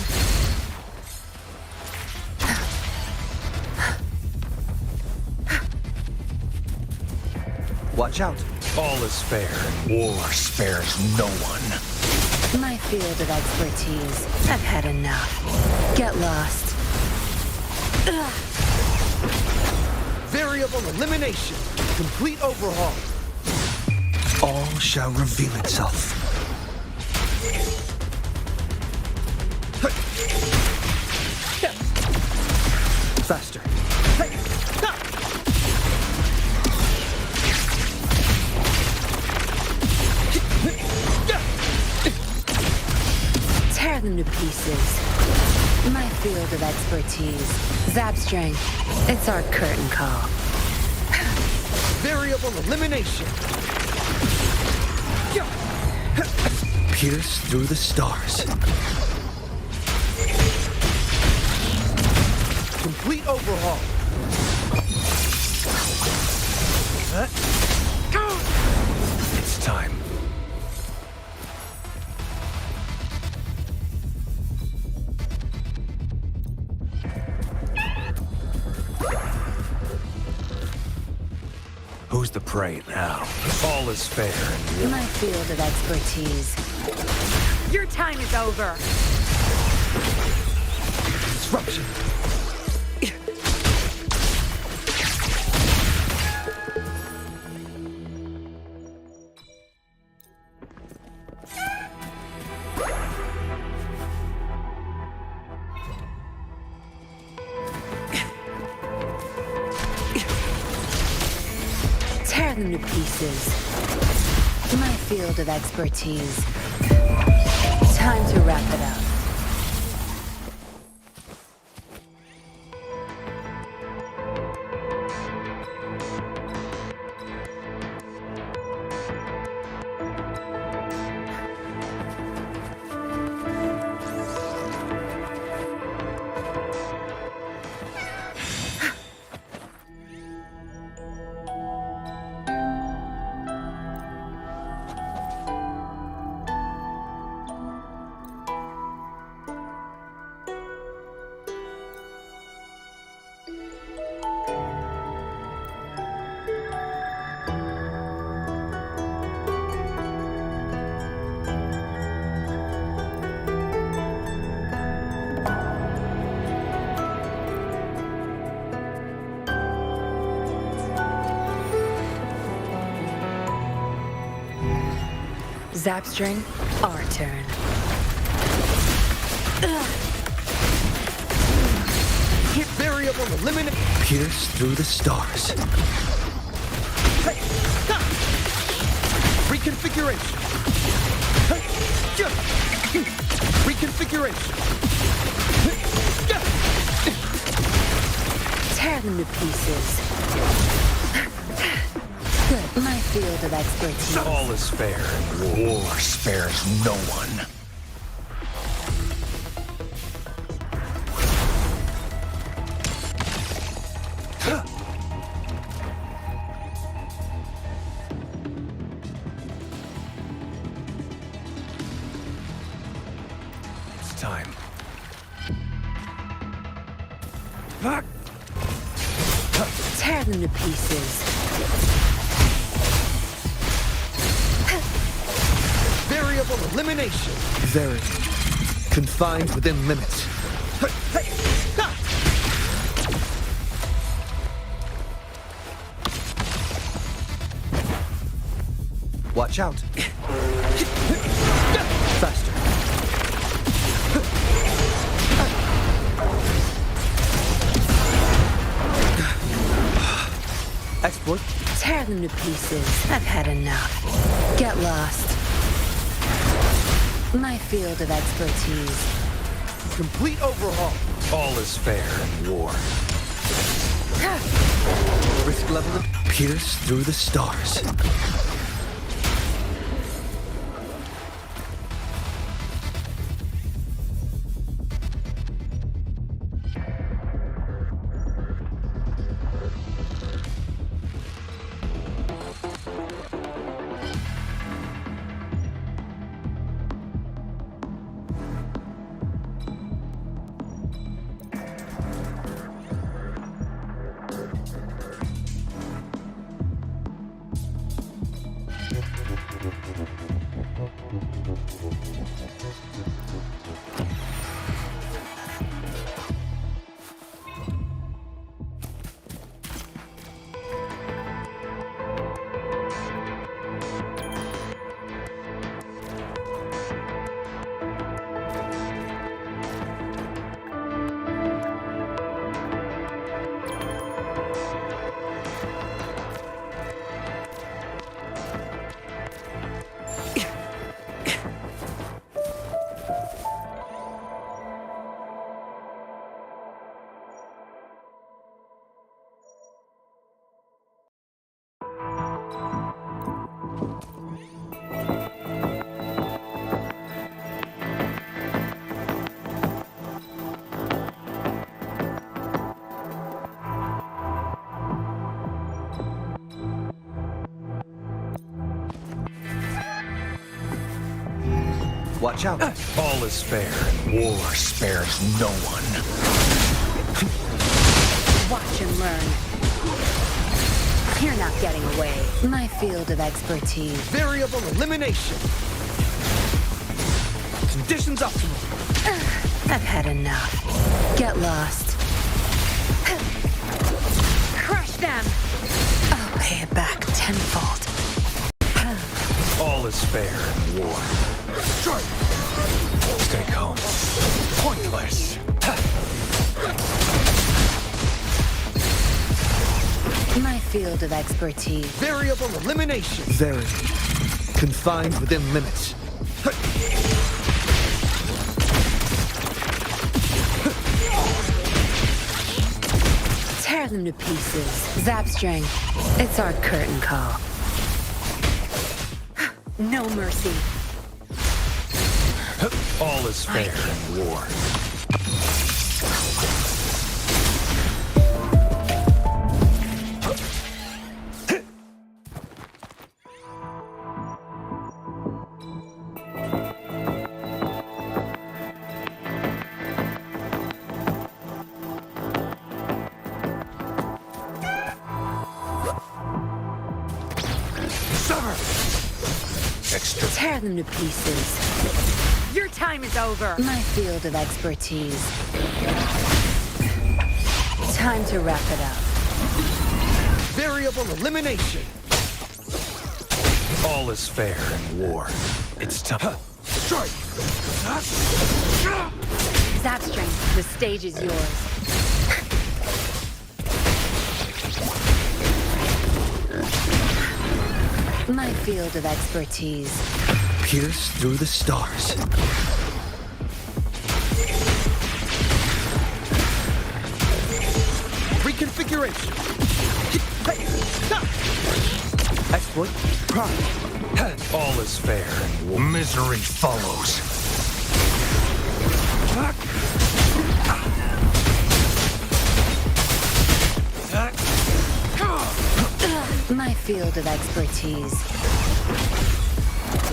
Watch out. All is fair. War spares no one. My field of expertise. I've had enough. Get lost. Variable elimination. Complete overhaul. All shall reveal itself. Faster. Tear them to pieces. My field of expertise. Zapstring. It's our curtain call. Variable elimination. Pierce through the stars. Complete overhaul. It's time. Who's the prey now? All is fair. My field of expertise. Your time is over. Disruption. Tear them to pieces. My field of expertise. Time to wrap it up. Zapstring, our turn. Variable eliminate. Pierce through the stars. Reconfiguration. Reconfiguration. Tear them to pieces. Good. My field of expertise. All is fair. War spares no one. time. Tear them to pieces. Variable elimination. Very confined within limits. Watch out. Faster. Exploit. Tear them to pieces. I've had enough. Get lost. My field of expertise. Complete overhaul. All is fair in war. Risk level of pierce through the stars. Watch out. All is fair. War spares no one. Watch and learn. You're not getting away. My field of expertise. Variable elimination. Conditions optimal. I've had enough. Get lost. Crush them! I'll pay it back tenfold. All is fair in war. Stay calm. Pointless. My field of expertise. Variable elimination. Very confined within limits. Tear them to pieces. Zap string. It's our curtain call. No mercy. All is fair in war. Tear them to pieces. Your time is over. My field of expertise. Time to wrap it up. Variable elimination. All is fair in war. It's time. Strike! Zap string, the stage is yours. My field of expertise. Pierce through the stars. Reconfiguration. Exploit. Prime. All is fair. Misery follows. My field of expertise.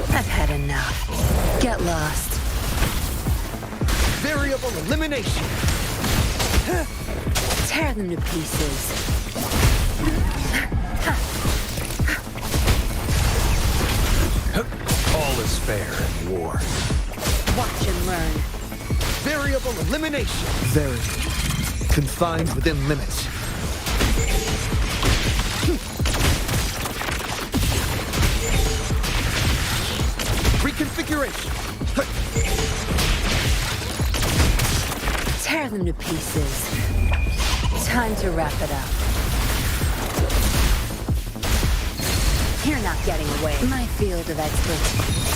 I've had enough. Get lost. Variable elimination. Tear them to pieces. All is fair in war. Watch and learn. Variable elimination. Very confined within limits. Reconfiguration. Tear them to pieces. Time to wrap it up. You're not getting away. My field of expertise.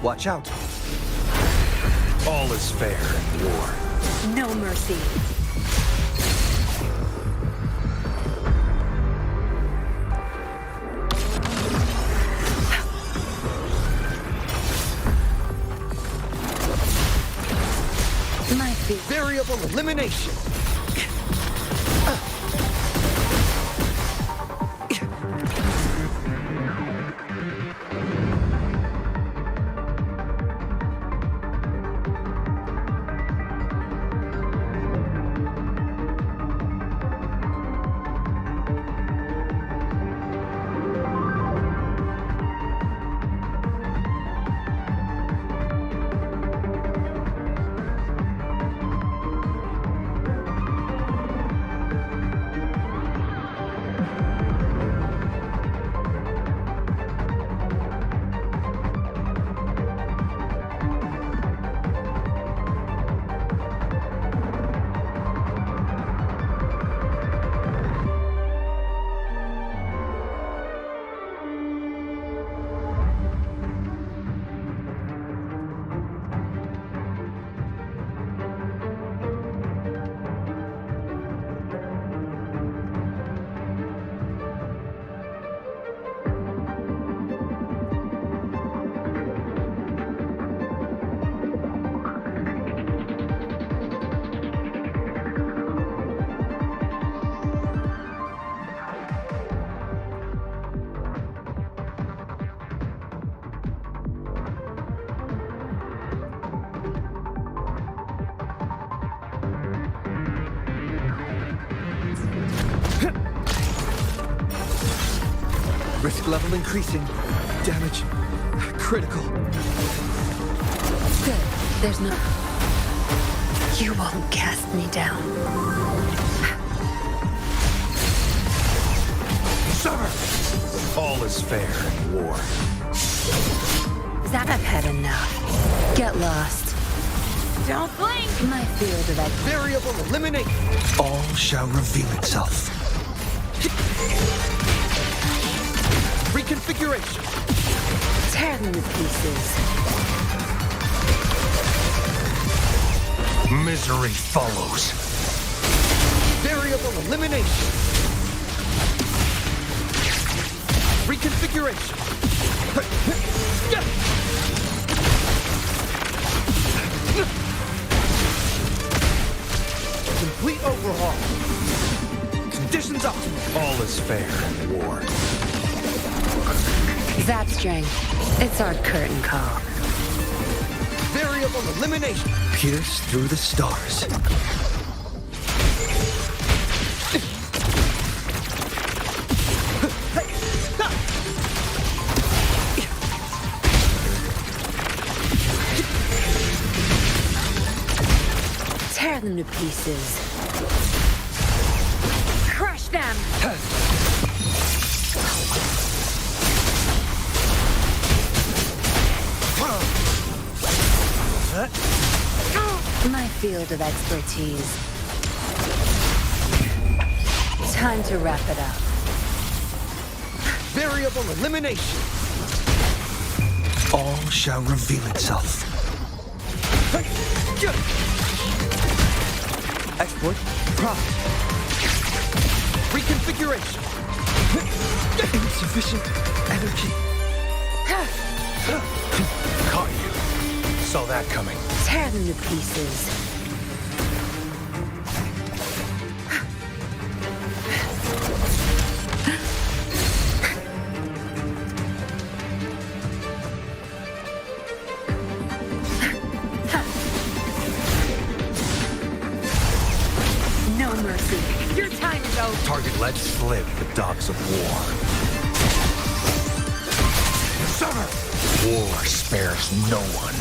Watch out. All is fair in war. No mercy. My feet. Variable elimination. Risk level increasing. Damage critical. Good. There's no... You won't cast me down. Sever! All is fair in war. That I've had enough. Get lost. Don't blink! My field of Variable eliminate. All shall reveal itself. Reconfiguration. Tear them to pieces. Misery follows. Variable elimination. Reconfiguration. Complete overhaul. Conditions optimal. All is fair in war. Zapstring, it's our curtain call. Variable elimination. Pierce through the stars. Tear them to pieces. Crush them! My field of expertise. Time to wrap it up. Variable elimination. All shall reveal itself. Exploit. Profit. Reconfiguration. Insufficient energy. Caught you. Saw that coming. Tear them to pieces. No mercy. Your time is over. Target let slip the dogs of war. Summer! War spares no one.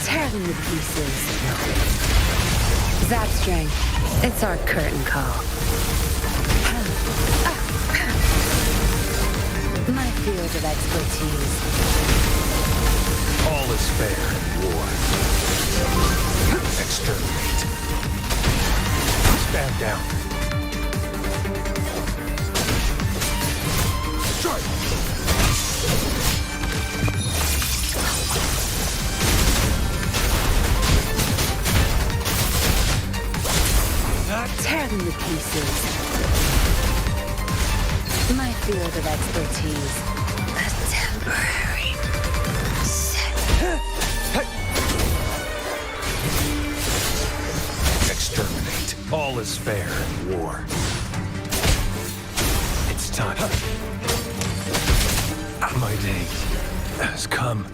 Tear them to pieces. Zapstring, it's our curtain call. My field of expertise. All is fair in war. Exterminate. Stand down. Strike! Tear them to pieces. My field of expertise. A temporary Exterminate. All is fair in war. It's time. My day has come.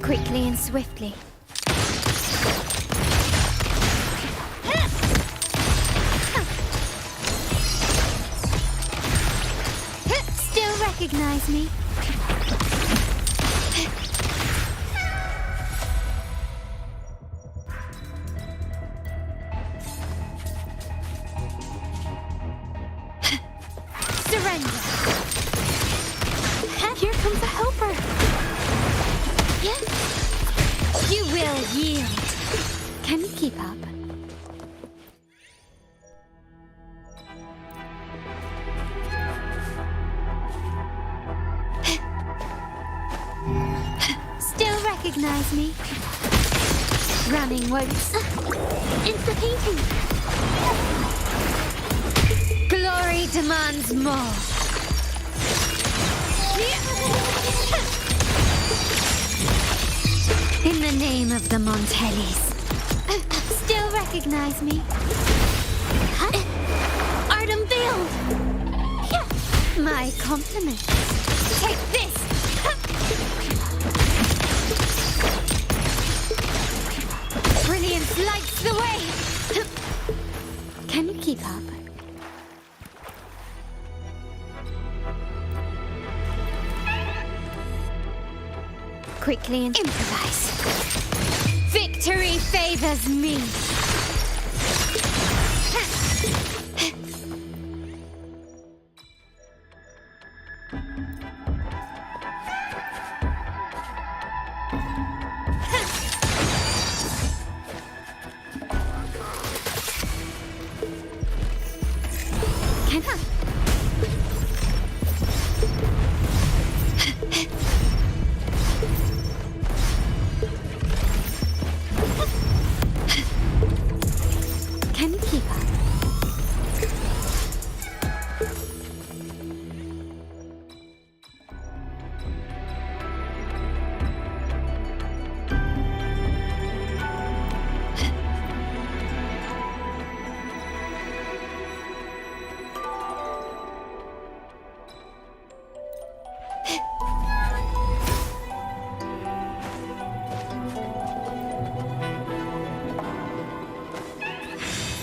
Quickly and swiftly. Still recognize me? Surrender. Here comes a helper. You will yield. Can you keep up? Still recognize me? Running won't. It's the painting. Glory demands more. In the name of the Montellis. Still recognize me? Art unveiled! My compliments. Take this! Brilliance lights the way! Can you keep up? Quickly and improvise. Victory favors me. Can you keep up?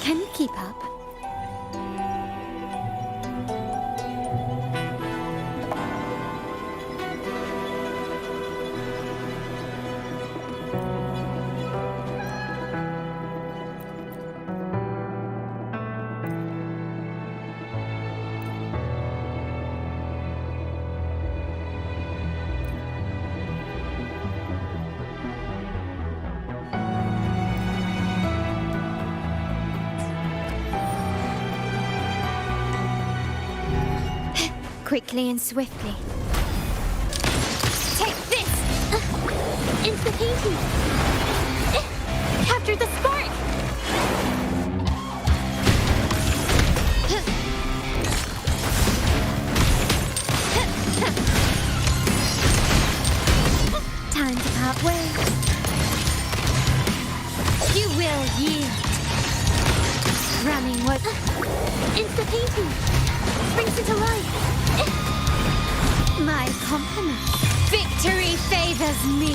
Can you keep up? Quickly and swiftly. Take this! Into the painting! Capture the spark! Time to part ways. You will yield. Running what? Into the painting! Brings it to life! My compliments. Victory favors me.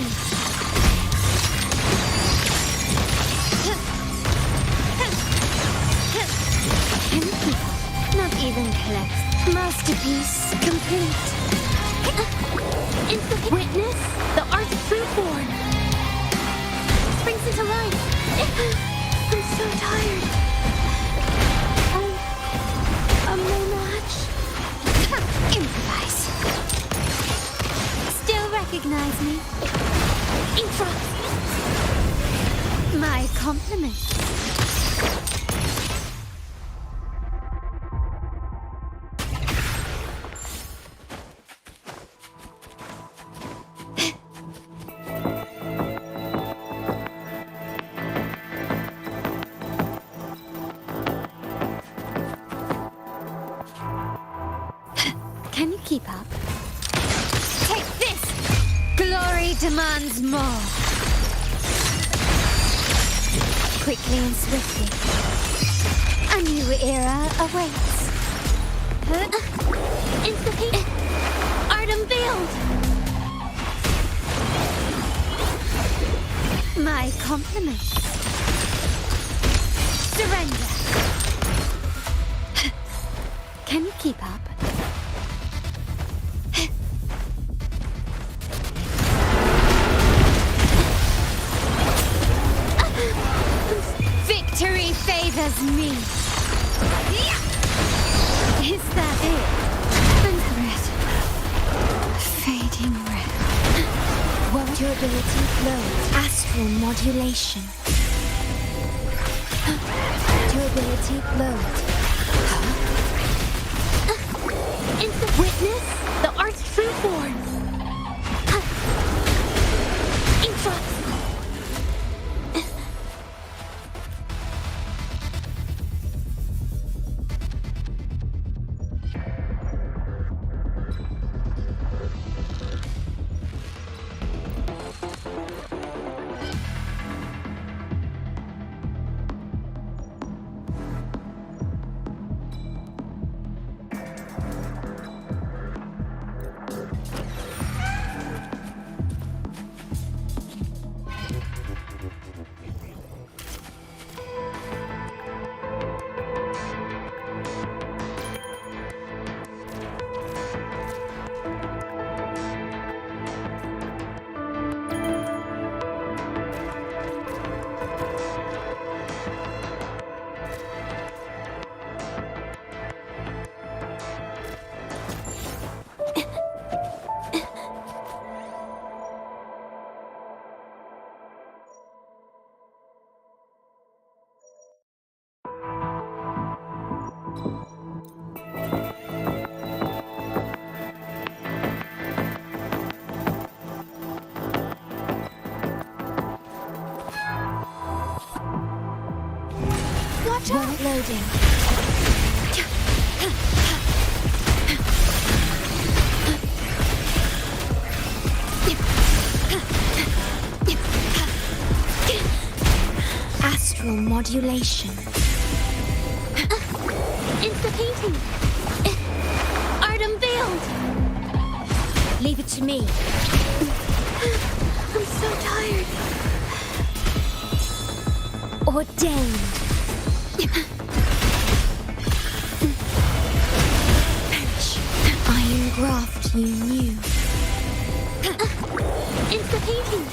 Empty. Not even close. Masterpiece complete. It's the witness, the art trueborn. Brings it to life. I'm so tired. I'm no match. Improvise. Still recognize me? Infra! My compliments. Can you keep up? Take this! Glory demands more. Quickly and swiftly. A new era awaits. Instantly. Art unveiled. My compliments. Surrender. Can you keep up? Victory favors me. Is that it? And red. Fading red. Won't your ability flow? Astral modulation. Durability load. Instant witness, the art's trueborn. Influx. Watch out! Loading. Astral modulation. Insta-painting. Art unveiled. Leave it to me. I'm so tired. Ordained. Perish. Iron graft you knew. Insta-painting.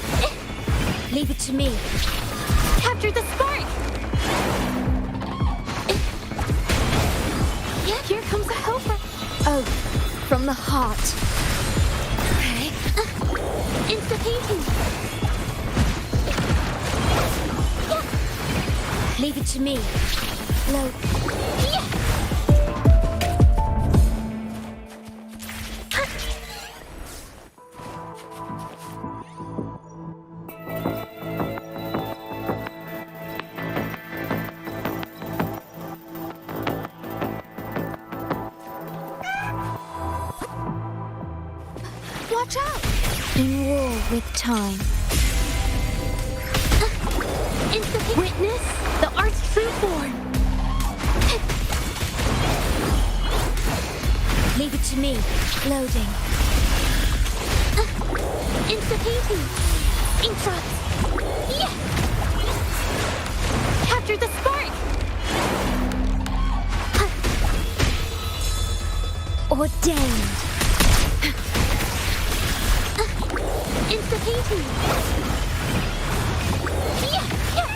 Leave it to me. Capture the spark! Yeah, here comes a helper. Oh, from the heart. Okay. Insta-painting. Yeah. Leave it to me. Low. Yeah. Watch out! In war with time. Witness the art's true form. Leave it to me. Loading. Insta-painting. Ink drops. Yeah! Capture the spark! Ordained. Insta-painting. Yeah, yeah.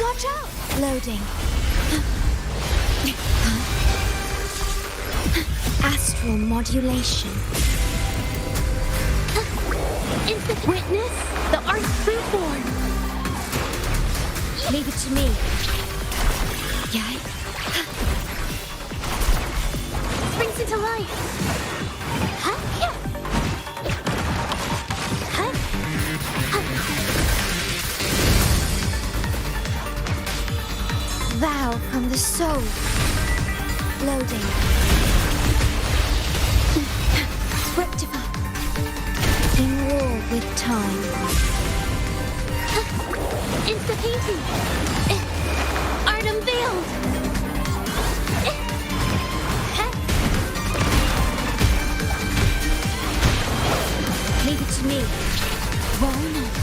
Watch out! Loading. Astral modulation. Instant witness the art's true form. Leave it to me. Yeah. Springs into life. Huh? Yeah. Huh? Vow from the soul. Loading. Rectify. In war with time. Insta-painting. Art unveiled. Leave it to me. Why not?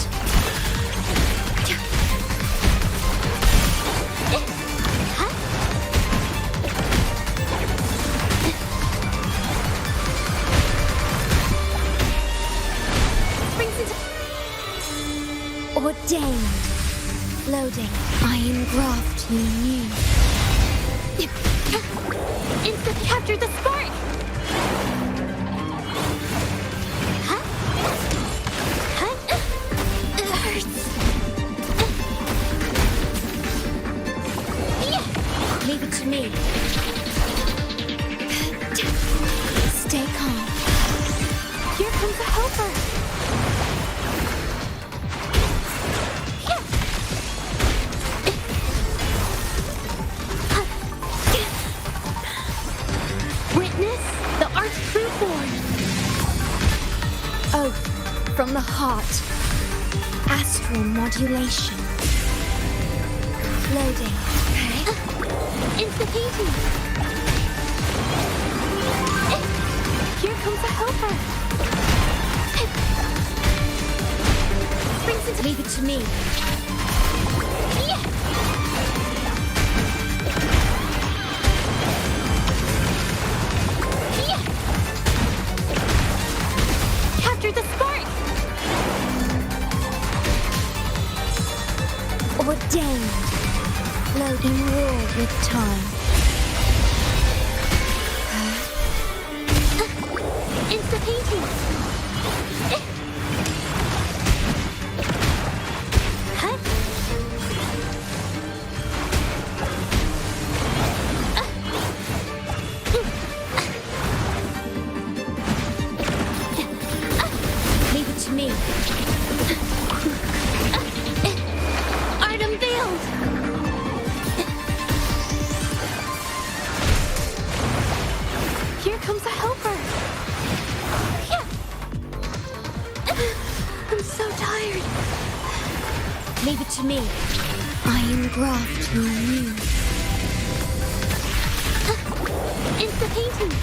Springs Ordained. Loading. I engraft you new. Instant capture the spark! Huh? Huh? It hurts. Leave it to me. Stay calm. Here comes a helper. Witness the arch-true form. Oath from the heart. Astral modulation. Loading. Insta-painting. Here comes a helper. Brings it. Leave it to me. Capture the spark. Ordained. Loading war with time. Insta-painting. Huh? Leave it to me. Art unveiled. Here comes a helper. I'm so tired. Leave it to me. I engraft you new. Insta-painting.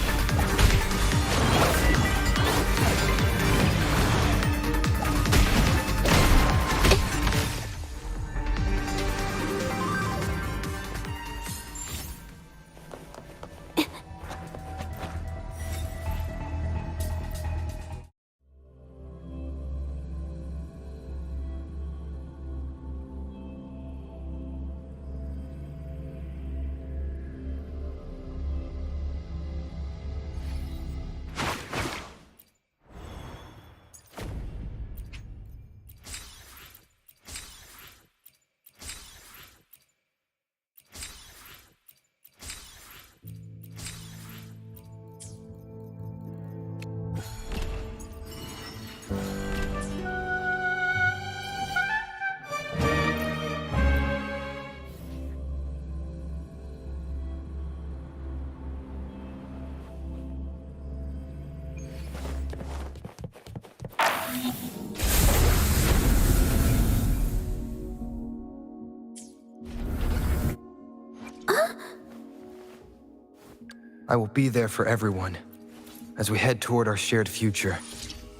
I will be there for everyone as we head toward our shared future,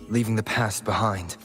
leaving the past behind.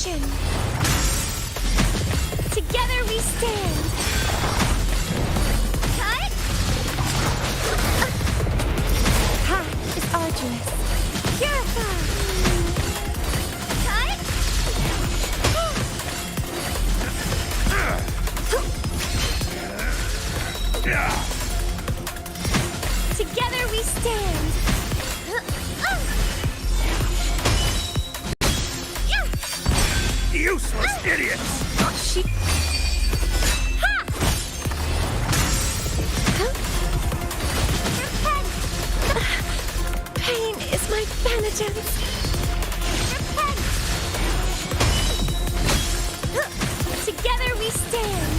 evolution! Together we stand! Cut! Path is arduous. Purify! Cut! Together we stand! Useless idiots! She... Ha! Repent! Pain is my penitence. Repent! Together we stand.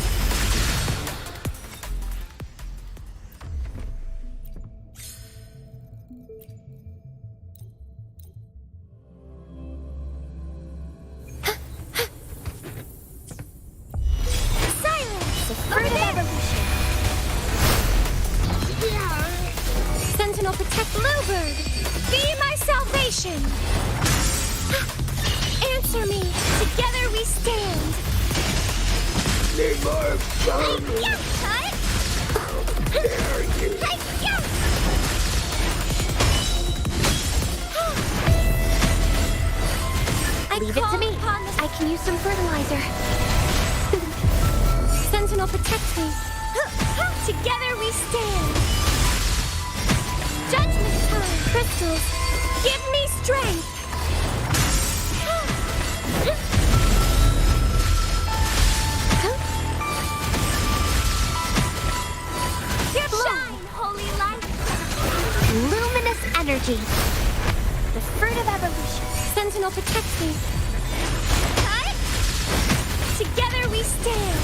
Sentinel, protect Bluebird! Be my salvation! Answer me! Together we stand! Need more fun! Hey-ya! Cut! Dare you! Hey-ya! Leave it to me. I can use some fertilizer. Sentinel, protect me. Together we stand. Judgment time. Crystals, give me strength. Shine, holy light. Luminous energy. The fruit of evolution. Sentinel, protect me. Cut. Together we stand.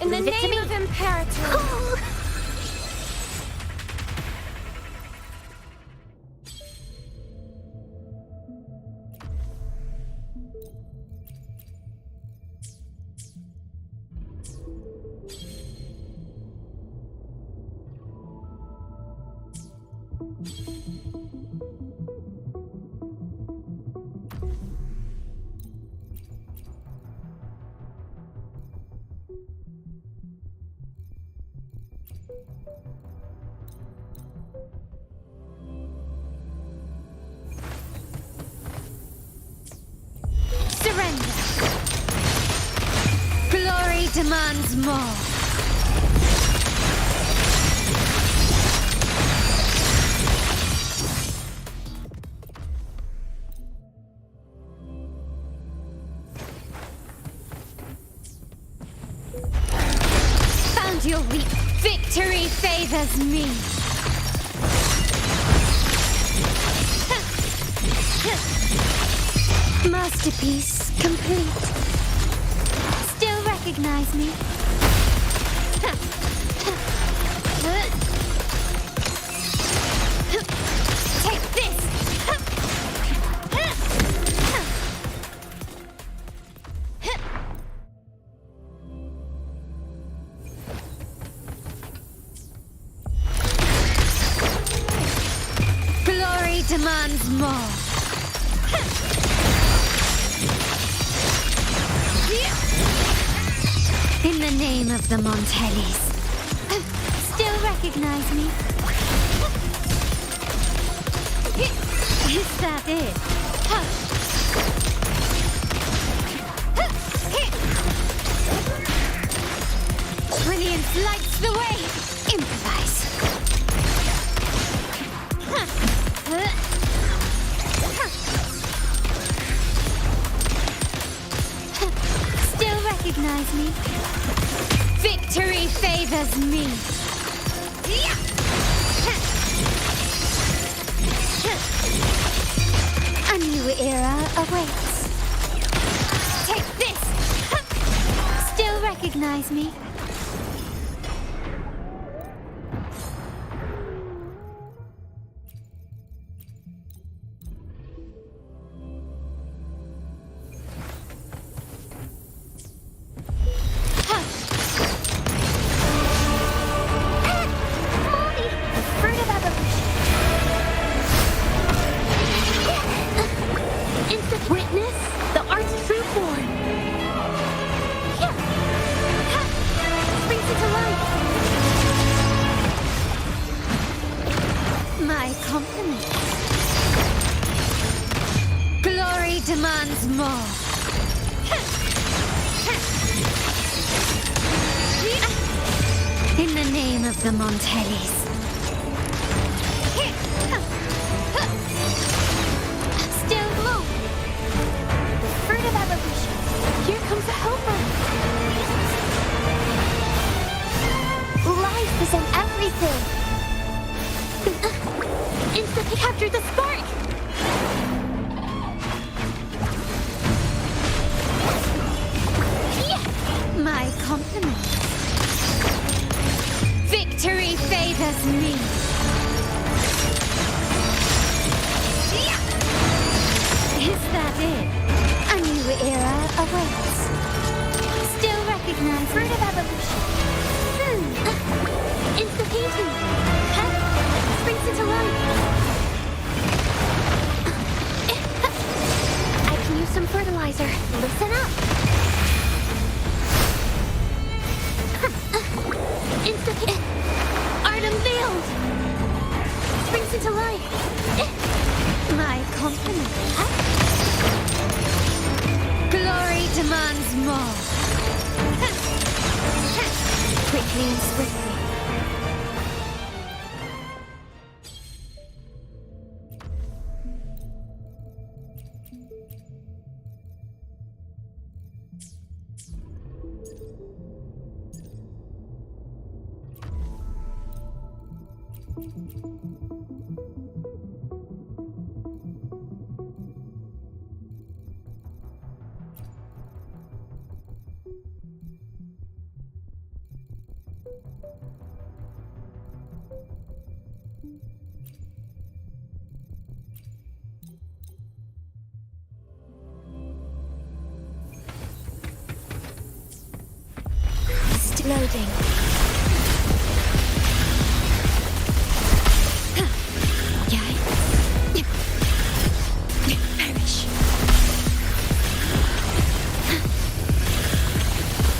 In the name of Imperator. Surrender. Glory demands more. Found your weak. Victory favors me. Masterpiece complete. Still recognize me? Take this! Glory demands more. In the name of the Montellis. Still recognize me? Is that it? Brilliance lights the way! Improvise. Still recognize me? Victory favors me. A new era awaits. Take this! Still recognize me? maw. In the name of the Montellis. Still blue. Fruit of evolution. Here comes a helper. Life is in everything. Instantly capture the spark. My compliments. Victory favors me. Is that it? A new era awaits. Still recognize fruit of evolution. Insta-painting. Springs into life. I can use some fertilizer. Listen up. Art unveiled! Springs into life! My compliment. Glory demands more! Quickly and swiftly. Loading. Perish.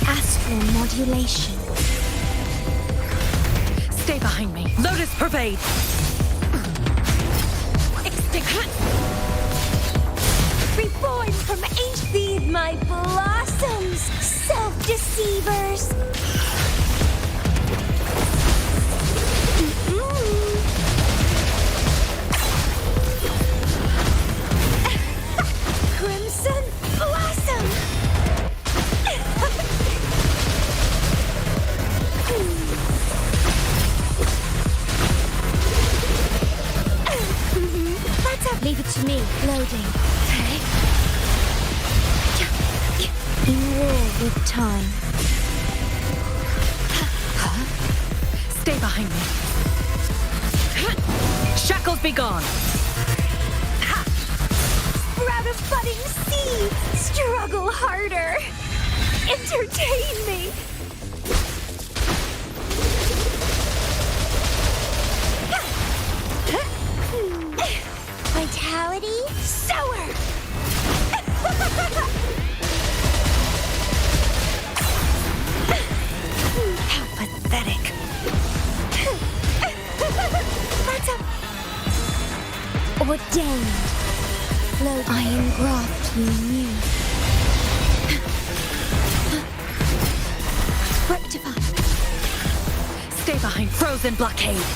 Astral modulation. Stay behind me. Lotus pervade. Extinct. Reborn from ancient. Feed my blossoms, self-deceivers. Crimson blossom. Let's have. Leave it to me. Loading. In war with time. Stay behind me. Shackles be gone. Sprout of budding seed. Struggle harder. Entertain me. Vitality. Sower. How pathetic. That's ordained. Load. I engraft you new. Rectify. Stay behind. Frozen blockade.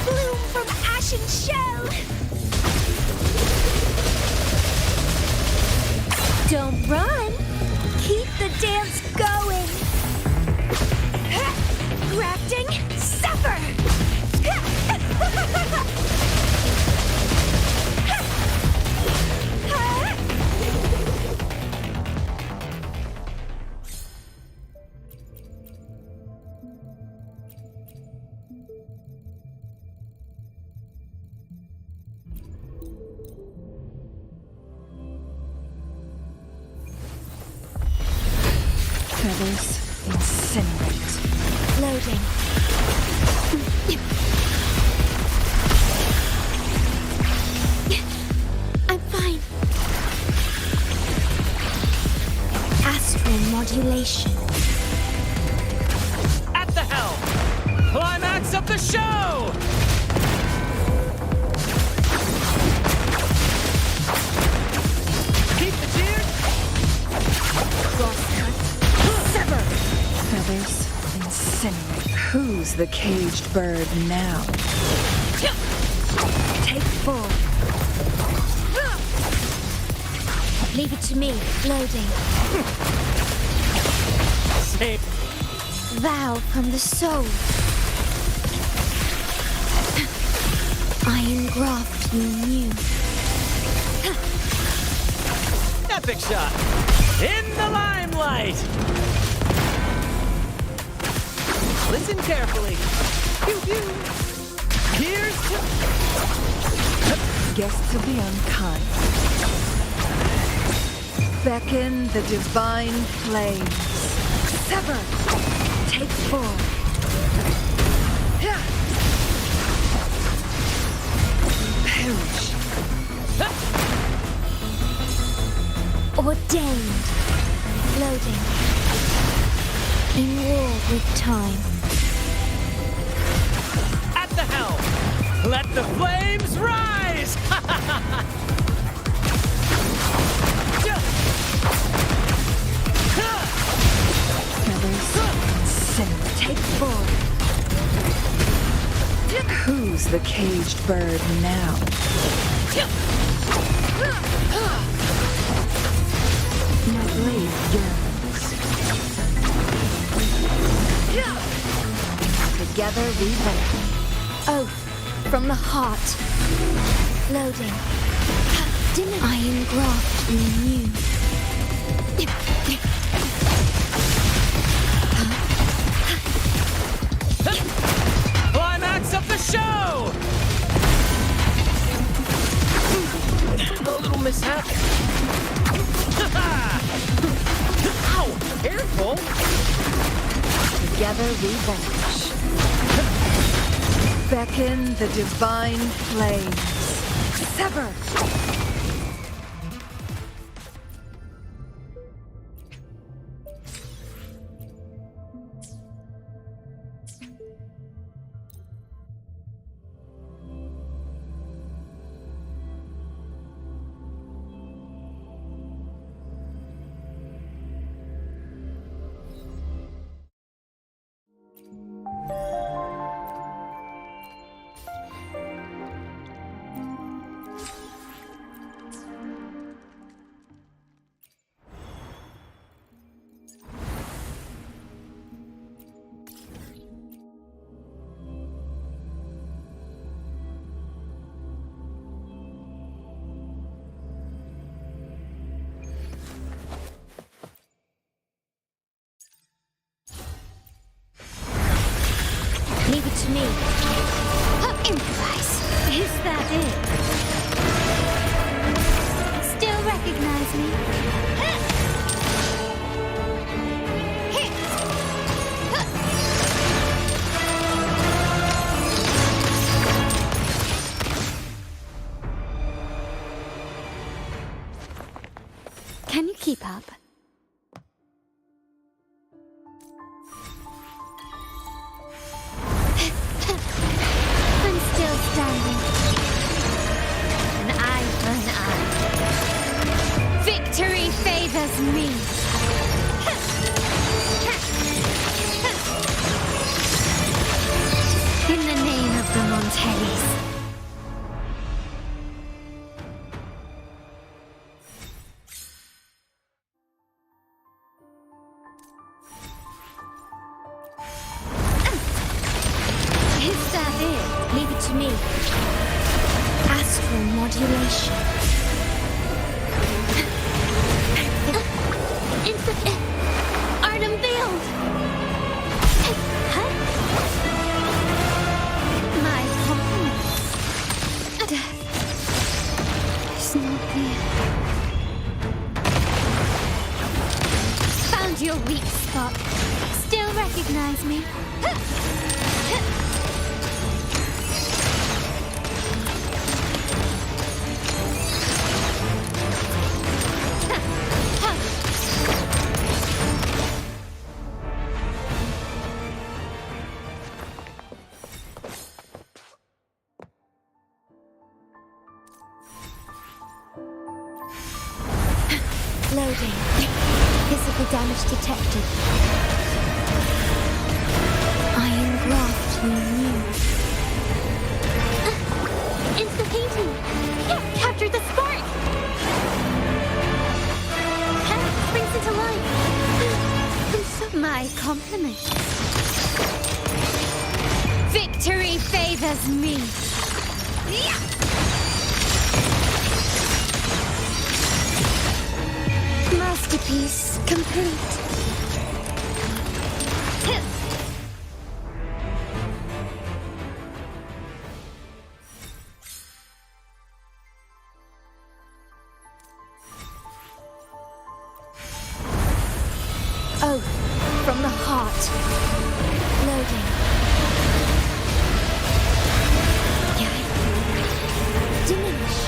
Bloom from ashen shell. Don't run. Keep the dance going. Grafting, suffer. Feathers incinerate. Loading. I'm fine. Astral modulation. At the helm! Climax of the show! the caged bird now? Take full. Leave it to me. Loading. Same. Vow from the soul. I engraft you new. Epic shot. In the limelight. Listen carefully. Pew pew. Here's to... Guess to be unkind. Beckon the divine flames. Sever. Take full. Perish. Ordained. Loading. In war with time. At the helm. Let the flames rise. Feathers. Sin. Take full. Who's the caged bird now? My blade yearns. Together we win. Oath from the heart. Loading. I engraft you new. Climax of the show! A little mishap. Ow! Careful! Together we vanish. Beckon the divine flames. Sever! Leave it to me. Improvise. Is that it? Still recognize me? Can you keep up? I'm still standing. An eye for an eye. Victory favors me. In the name of the Montellis. Is that it? Leave it to me. Astral modulation. Art unveiled. Huh? My compliments. Death is not there. Found your weak spot. Still recognize me? Loading. Physical damage detected. I engraft you knew. Insta-painting! Captured the spark! Springs into life! My compliments. Victory favors me! Masterpiece complete. Oath from the heart. Loading. Diminish.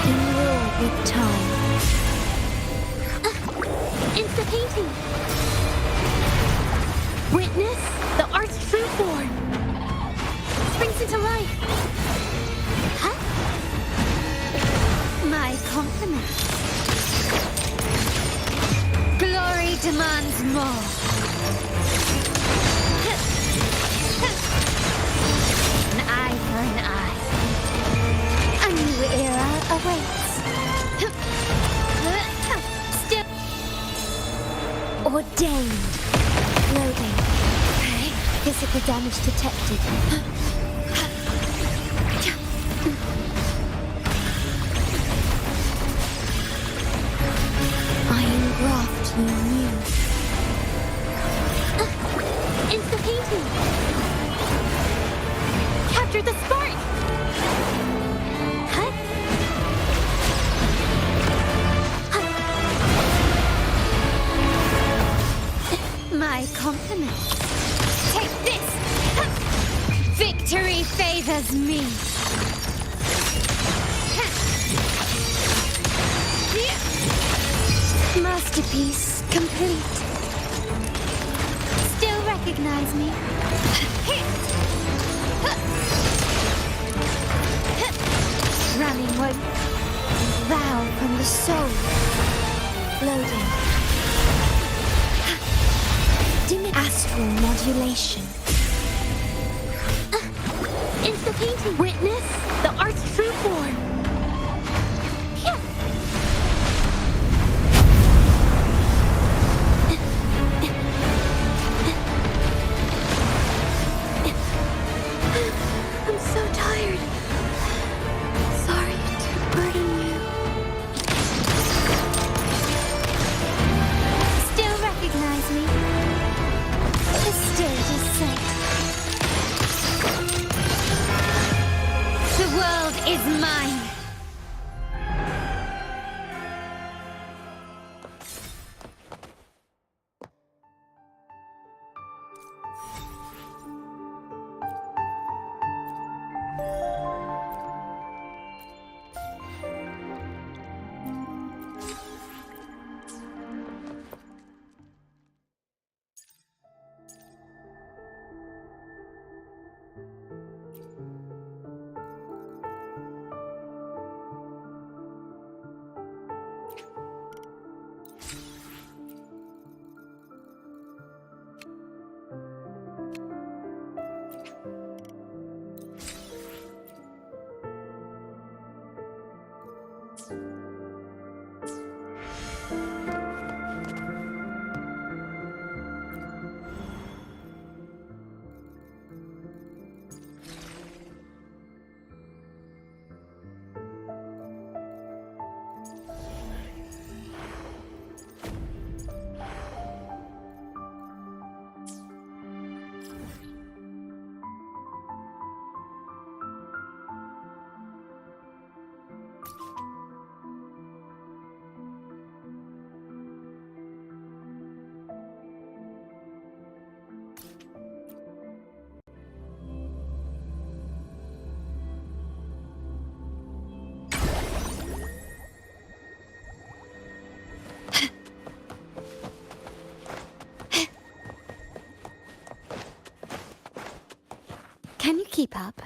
Enroll with time. Insta-painting. Witness the art's true form. Springs into life. My compliments. Glory demands more. An eye for an eye. A new era awaits. Still ordained. Loading. Physical damage detected. Graft you knew. Insta-painting! Captured the spark! My compliments. Take this! Victory favors me! Masterpiece complete. Still recognize me? Ramming won't vow from the soul. Loading. Astral modulation. Insta-painting. Witness the art's true form. Is mine. Can you keep up?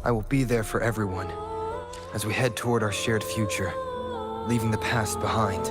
I will be there for everyone as we head toward our shared future, leaving the past behind.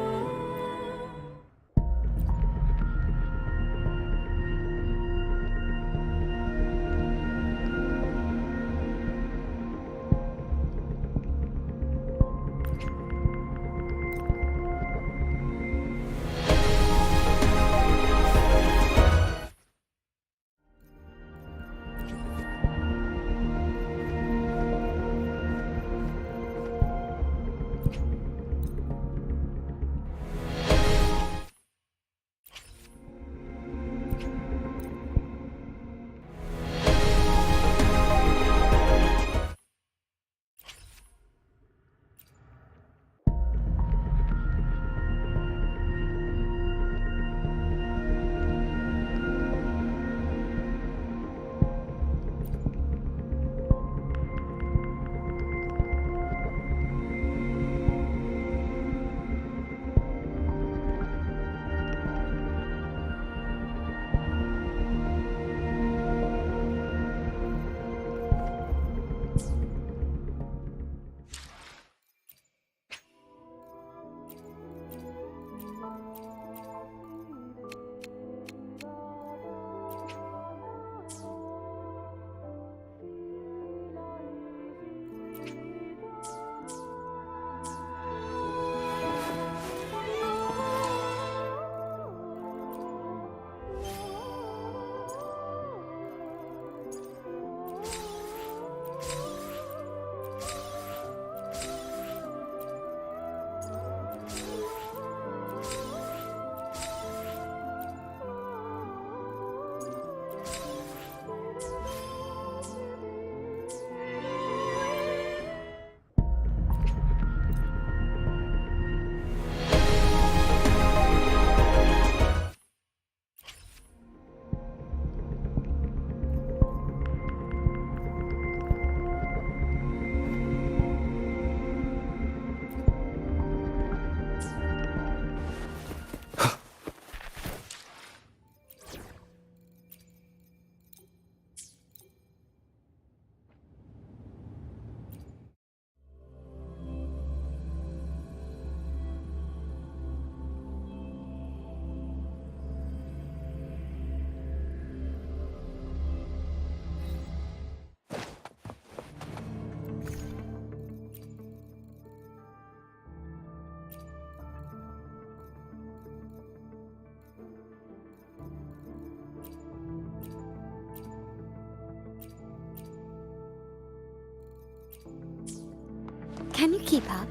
Can you keep up?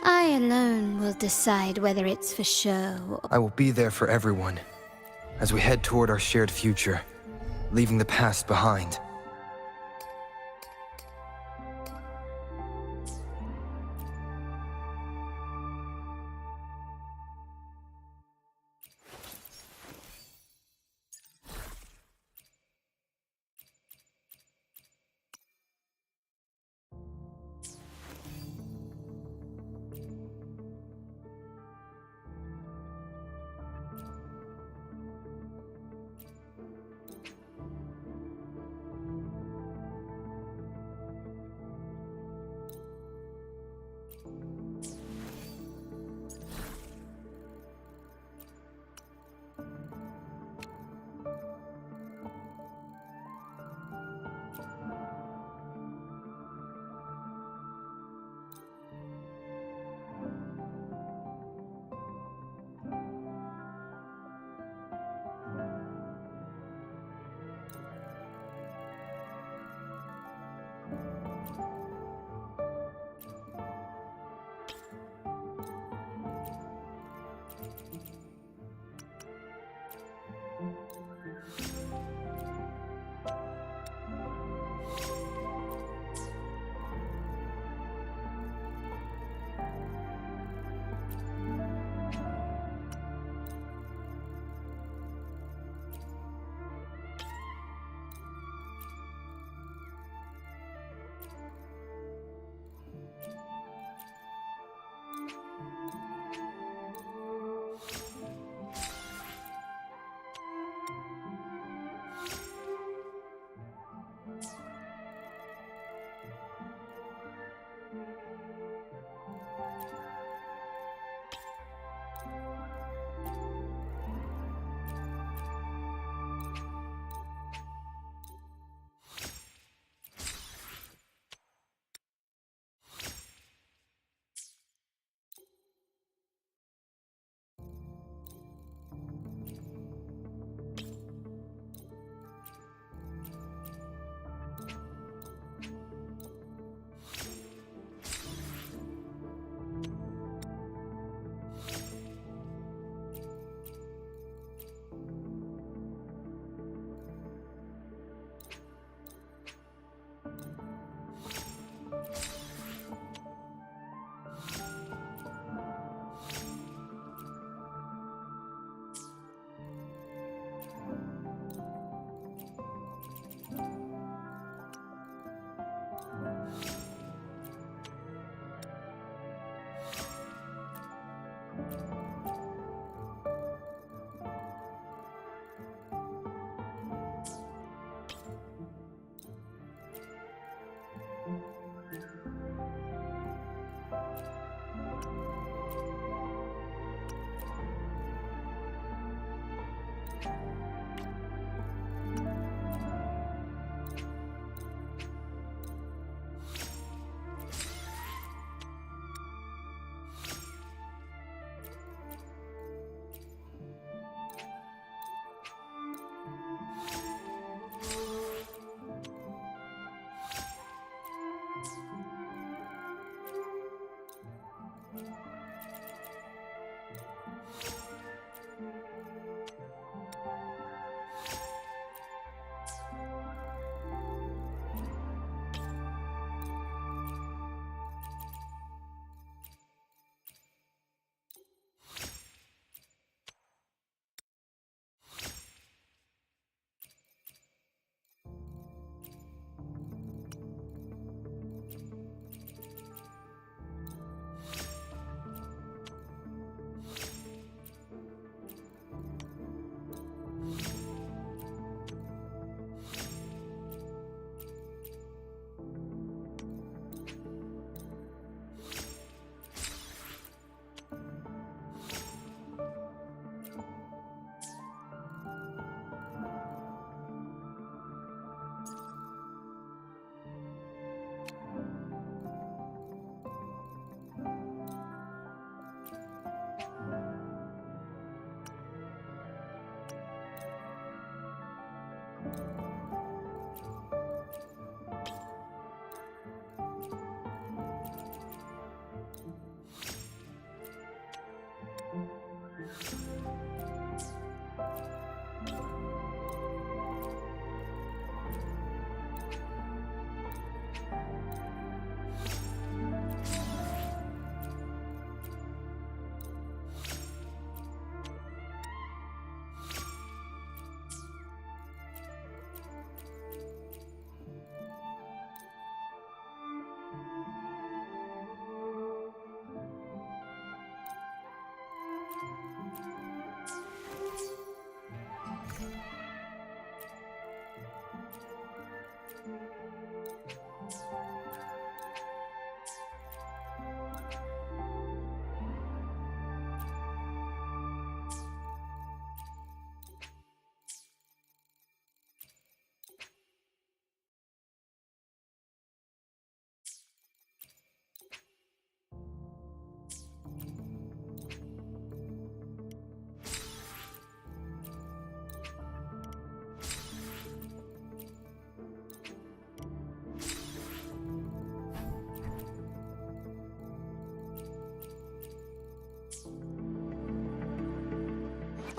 I alone will decide whether it's for show. I will be there for everyone as we head toward our shared future, leaving the past behind.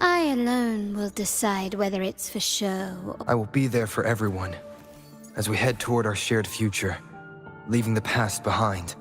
I alone will decide whether it's for show. I will be there for everyone as we head toward our shared future, leaving the past behind.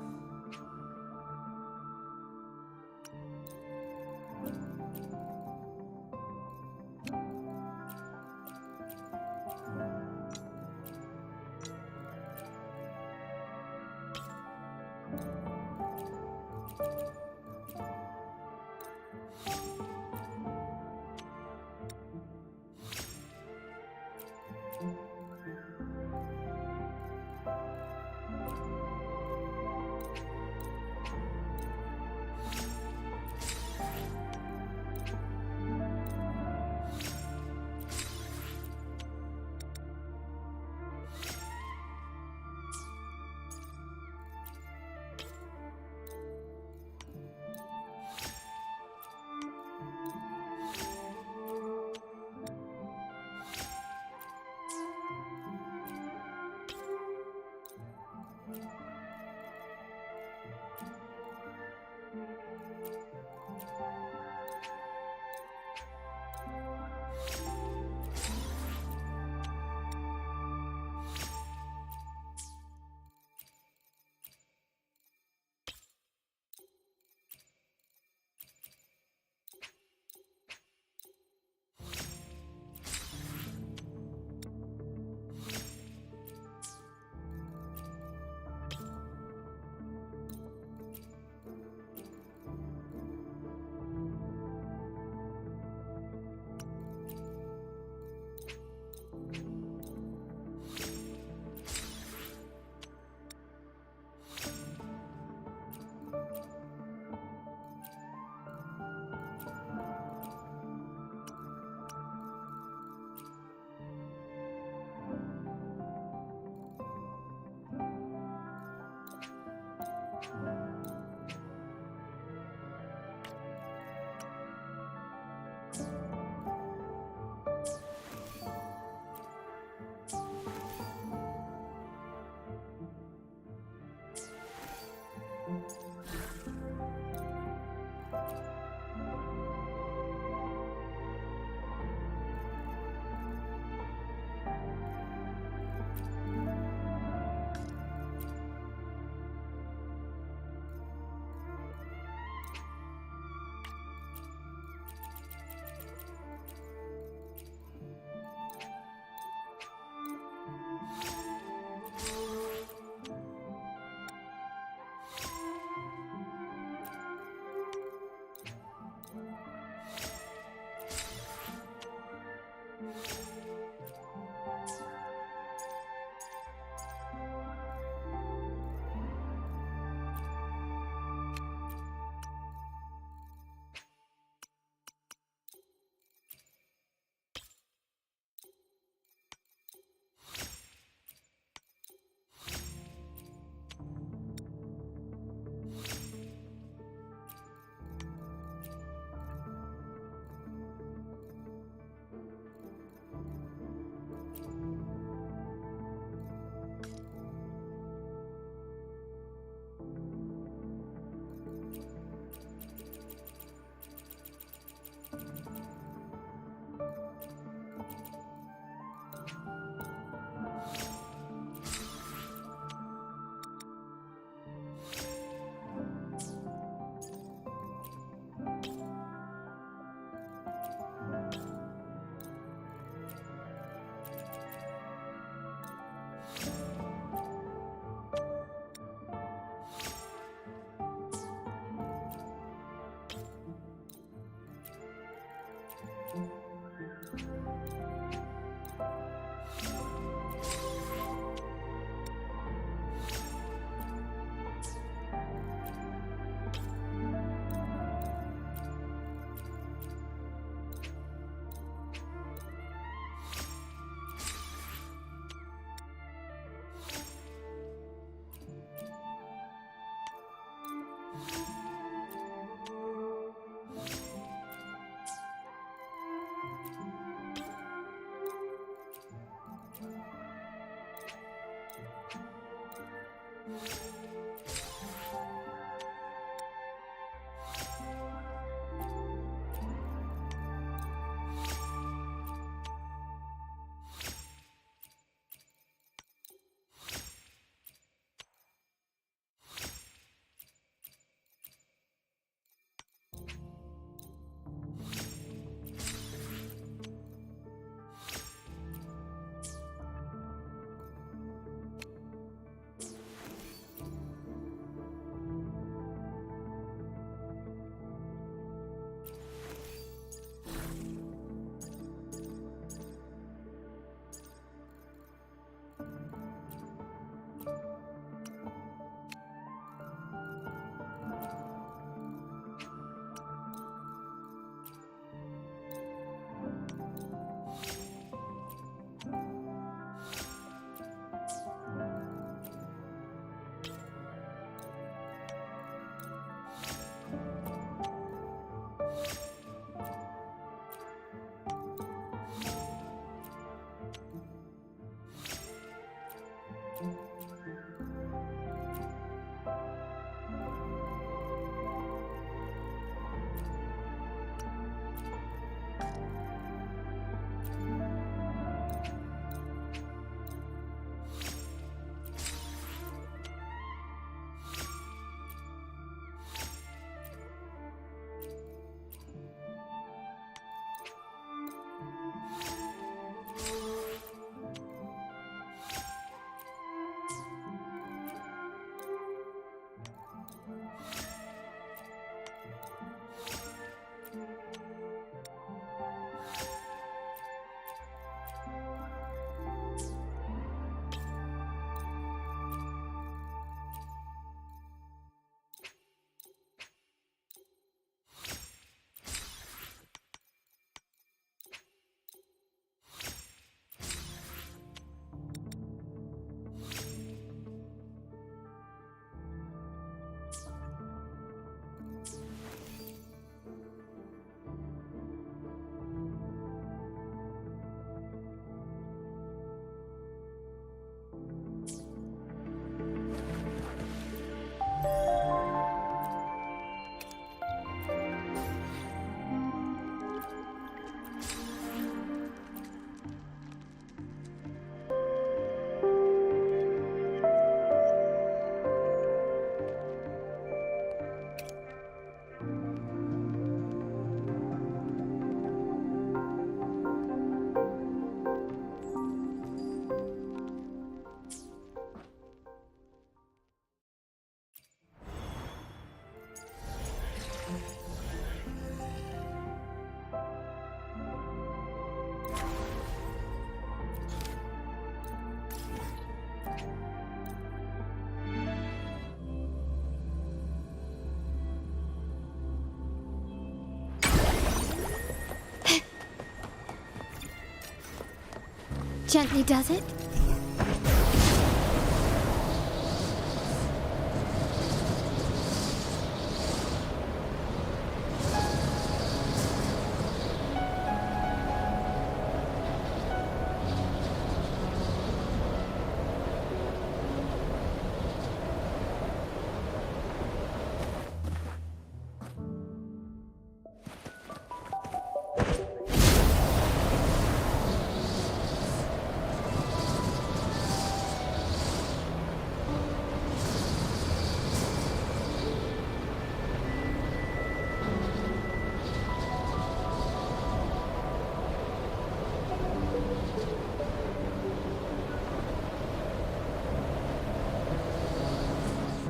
Gently does it?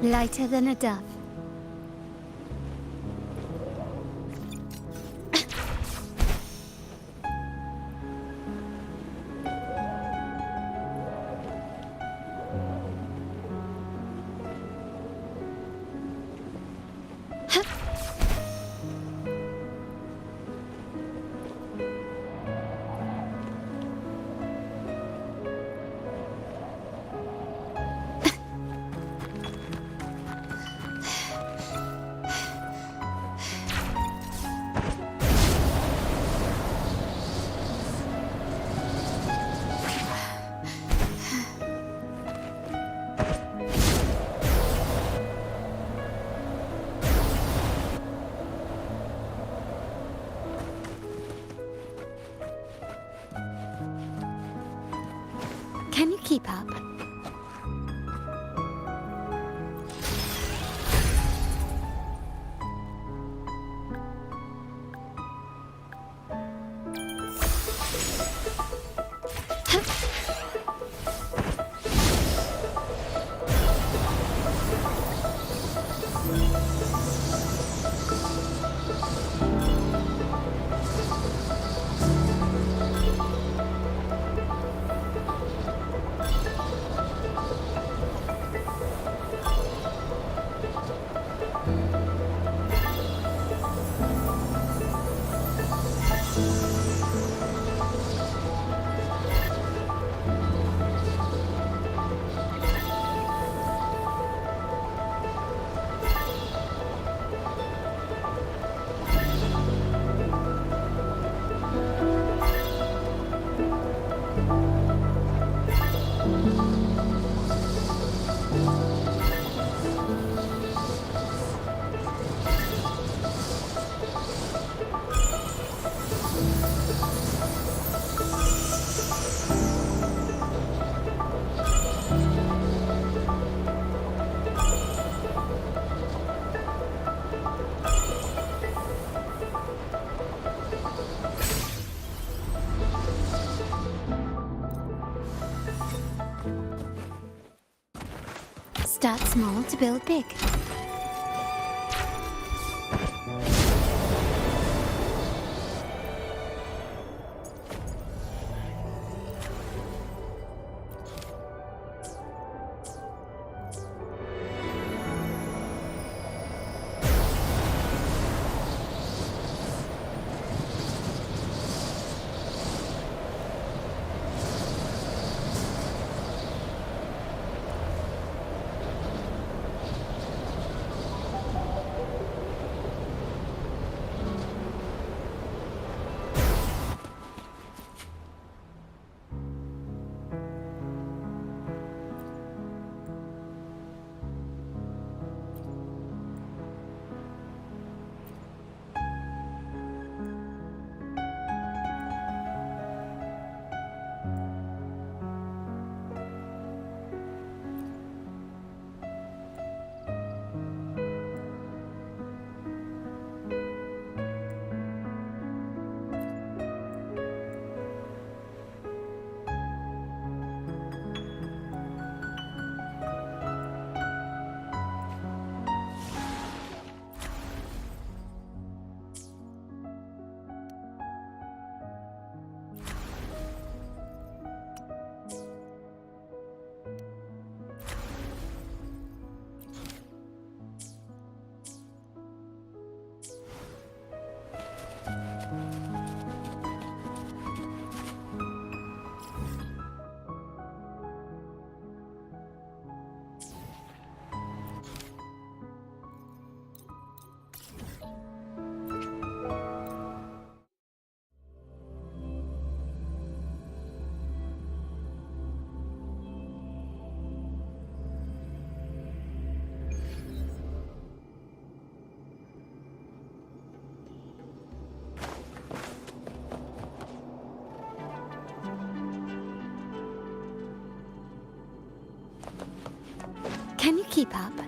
Lighter than a dove. Can you keep up? Start small to build big. keep up?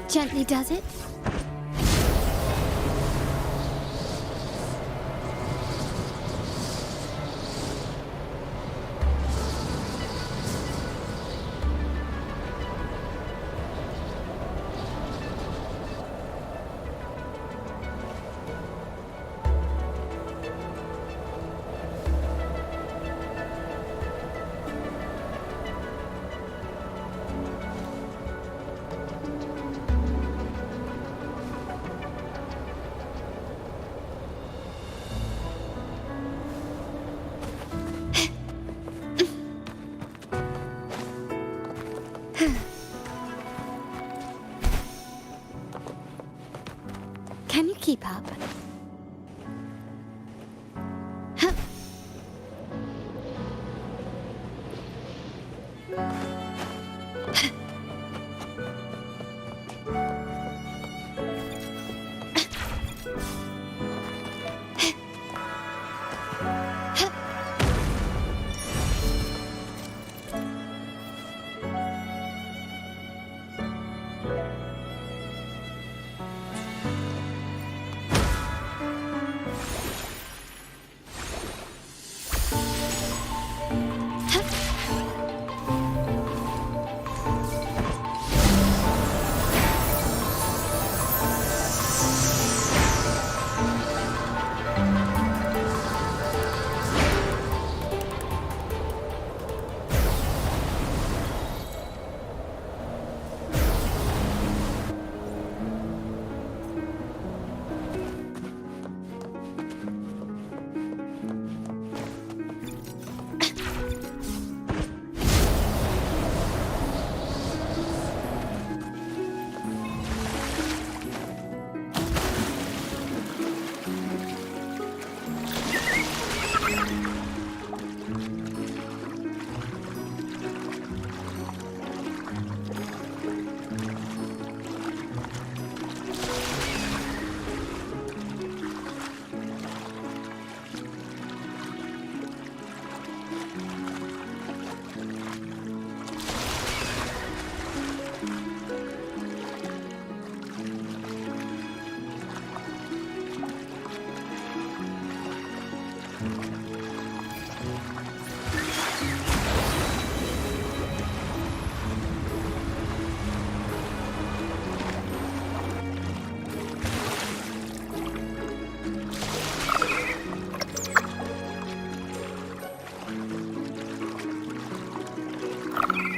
Gently does it? Can you keep up?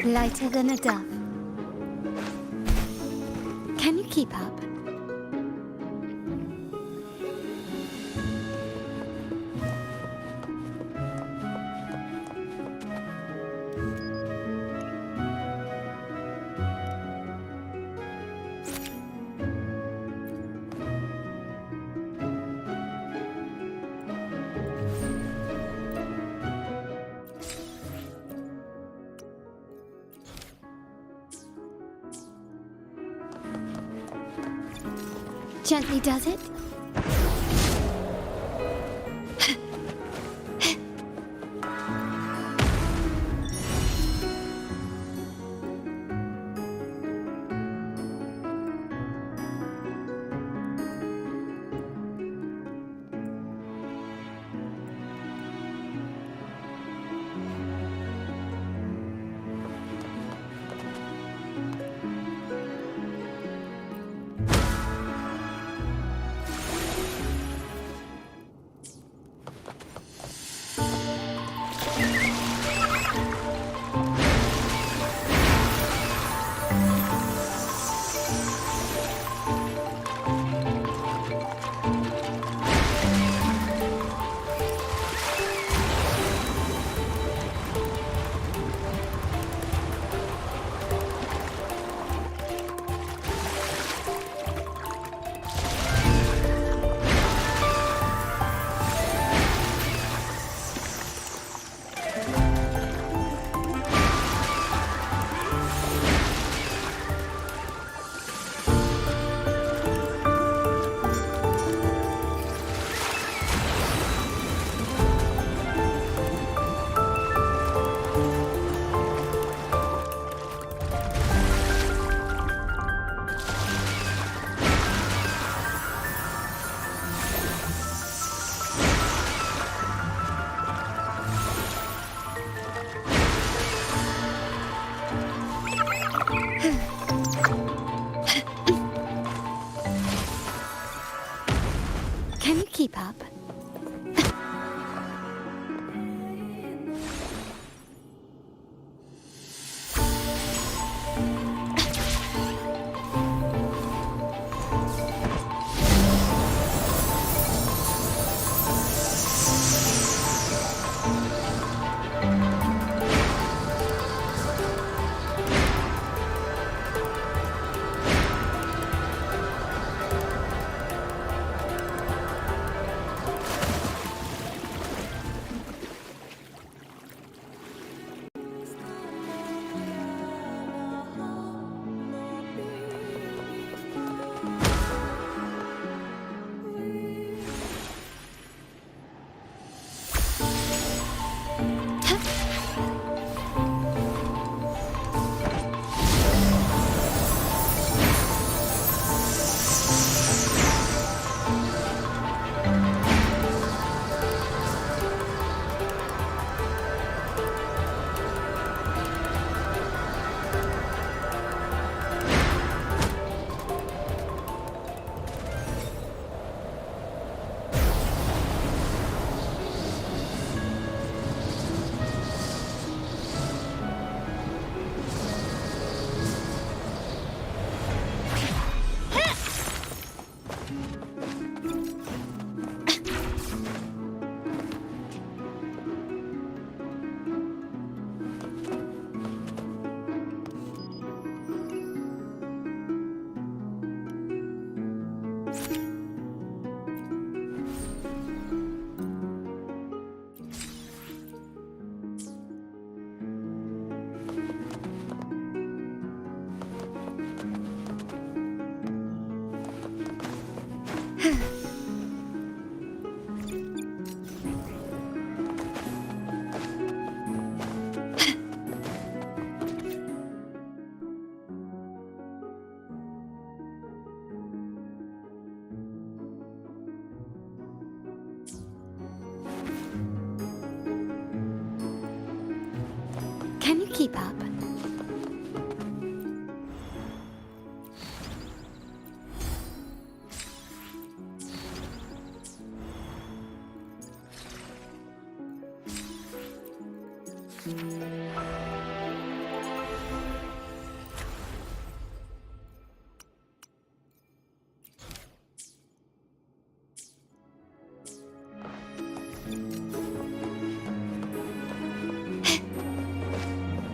Lighter than a dove. Can you keep up? Gently does it? Can you keep up?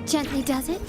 Gently does it?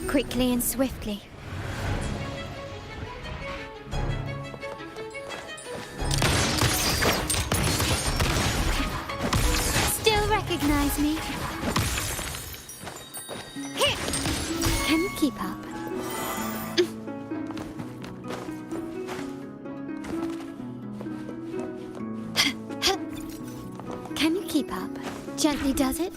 Quickly and swiftly. Still recognize me? Can you keep up? Can you keep up? Gently does it?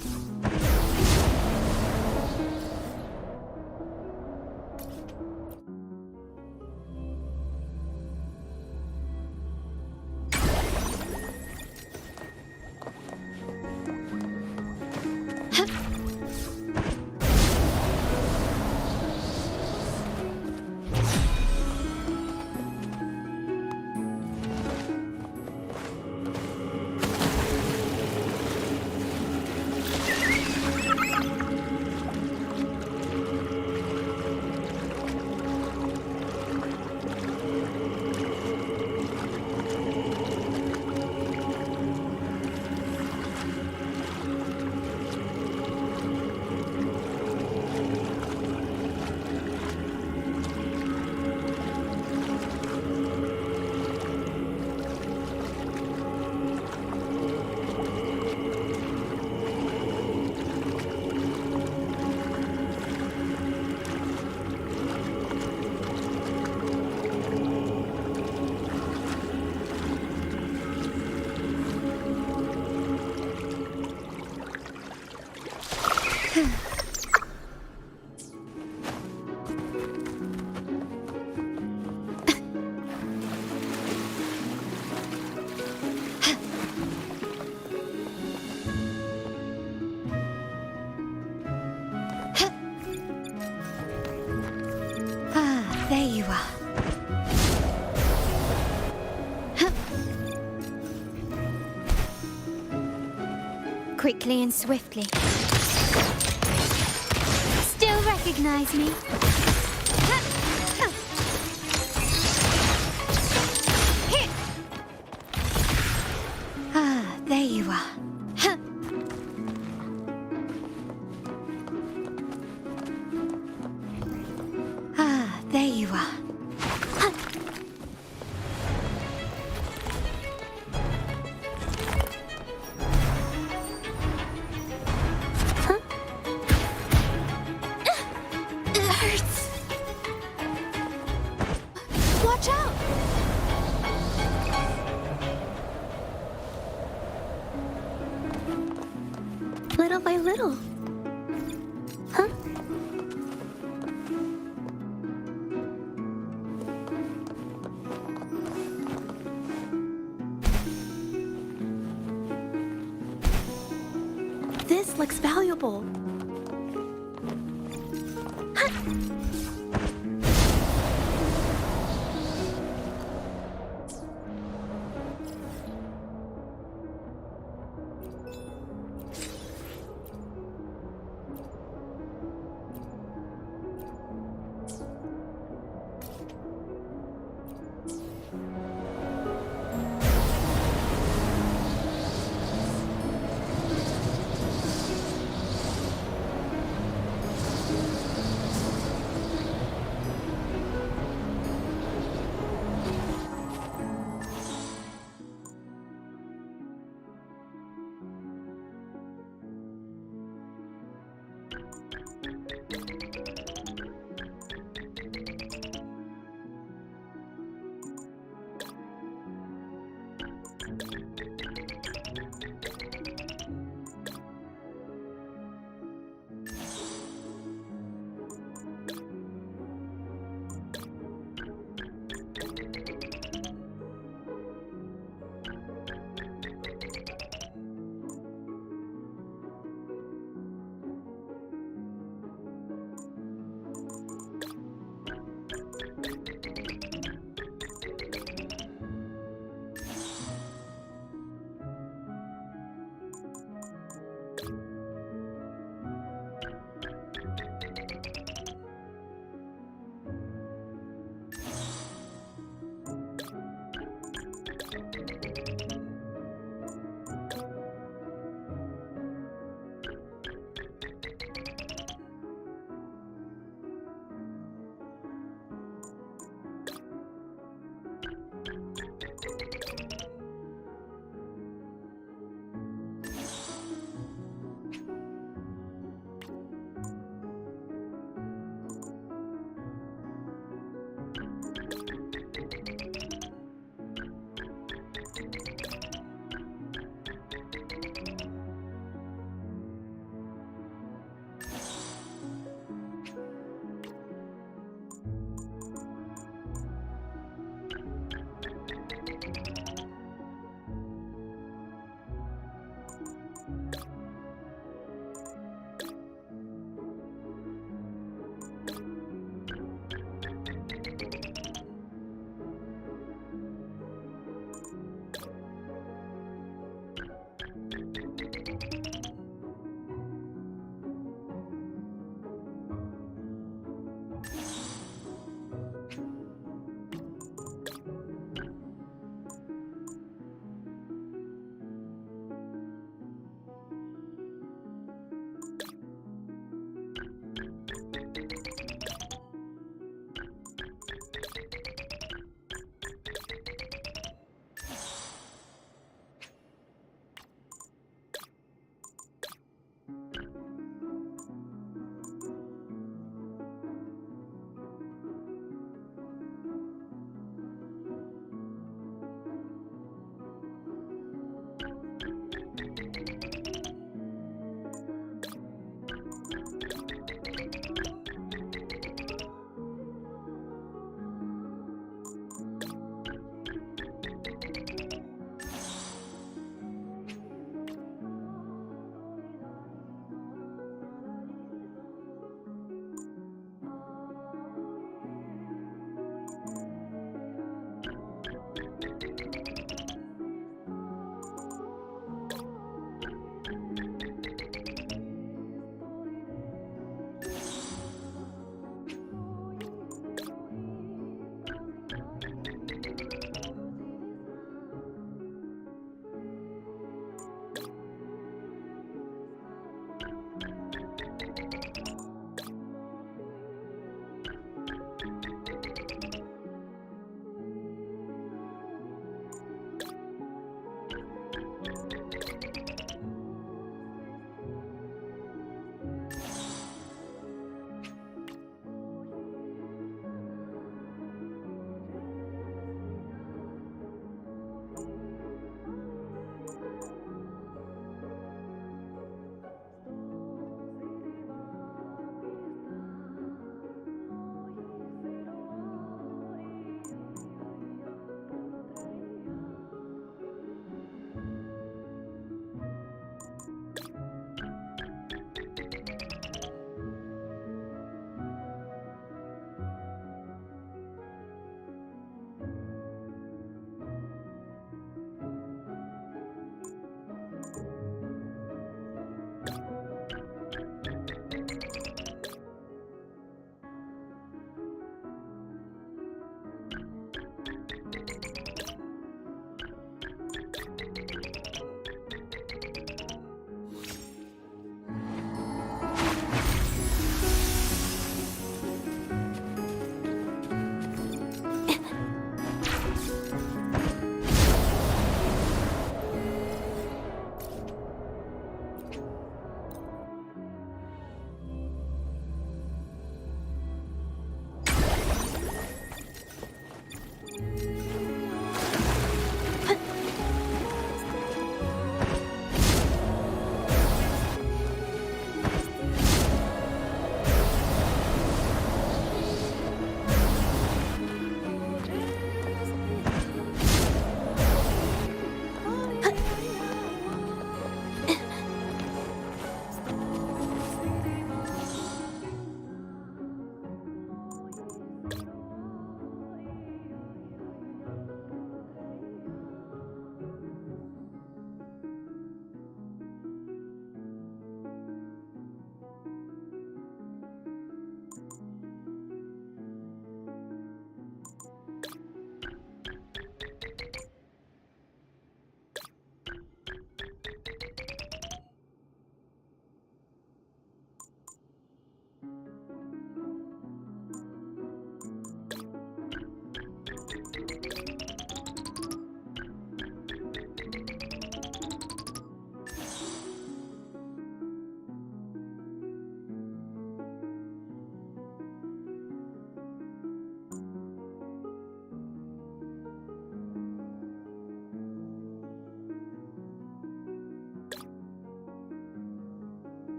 There you are. Quickly and swiftly. Still recognize me? you, Huh? It hurts. Watch out! Little by little. Huh? This looks valuable.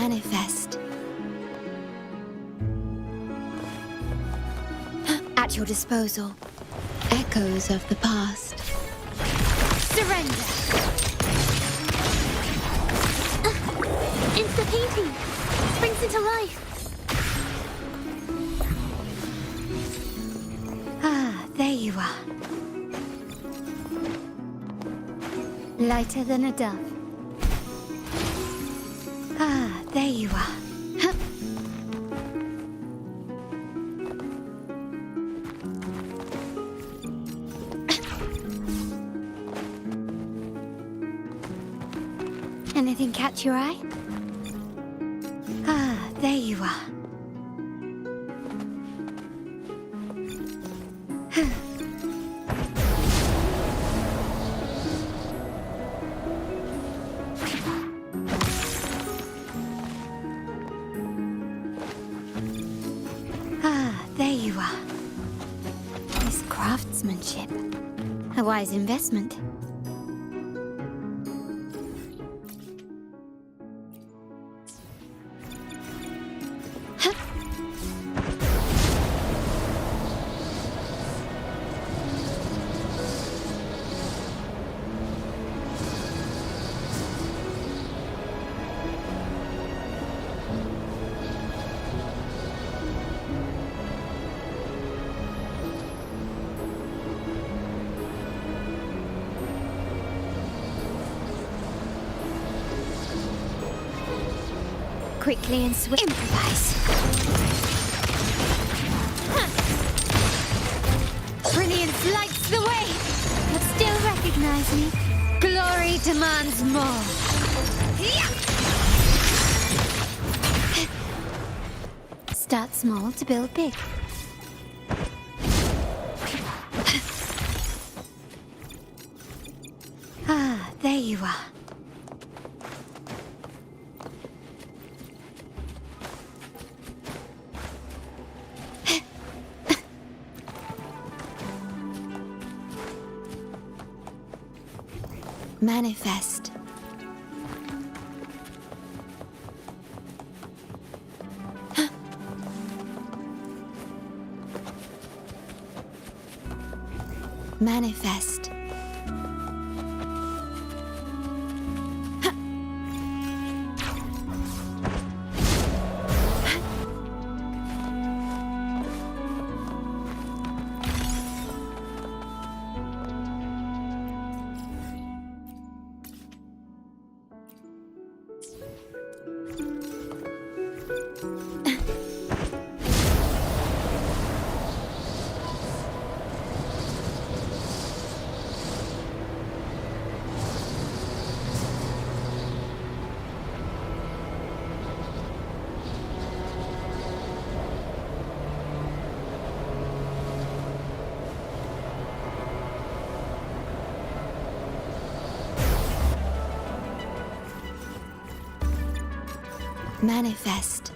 Manifest. At your disposal. Echoes of the past. Surrender! It's the painting! Springs into life! Ah, there you are. Lighter than a dove. Ah, there you are. Huh. Anything catch your eye? Ah, there you are. Ah, there you are. This craftsmanship. A wise investment. Quickly and swiftly. Improvise. Brilliance lights the way, but still recognize me. Glory demands more. Start small to build big. Ah, there you are. Manifest. Manifest. Manifest.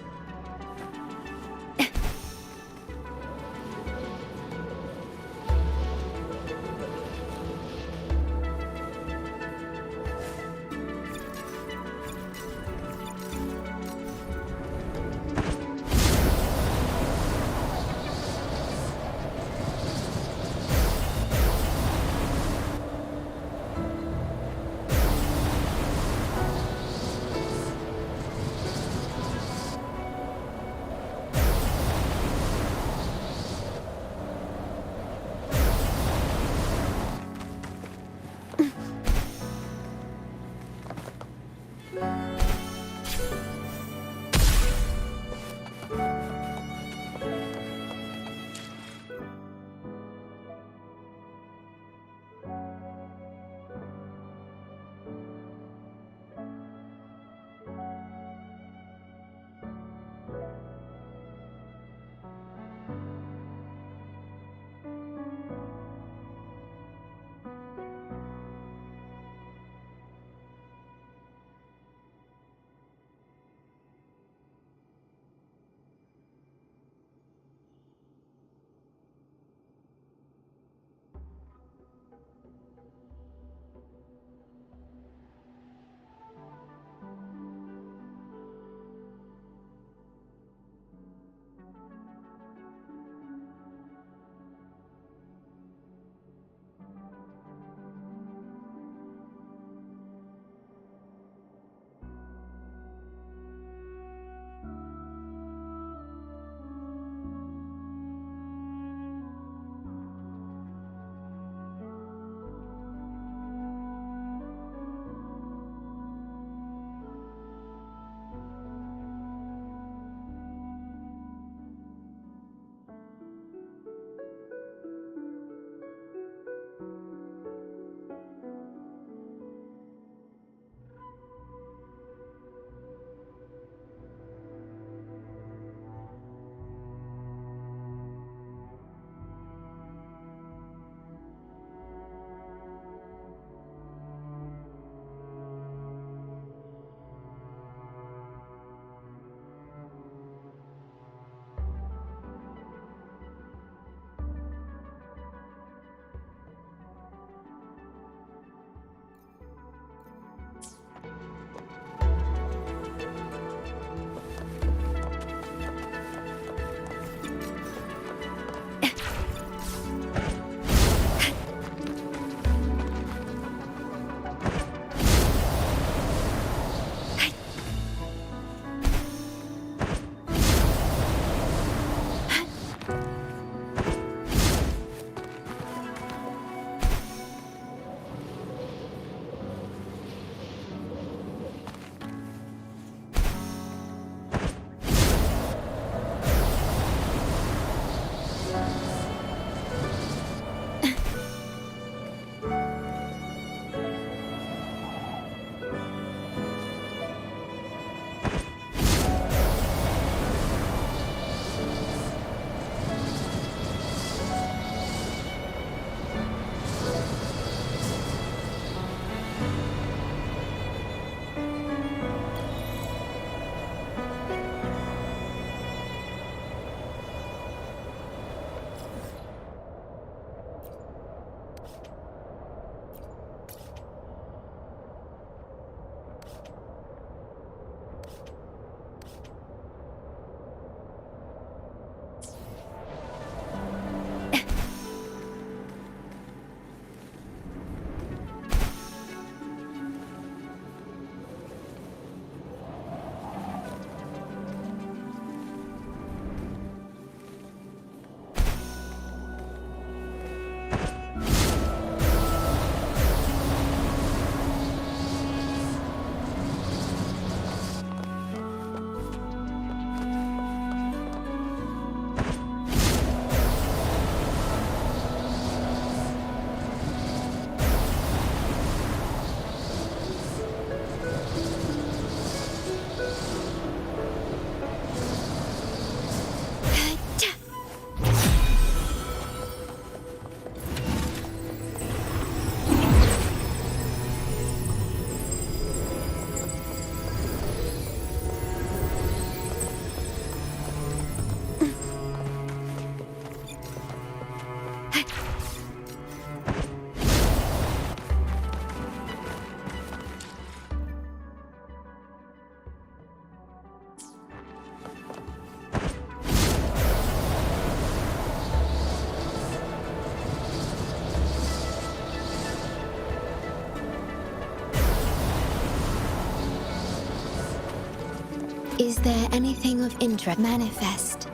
Is there anything of interest? Manifest.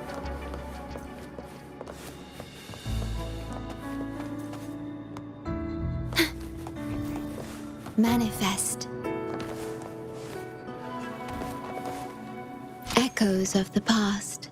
Manifest. Echoes of the past.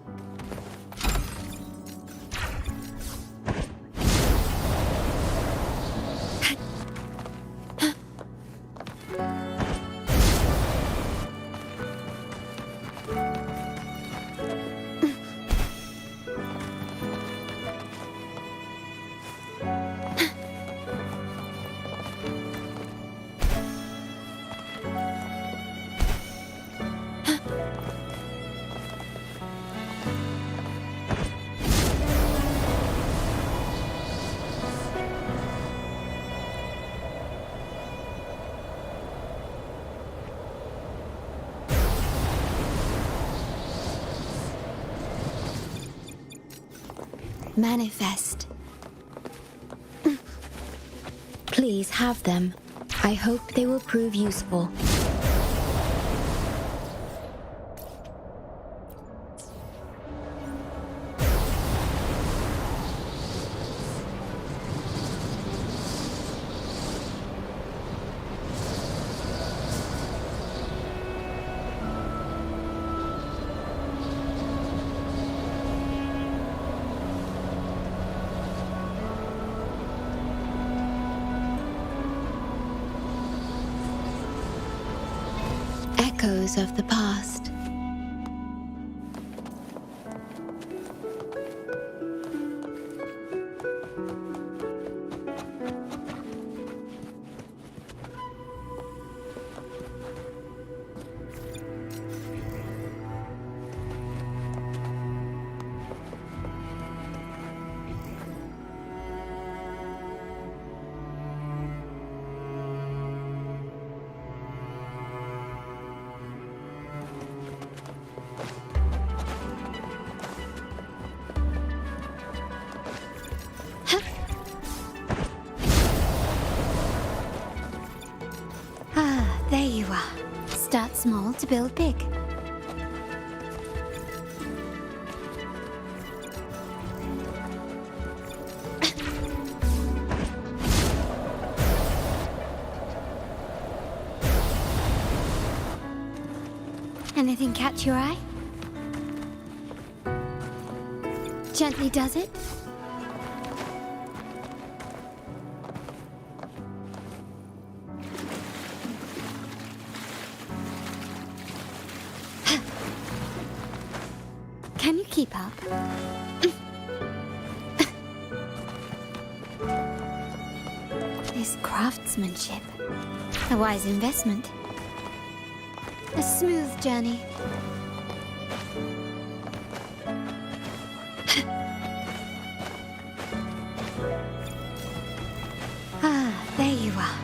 Manifest. Please have them. I hope they will prove useful. Echoes of the past. There you are. Start small to build big. Anything catch your eye? Gently does it? Can you keep up? This craftsmanship. A wise investment. A smooth journey. There you are.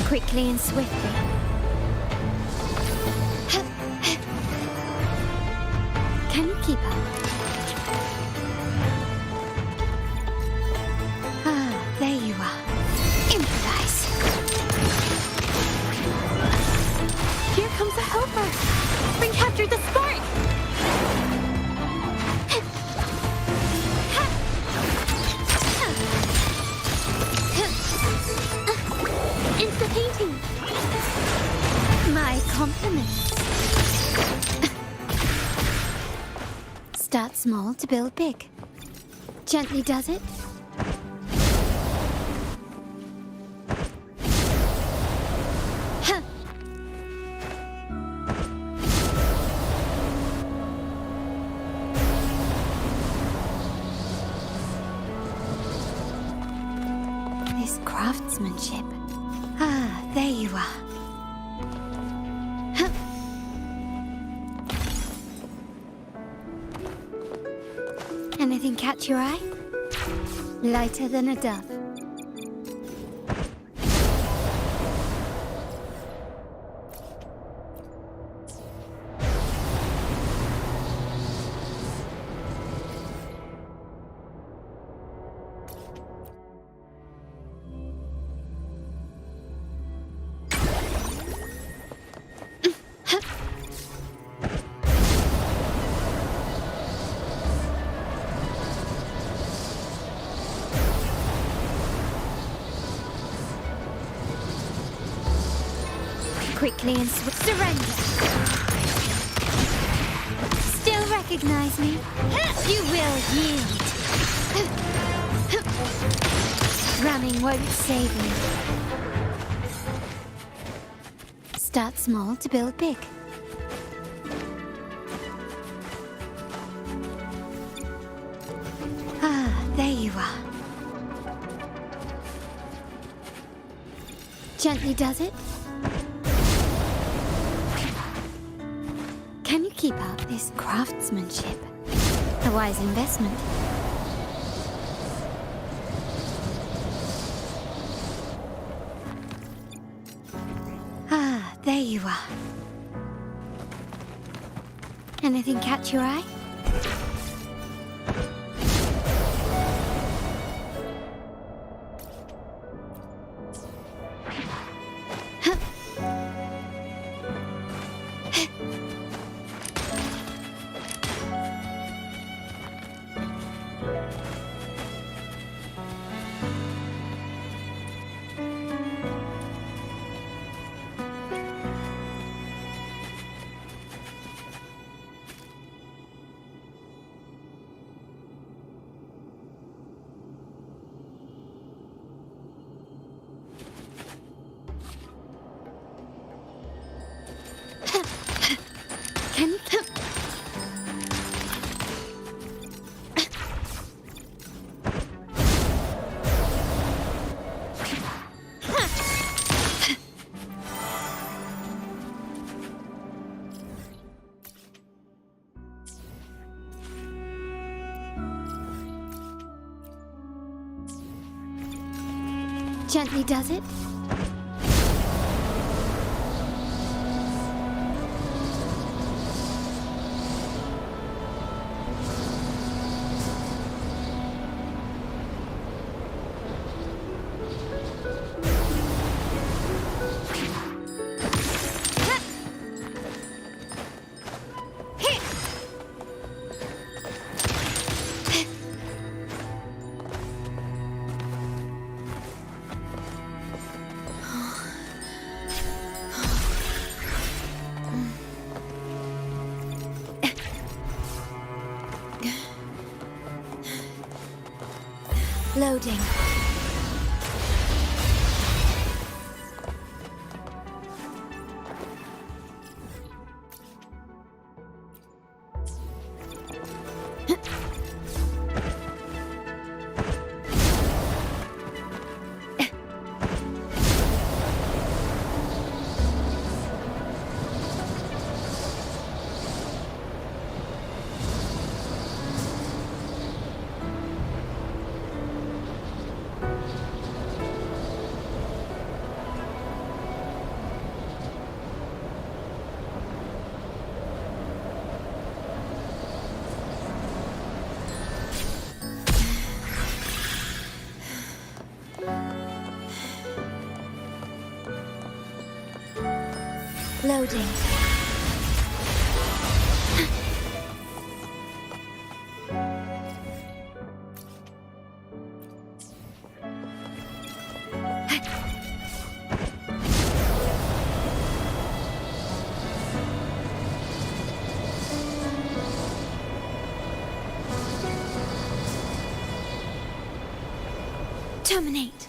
Quickly and swiftly. Can you keep up? There you are. Improvise. Here comes a helper. Bring capture the spark. Insta-painting. My compliments. Start small to build big. Gently does it? this craftsmanship. Ah, there you are. Anything catch your eye? Lighter than a dove. Quickly and surrender. Still recognize me? You will yield. Ramming won't save me. Start small to build big. Ah, there you are. Gently does it. Can you keep up this craftsmanship? A wise investment. Ah, there you are. Anything catch your eye? Can you keep... Gently does it? Loading. Loading. Terminate.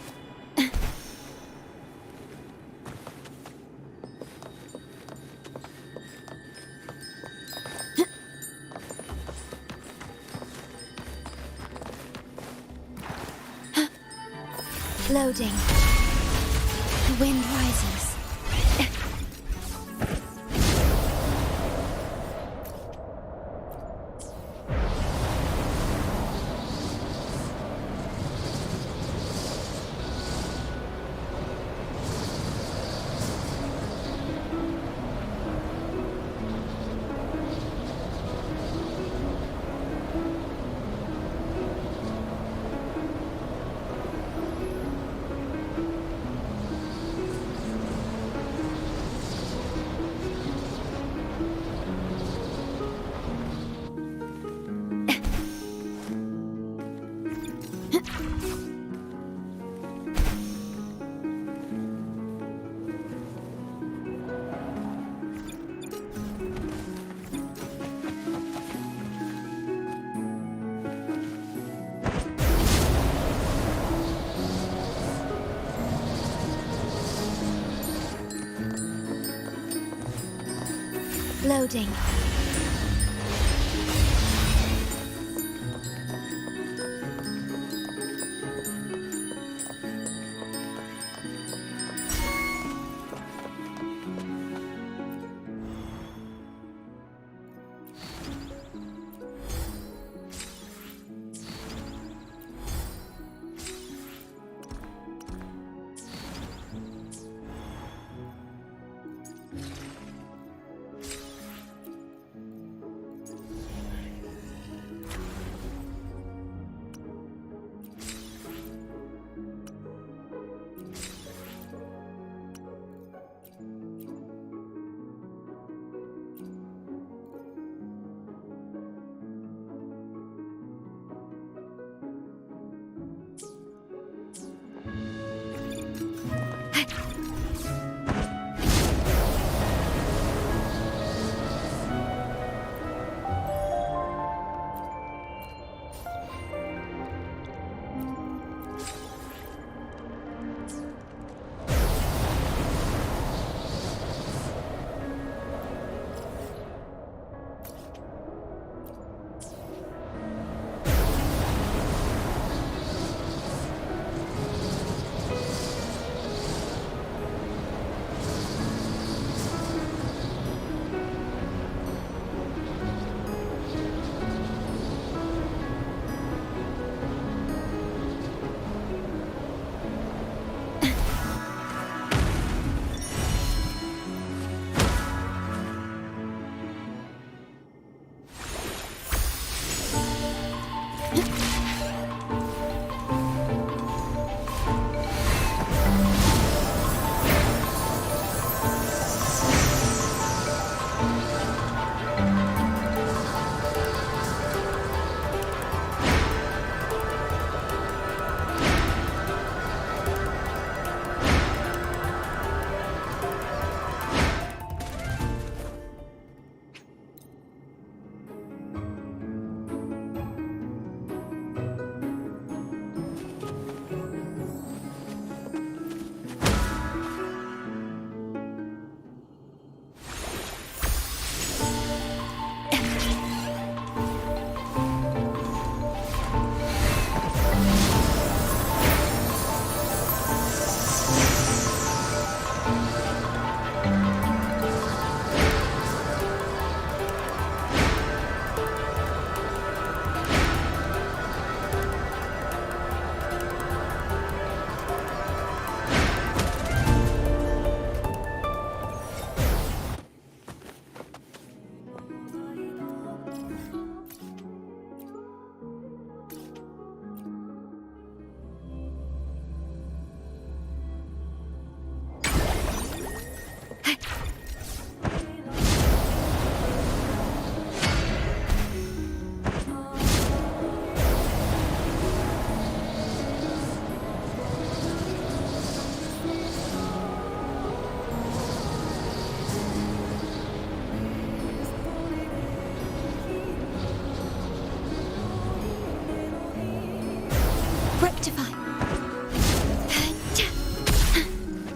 Loading. The wind rises. Loading.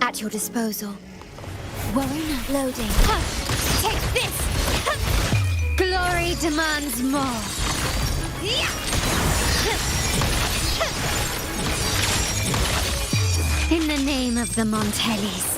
At your disposal. Worry not. Loading. Take this! Glory demands more. name of the Montellis?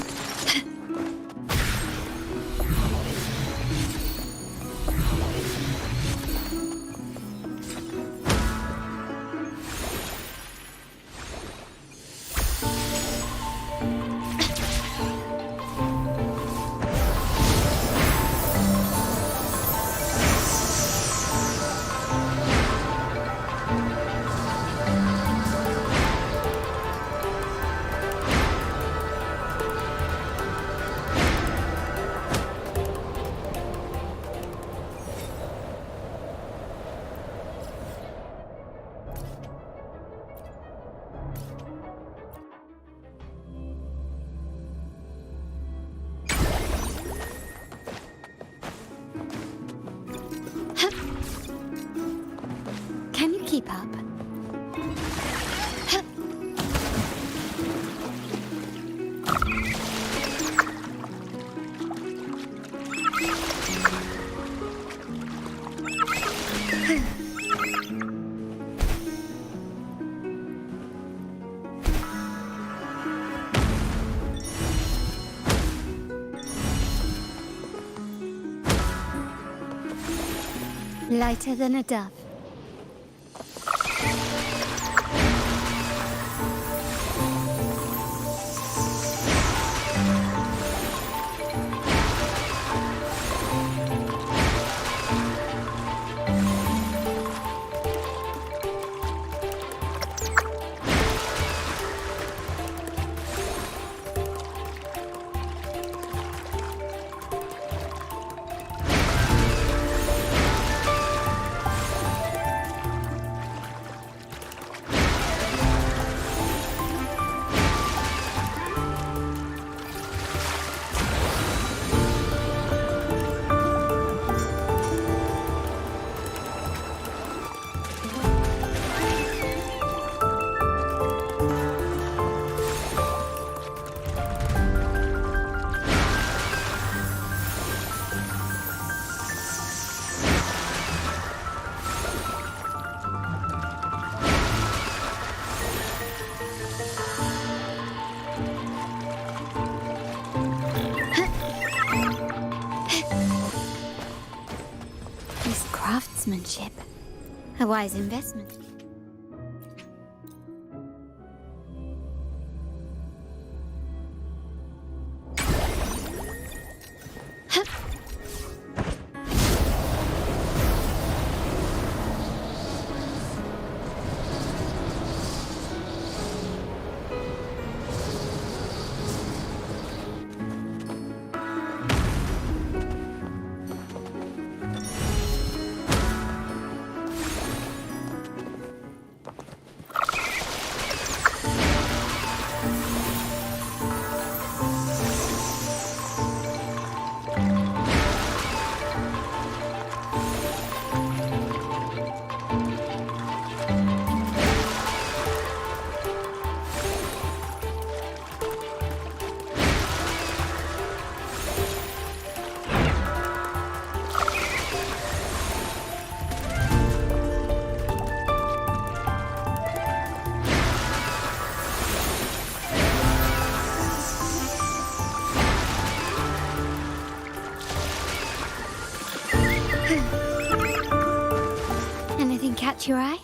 Can you keep up? Lighter than a dove. Craftsmanship. A wise investment. Anything catch your eye?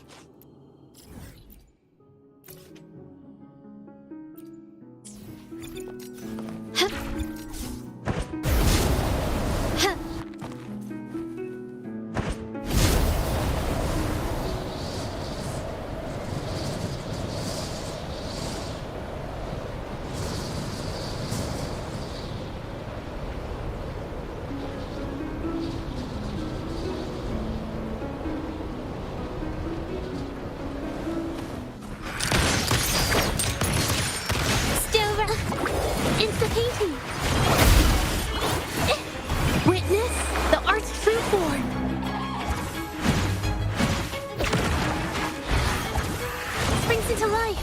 It's the painting. Witness the art's true form. Springs into life.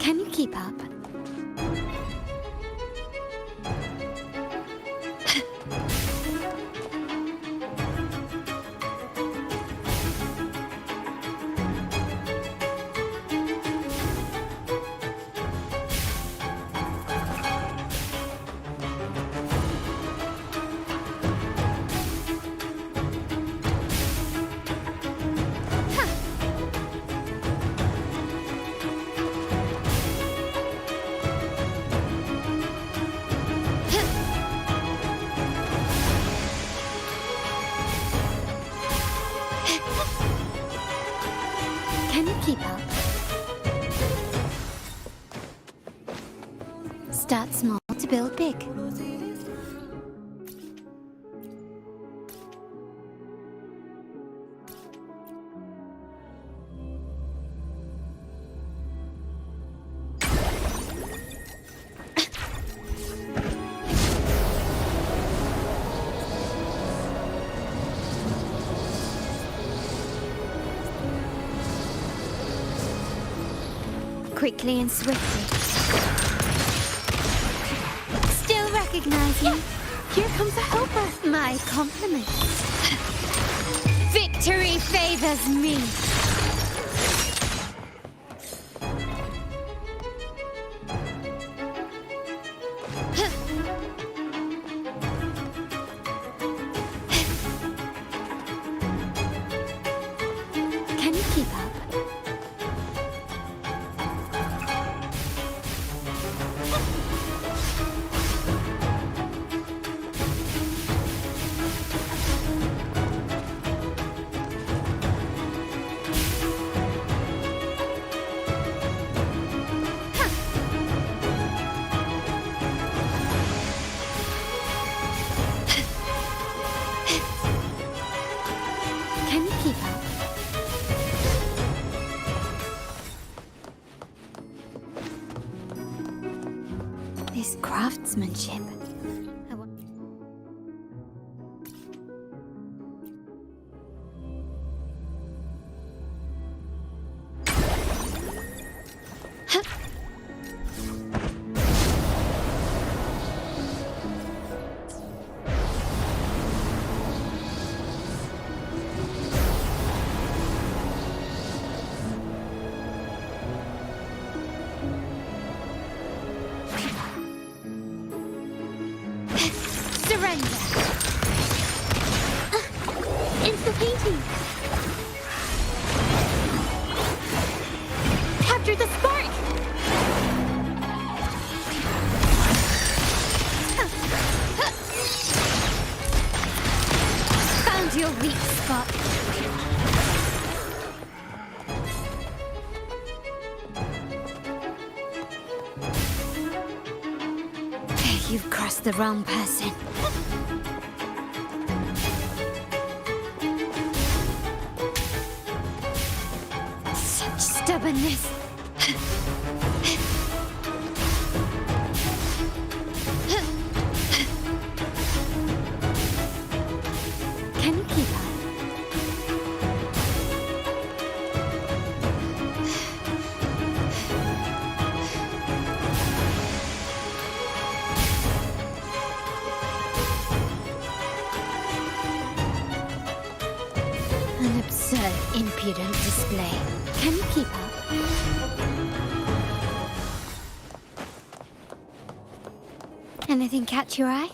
Can you keep up? keep up? Start small to build big. Quickly and swiftly. Still recognize you. Here comes a helper. My compliments. Victory favors me. Can you keep up? Can you keep up? This craftsmanship. Surrender. Into painting. Capture the spark. Found your weak spot. You've crossed the wrong person. Such stubbornness. Can you keep up? An absurd, impudent display. Can you keep up? Anything catch your eye?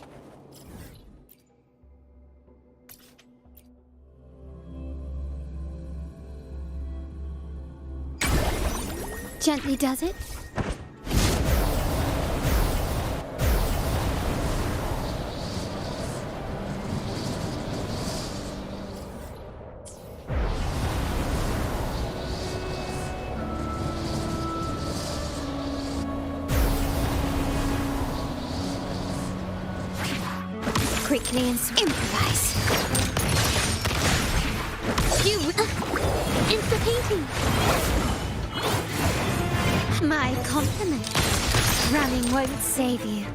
Gently does it? Quickly and improvise. You into painting. My compliment. Running won't save you.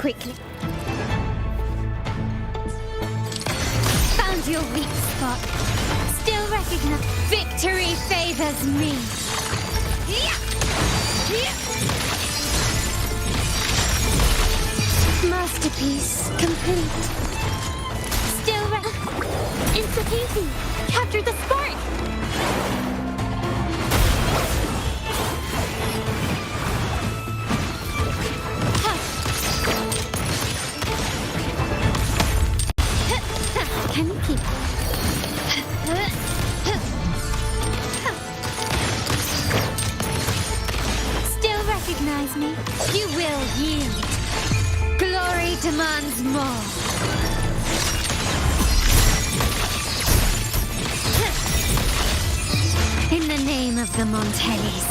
Quickly. Found your weak spot. Still recognize. Victory favors me. Masterpiece complete. Still Insta-painting. Capture the spark. Can you keep Still recognize me? You will yield. Glory demands more. In the name of the Montellis.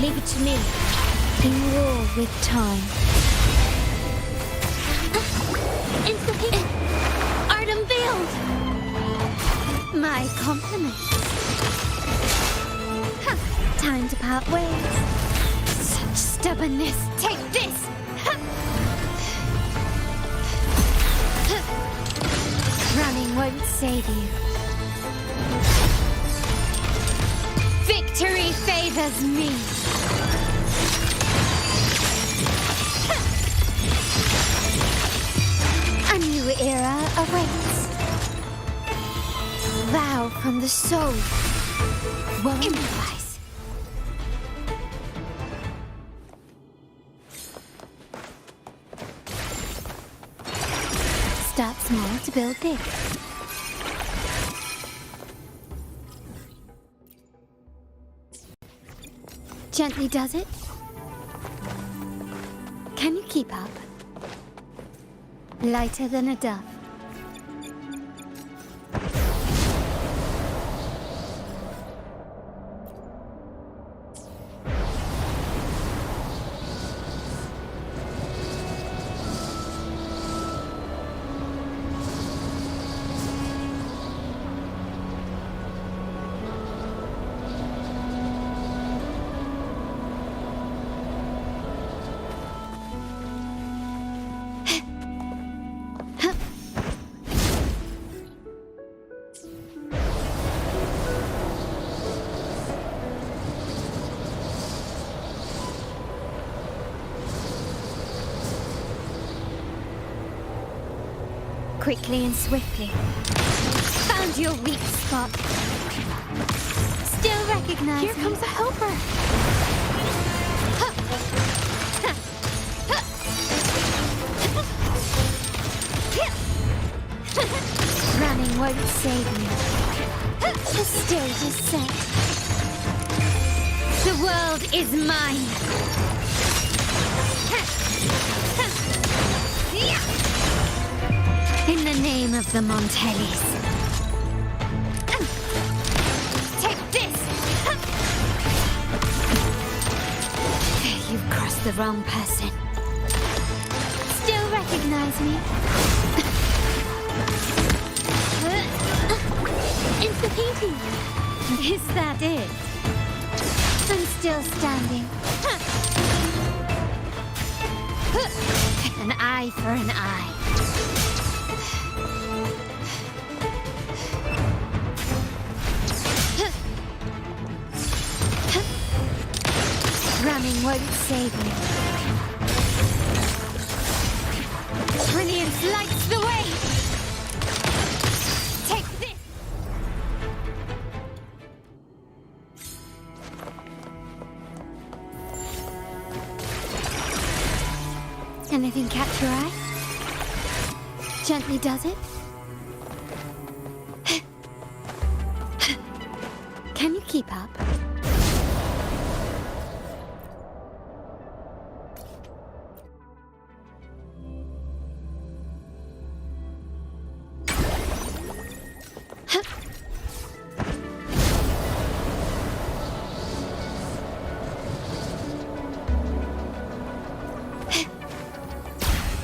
Leave it to me. In war with time. Instantly. Art unveiled. My compliments. Time to part ways. Such stubbornness. Take this. Running won't save you. Victory favors me. A new era awaits. Vow from the soul. Won't improvise. Start small to build big. Gently does it. Can you keep up? Lighter than a dove. Quickly and swiftly. Found your weak spot. Still recognize. Here comes a helper. Running won't save you. The stage is set. The world is mine. In the name of the Montellis. Take this! You've crossed the wrong person. Still recognize me? Insta-painting. Is that it? I'm still standing. An eye for an eye. Running won't save you. Brilliance lights the way! Take this! Anything catch your eye? Gently does it? Can you keep up?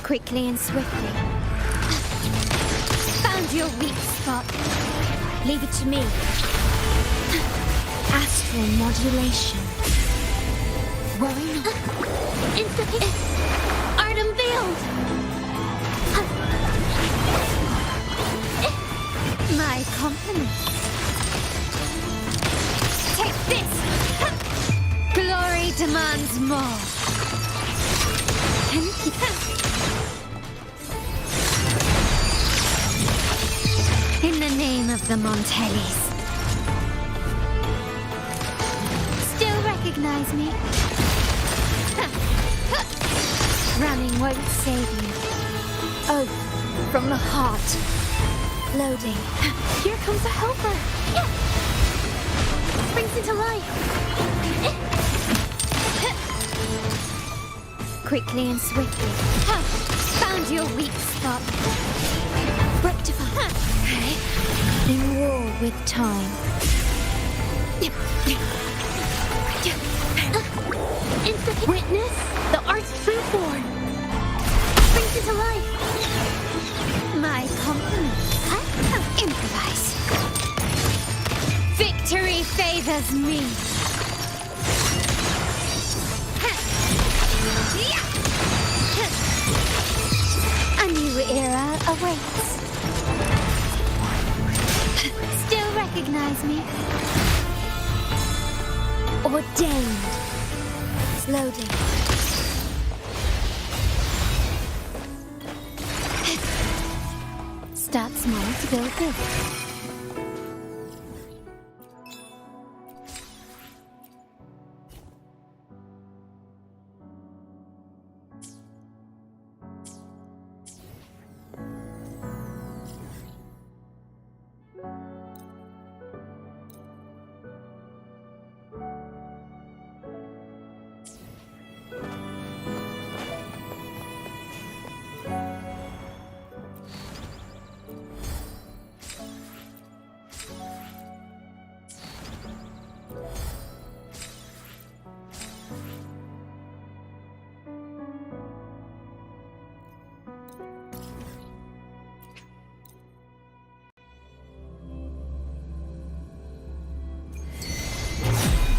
Quickly and swiftly. Found your weak spot. Leave it to me. Astral modulation. Worry not. Art unveiled. My compliments. Take this. Glory demands more. In the name of the Montellis. Still recognize me? Running won't save you. Oath from the heart. Loading. Here comes a helper. Springs into life. Quickly and swiftly. Found your weak spot. Rectify. In war with time. Witness the art's true form. Springs into life. My compliments. Improvise. Victory favors me. A new era awaits. Still recognize me? Ordained. Loading. Start small to build big.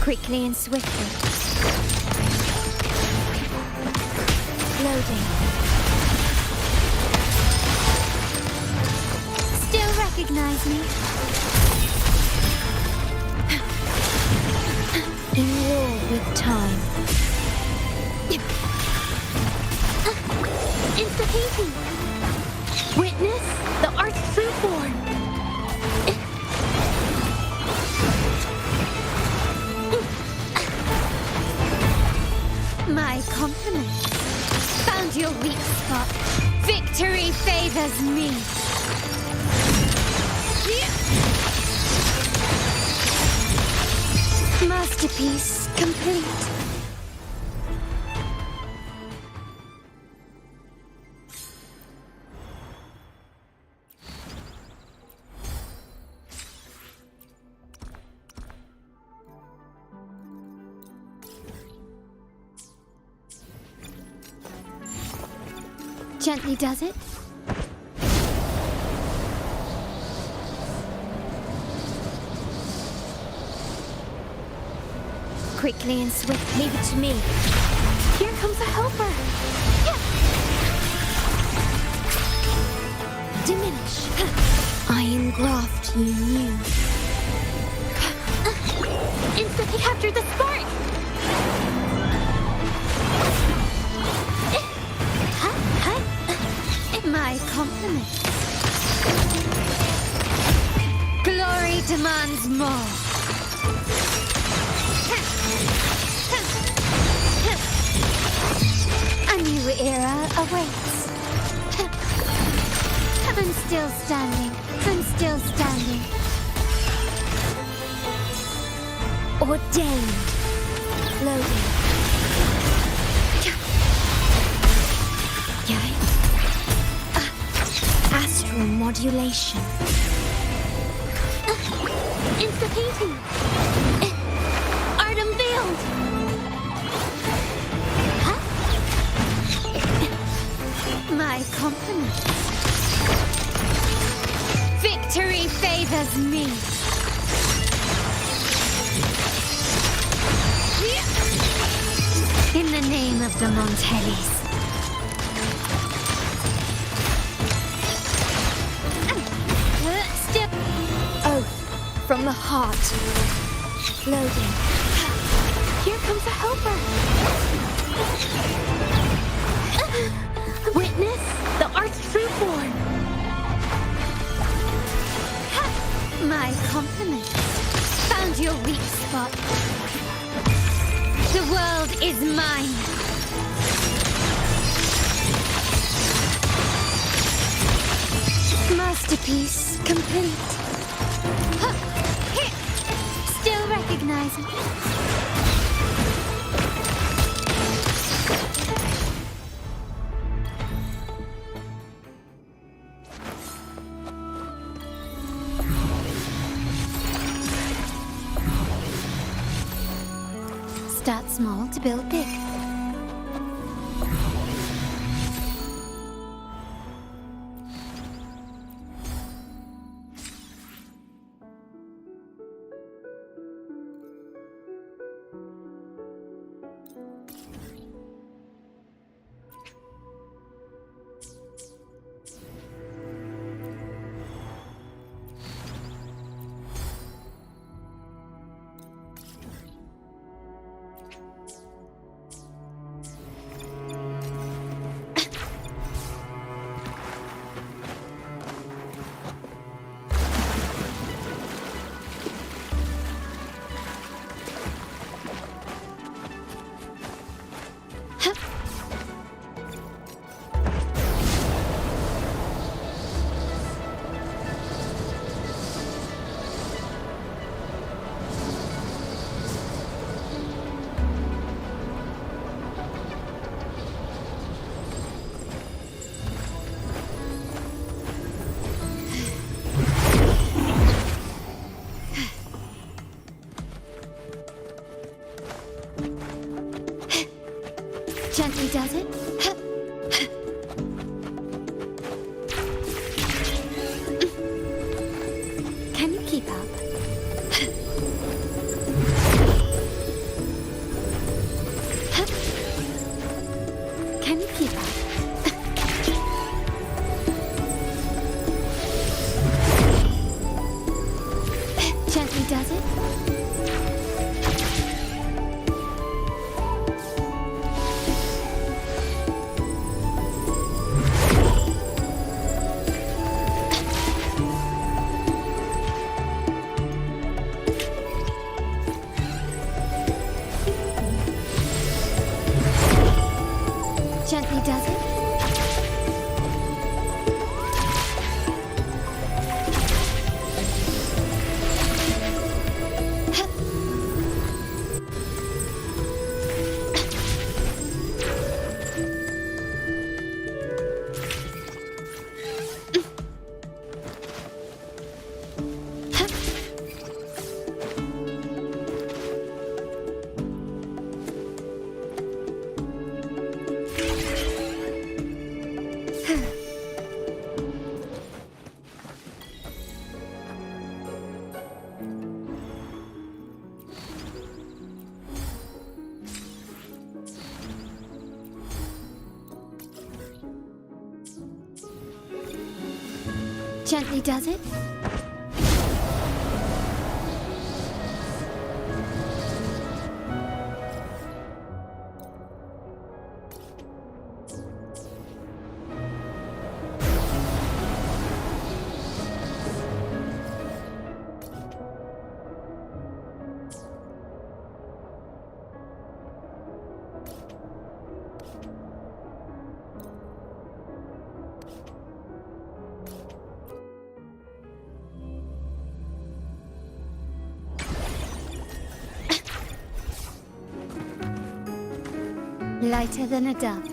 Quickly and swiftly. Loading. Still recognize me? In war with time. Insta-painting. Witness the art's true form. My compliments. Found your weak spot. Victory favors me. Masterpiece complete. Gently does it. Quickly and swift, leave it to me. Here comes a helper. Diminish. I engraft you new. Instantly capture the spark. My compliments. Glory demands more. A new era awaits. I'm still standing. I'm still standing. Ordained. Loading. Astral modulation. Insta-painting. Art unveiled. My compliments. Victory favors me. In the name of the Montellis. Step. Oath from the heart. Loading. Here comes a helper. Witness the Arch Trueborn. My compliments. Found your weak spot. The world is mine. Masterpiece complete. Here. Still recognizing. Start small to build big. Gently does it. Can you keep up? Can you keep up? Gently does it. Gently does it. Gently does it. Lighter than a dove.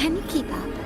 Can you keep up?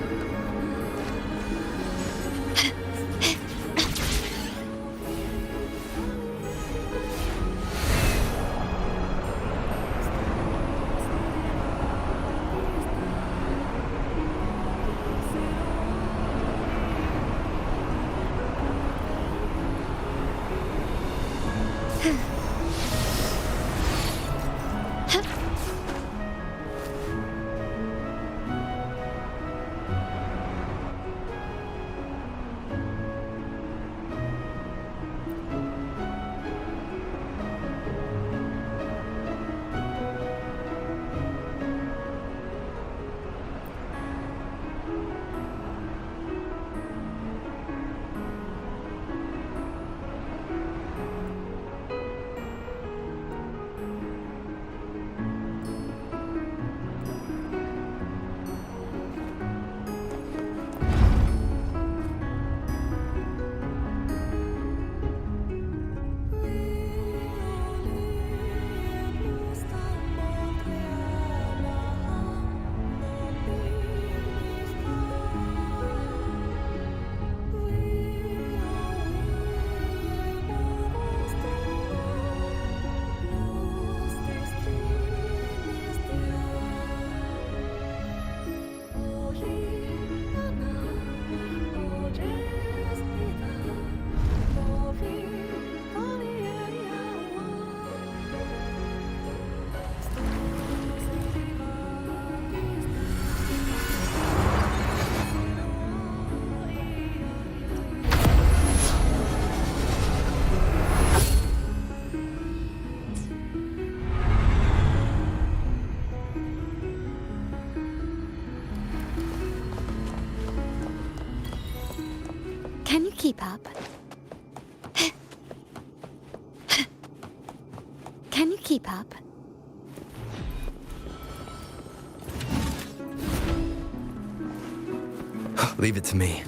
Can you keep up? Can you keep up? Leave it to me.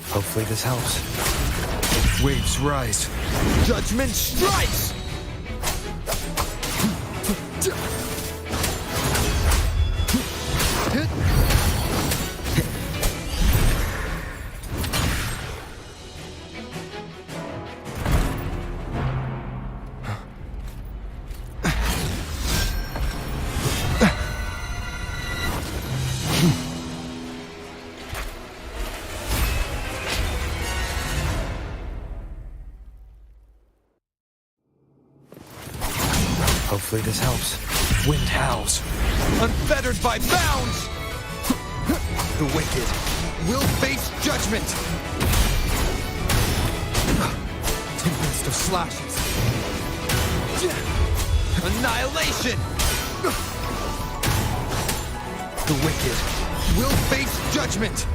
Hopefully this helps. Waves rise. Judgment strikes! Hopefully this helps. Wind howls. Unfettered by bounds! The wicked Will face judgment! tempest of slashes. Annihilation! The wicked Will face judgment!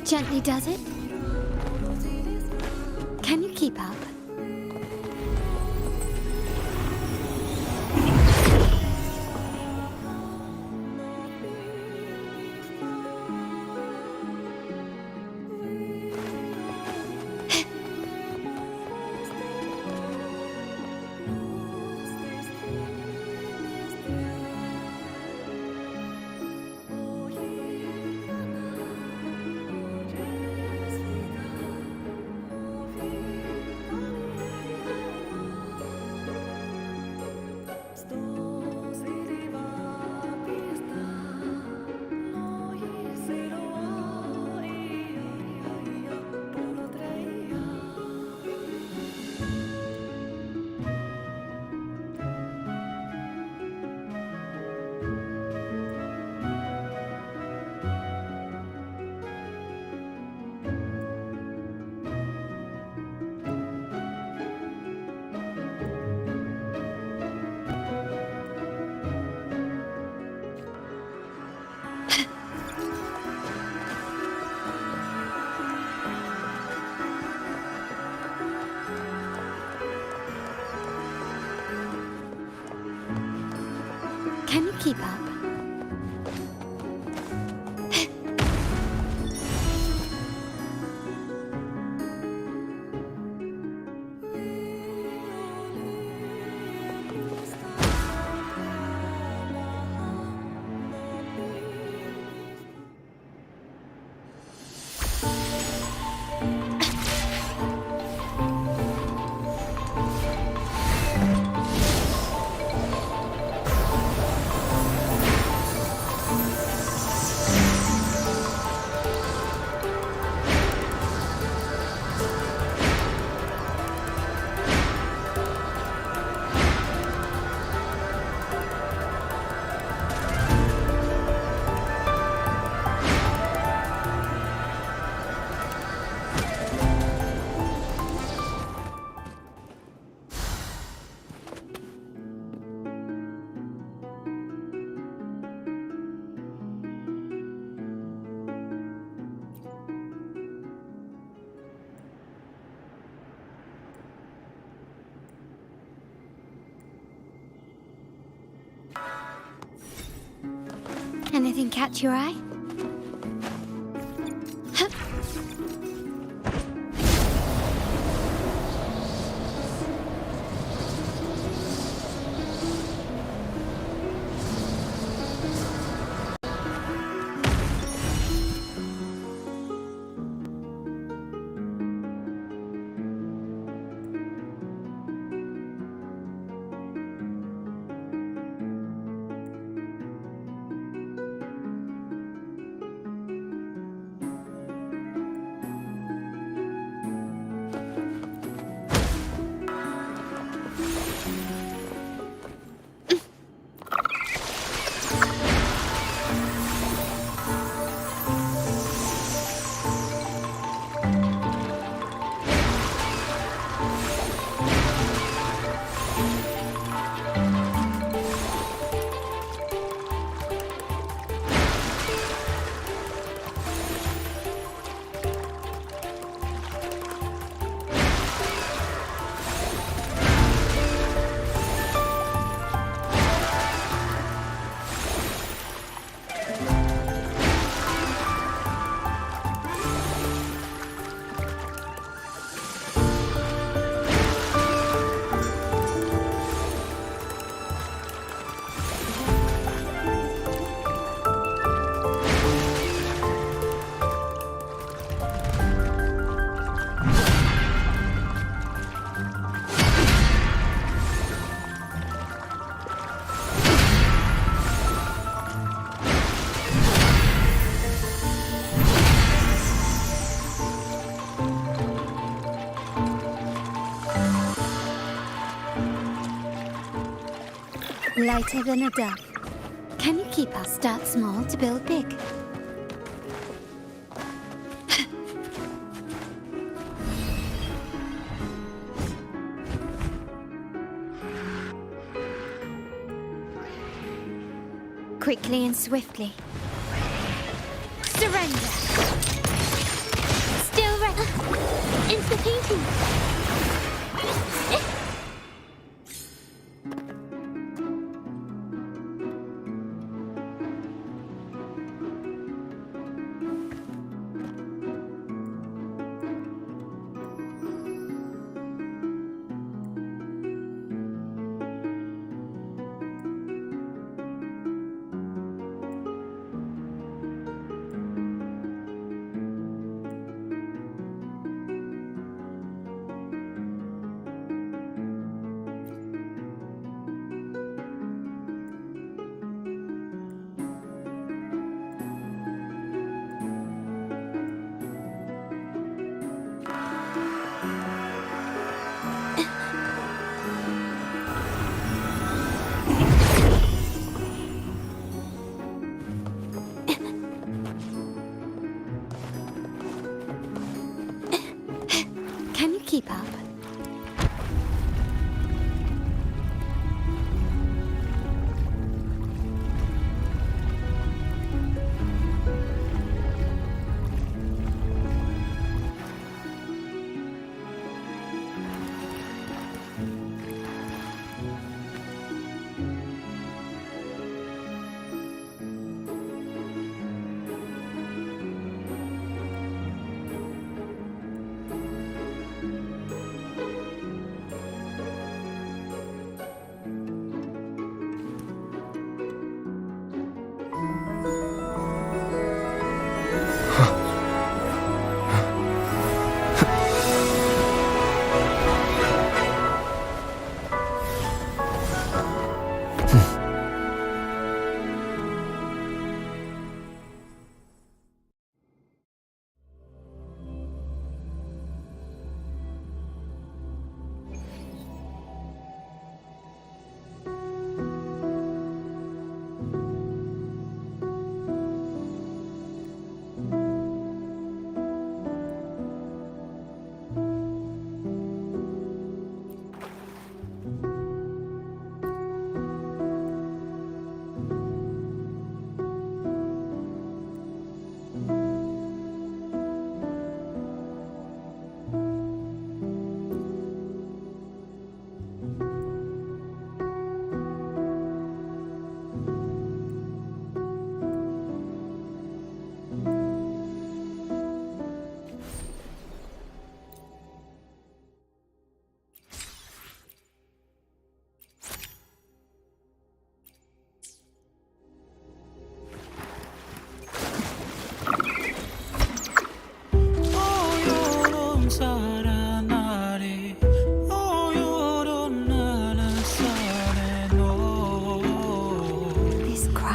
Gently does it? Can you keep up? Can you keep up? Anything catch your eye? Hup. Lighter than a dove. Can you keep us? Start small to build big. Quickly and swiftly. Surrender. Still ready. Into the painting.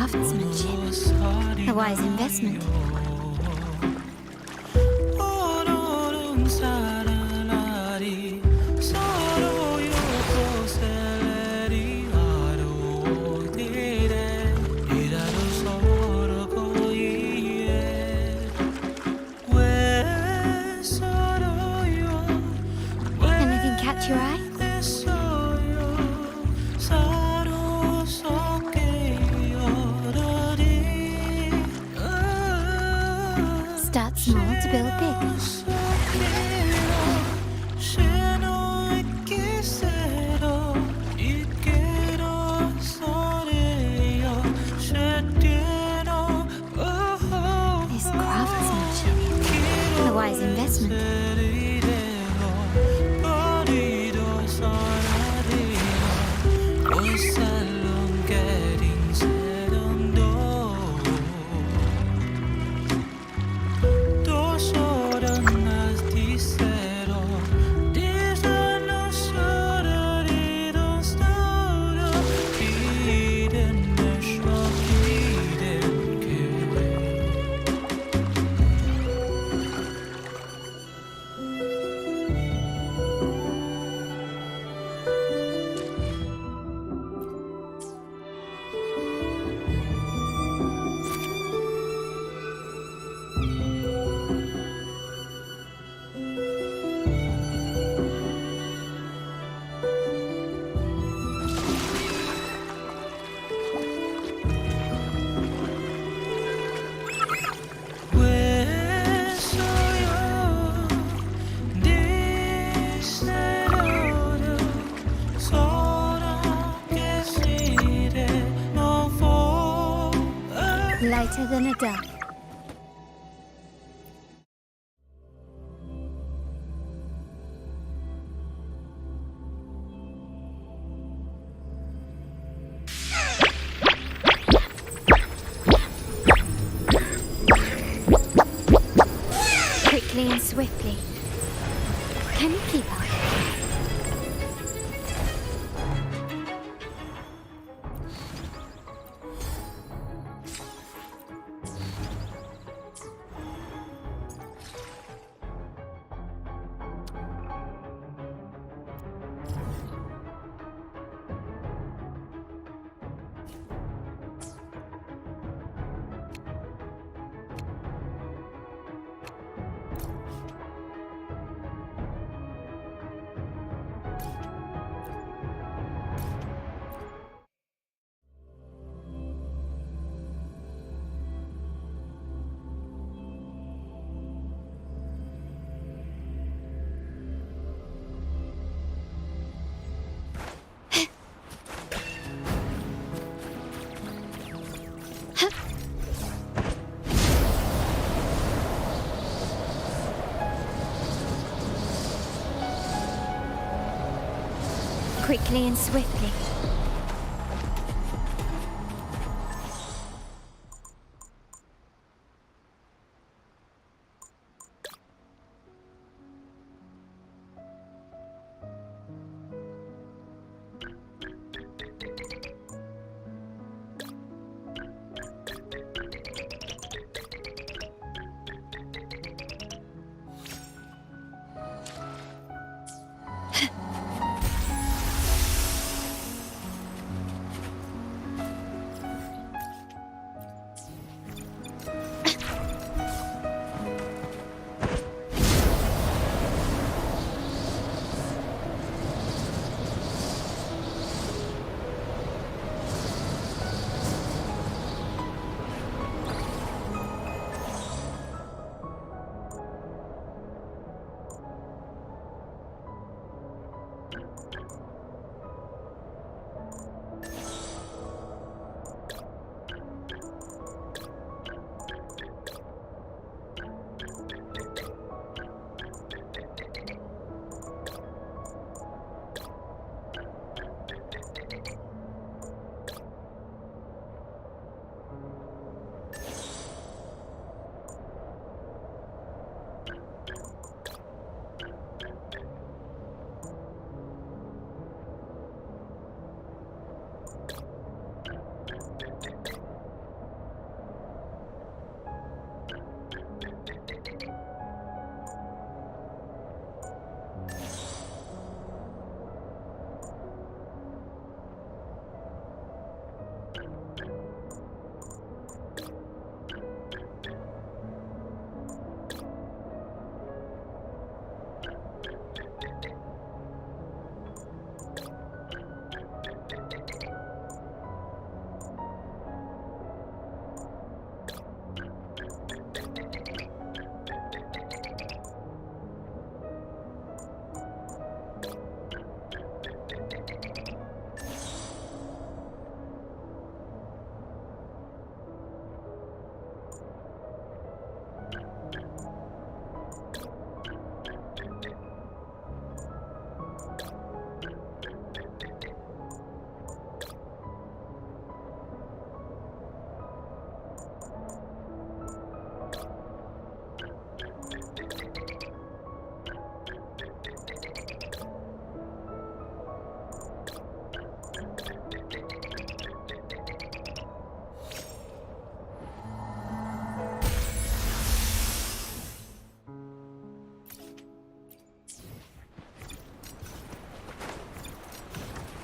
craftsmanship. A wise investment. Anything catch your eye? Start small to build big. This craftsmanship. A wise investment. Lighter than a dove. Quickly and swiftly. Can you keep up? Quickly and swiftly.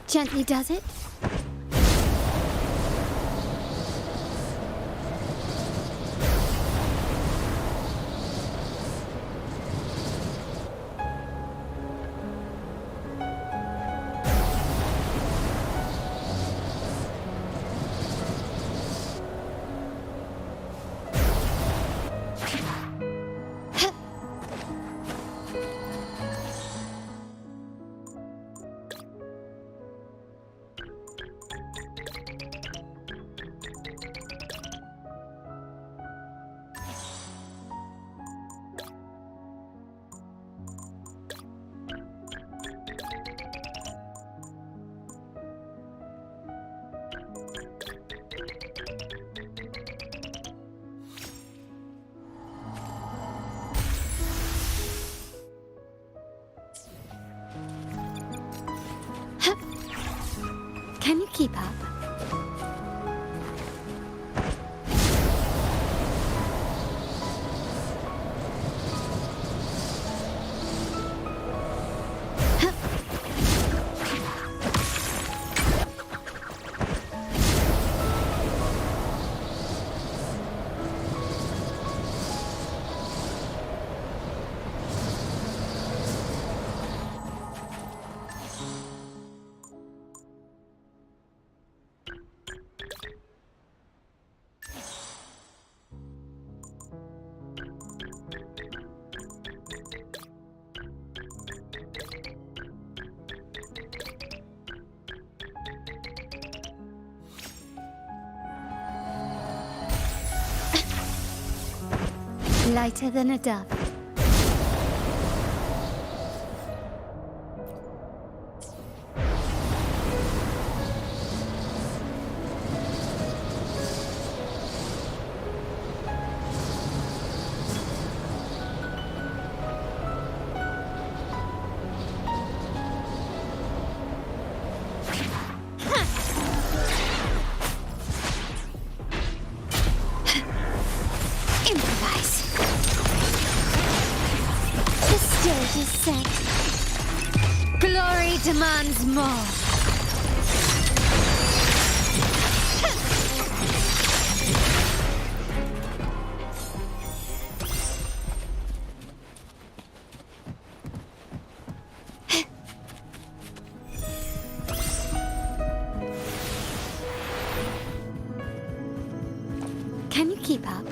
Gently does it? Can you keep up? Lighter than a dove. Improvise. The stage is set. Glory demands more. Can you keep up?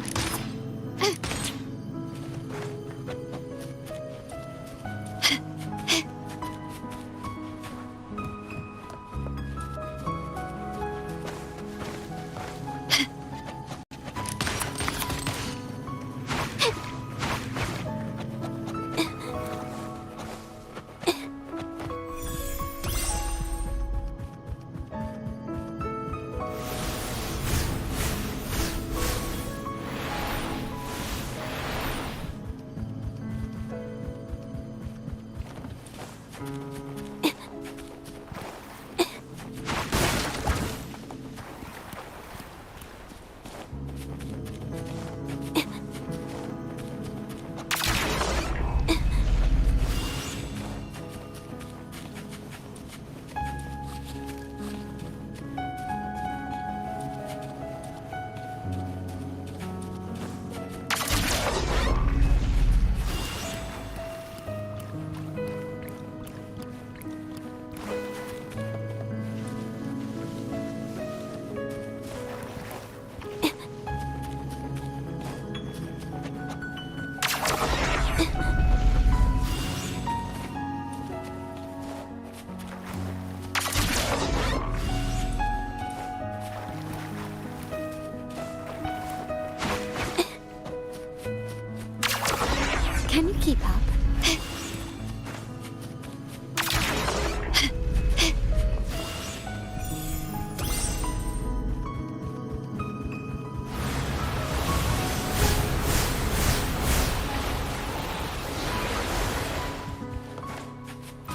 Can you keep up?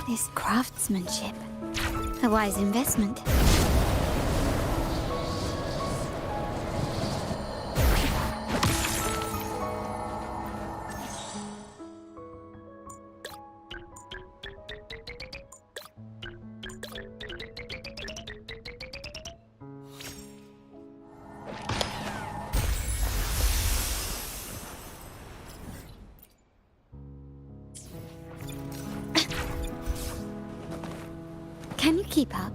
This craftsmanship. A wise investment. Can you keep up?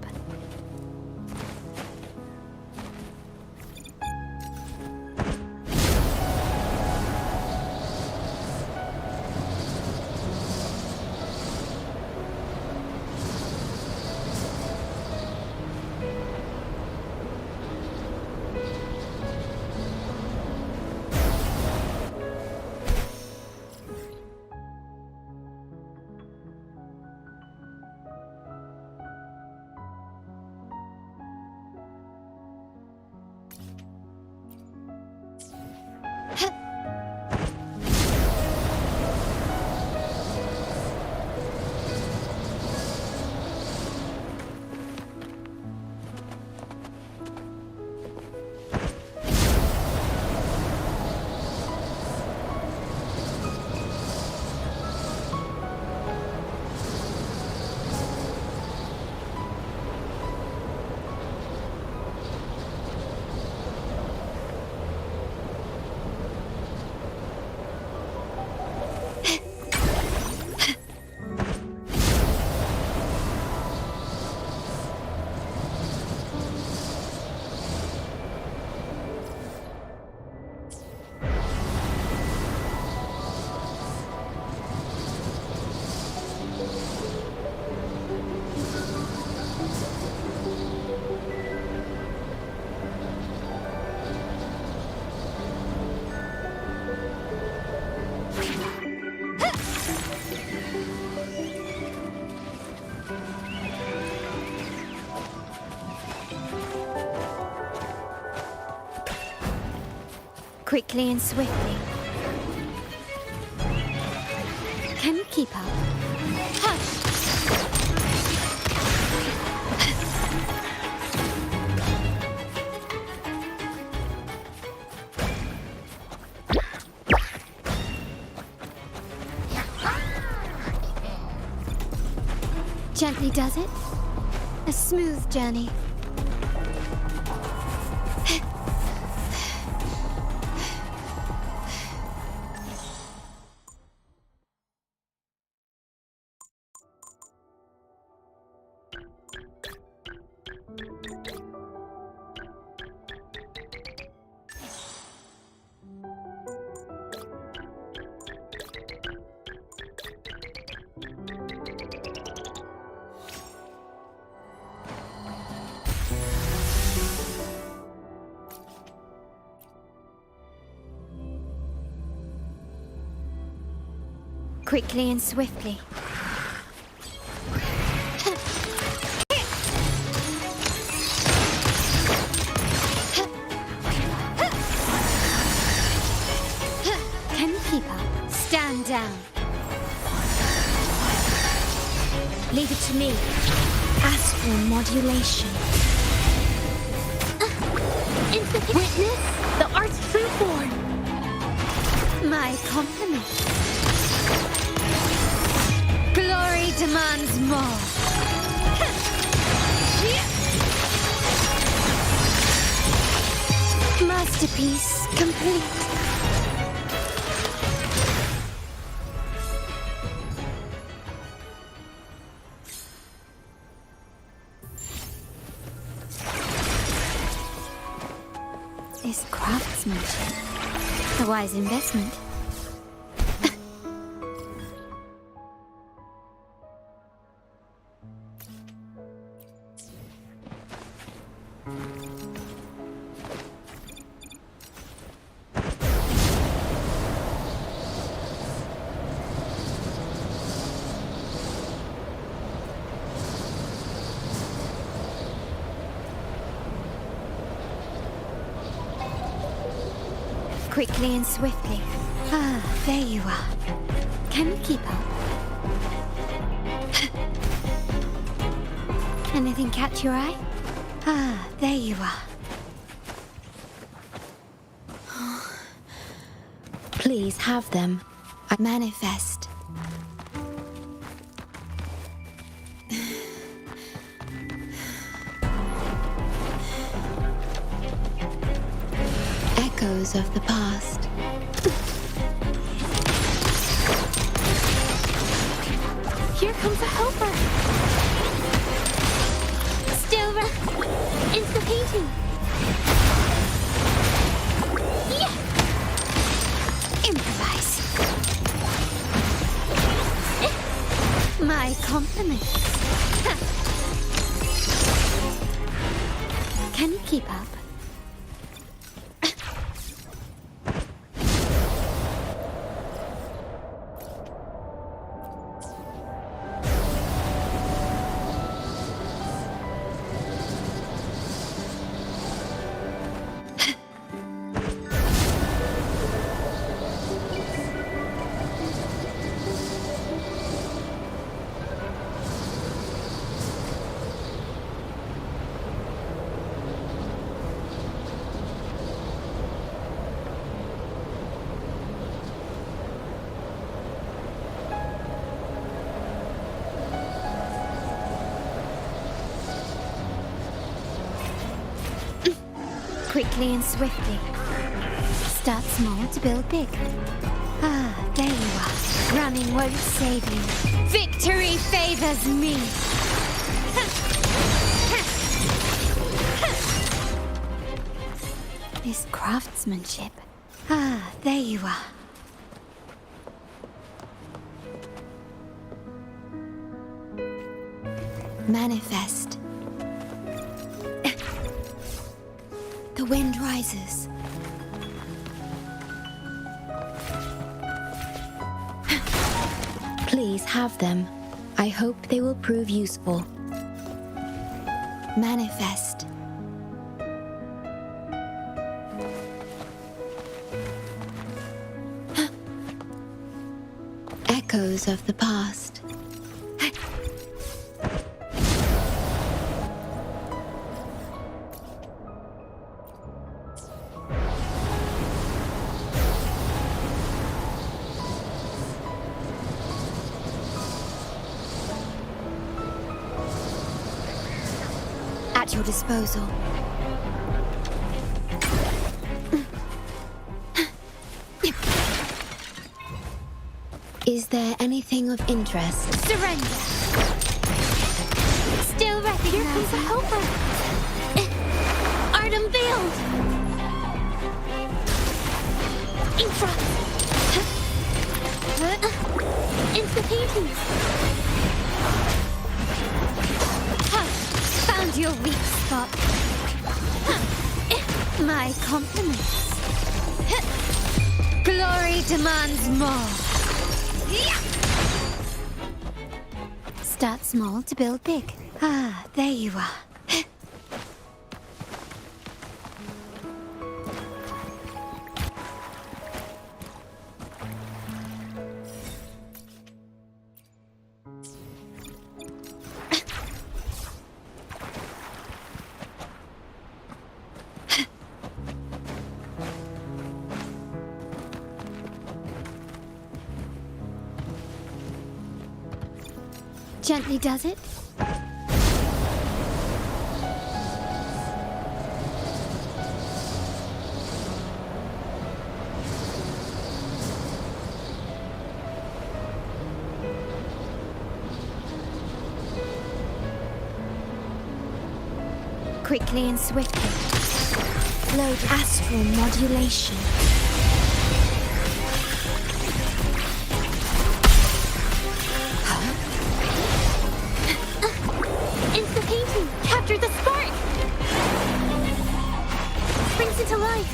Quickly and swiftly. Can you keep up? Hush! Gently does it. A smooth journey. Quickly and swiftly. Can you keep up? Stand down. Leave it to me. Astral modulation. Witness the art's true form. My compliments. Glory demands more. Masterpiece complete. Is craftsmanship a wise investment? Quickly and swiftly. Ah, there you are. Can you keep up? Anything catch your eye? Ah, there you are. Please have them. I manifest. Echoes of the past. Here comes a helper. Insta-painting. Yeah. Improvise. My compliments. Can you keep up? Quickly and swiftly. Start small to build big. Ah, there you are. Running won't save you. Victory favors me. This craftsmanship. Ah, there you are. Manifest. The wind rises. Please have them. I hope they will prove useful. Manifest. Echoes of the past. At your disposal. Is there anything of interest? Surrender. Still recognize. Here comes a helper. Art unveiled. Infra. Insta-painting. Found your weak spot. My compliments. Glory demands more. Start small to build big. Ah, there you are. Gently does it. Quickly and swiftly. Load astral modulation. Capture the spark! Springs into life.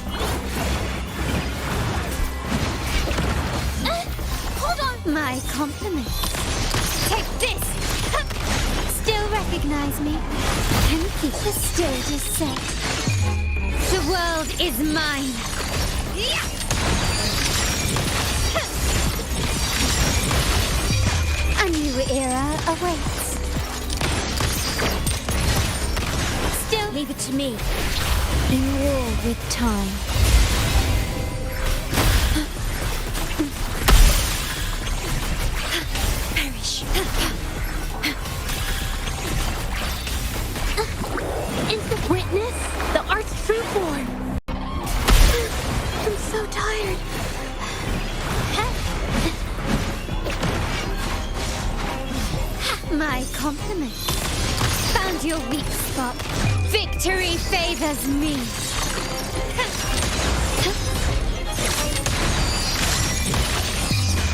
Hold on! My compliments. Take this! Still recognize me? Can you keep the stage is set? The world is mine! A new era awaits. Leave it to me. In war with time. Perish. Instant witness the art's true form. I'm so tired. My compliments. Found find your weak spot. Victory favors me.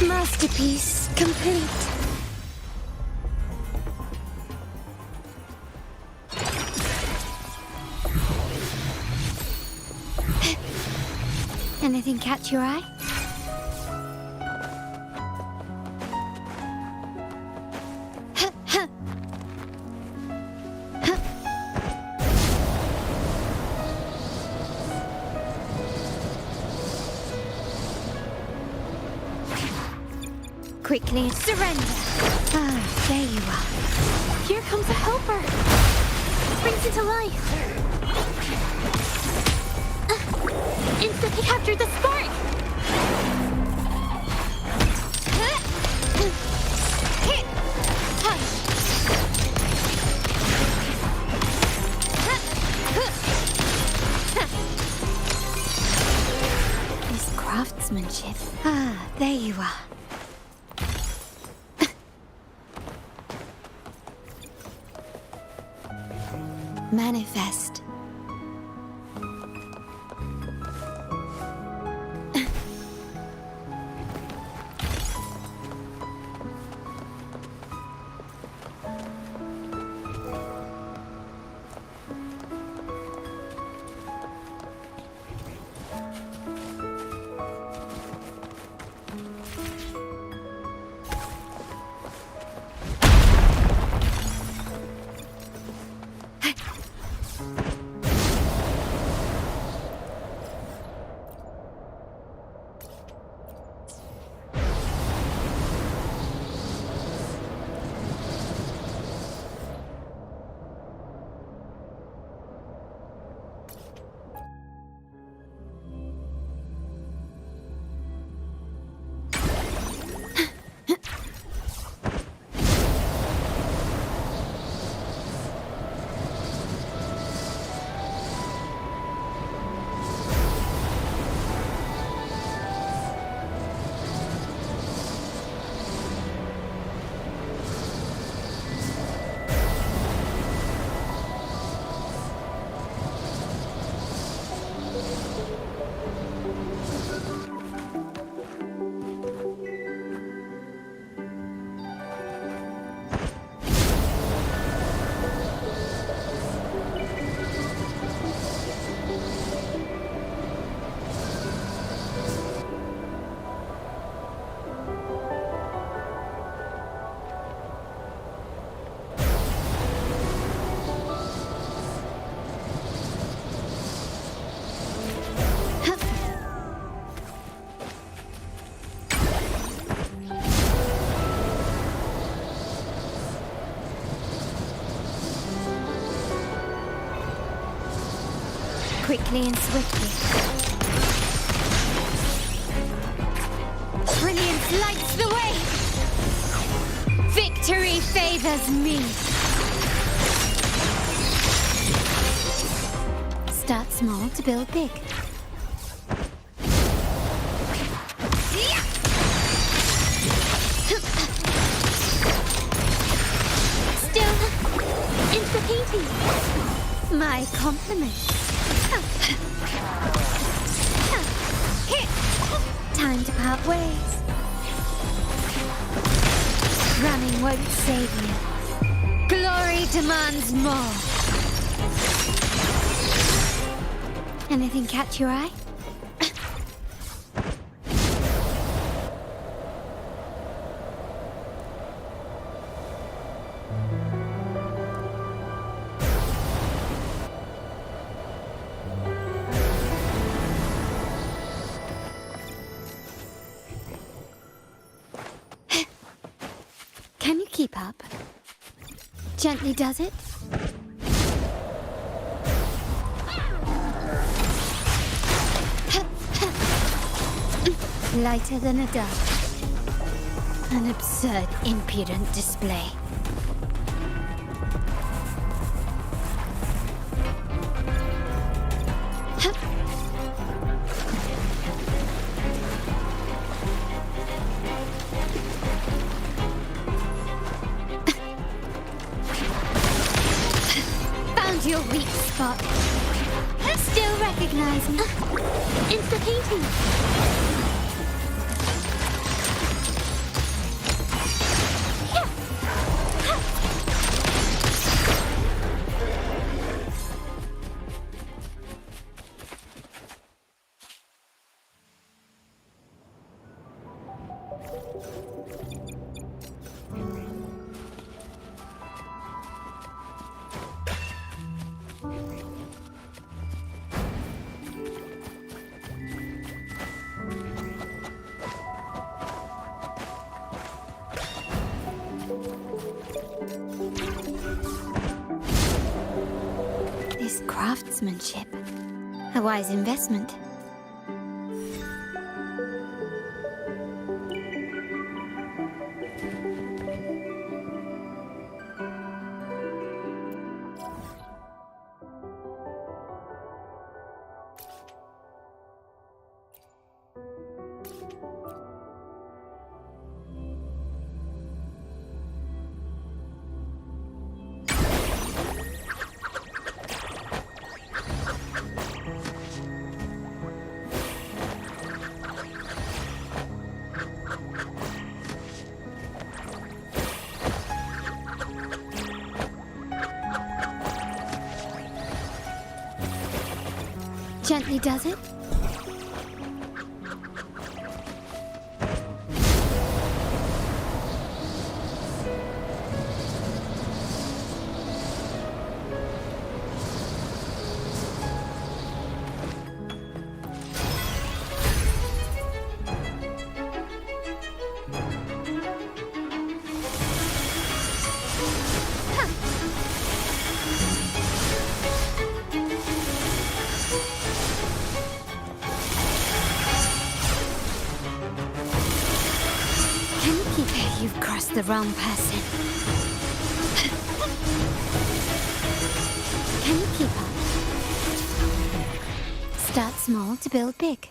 Masterpiece complete. Anything catch your eye? Quickly surrender. Ah, there you are. Here comes a helper. Springs into life. Instantly capture the spark. This craftsmanship. Ah, there you are. Manifest. Quickly and swiftly. Brilliance lights the way! Victory favors me! Start small to build big. Still into painting. My compliments. Time to part ways. Running won't save you. Glory demands more. Anything catch your eye? Can you keep up? Gently does it? Lighter than a dove. An absurd, impudent display. spot. Still recognize me. It's the painting. This craftsmanship. A wise investment. Gently does it? You've crossed the wrong person. Can you keep up? Start small to build big.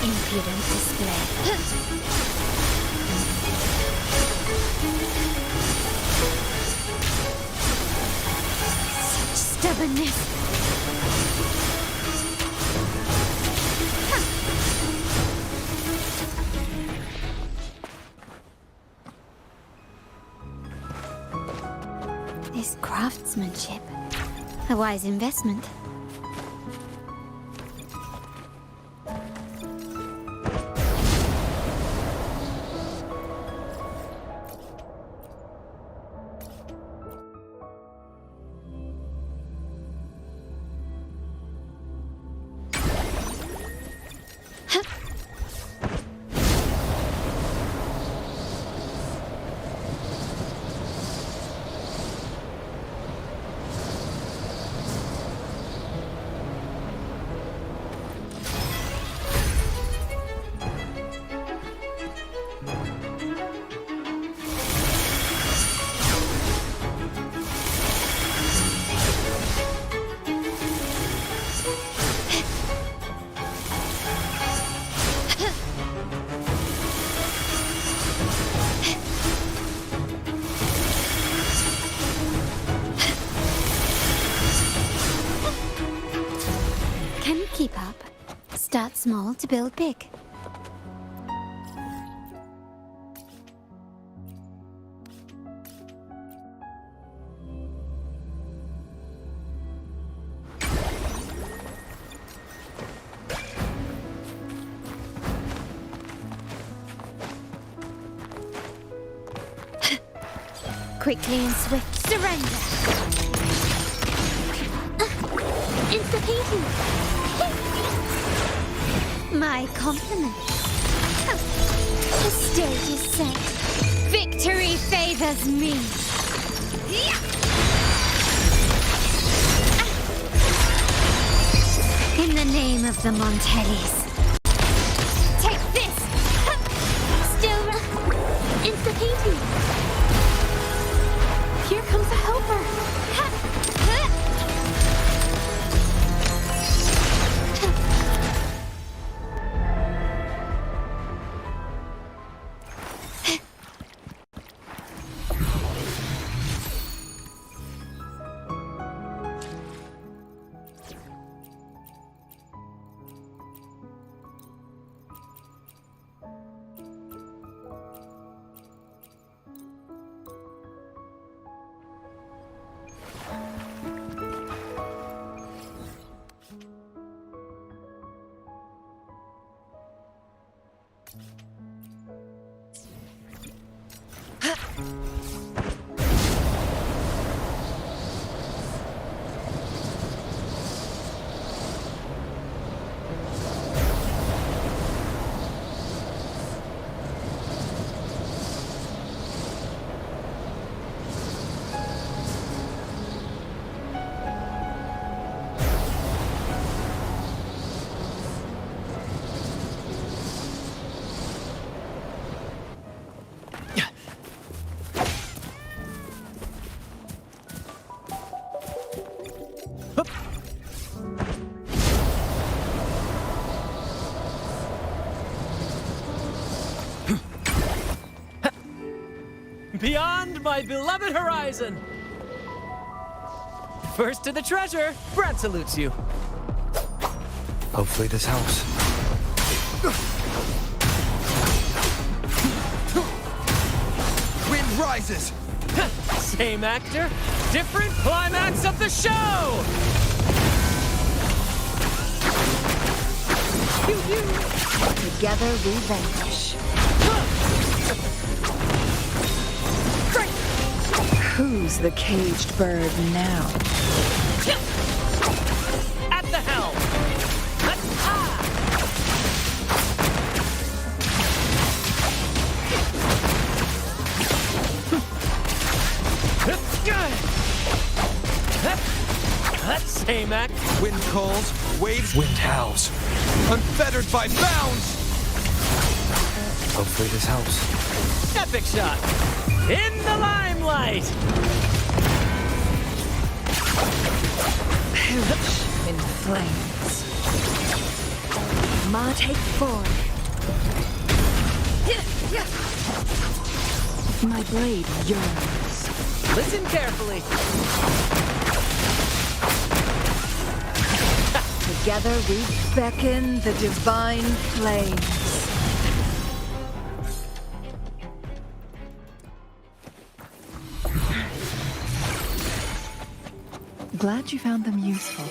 Impudent display. Such stubbornness. This craftsmanship. A wise investment. Start small to build big. Quickly and swift surrender. Insta-PT. My compliments. The stage is set. Victory favors me. In the name of the Montellis. Take this! Still Insta-PT. Here comes a helper. Beyond my beloved horizon! First to the treasure, Brad salutes you. Hopefully this helps. Wind rises! Same actor, different climax of the show! Together we vanish. Who's the caged bird now? At the helm! Same act. Wind calls, waves, Wind howls. unfettered by bounds! Hopefully this helps. Epic shot! In the limelight! Perish in flames. Ma, take forward. My blade yearns. Listen carefully. Together we beckon the divine flames. Glad you found them useful.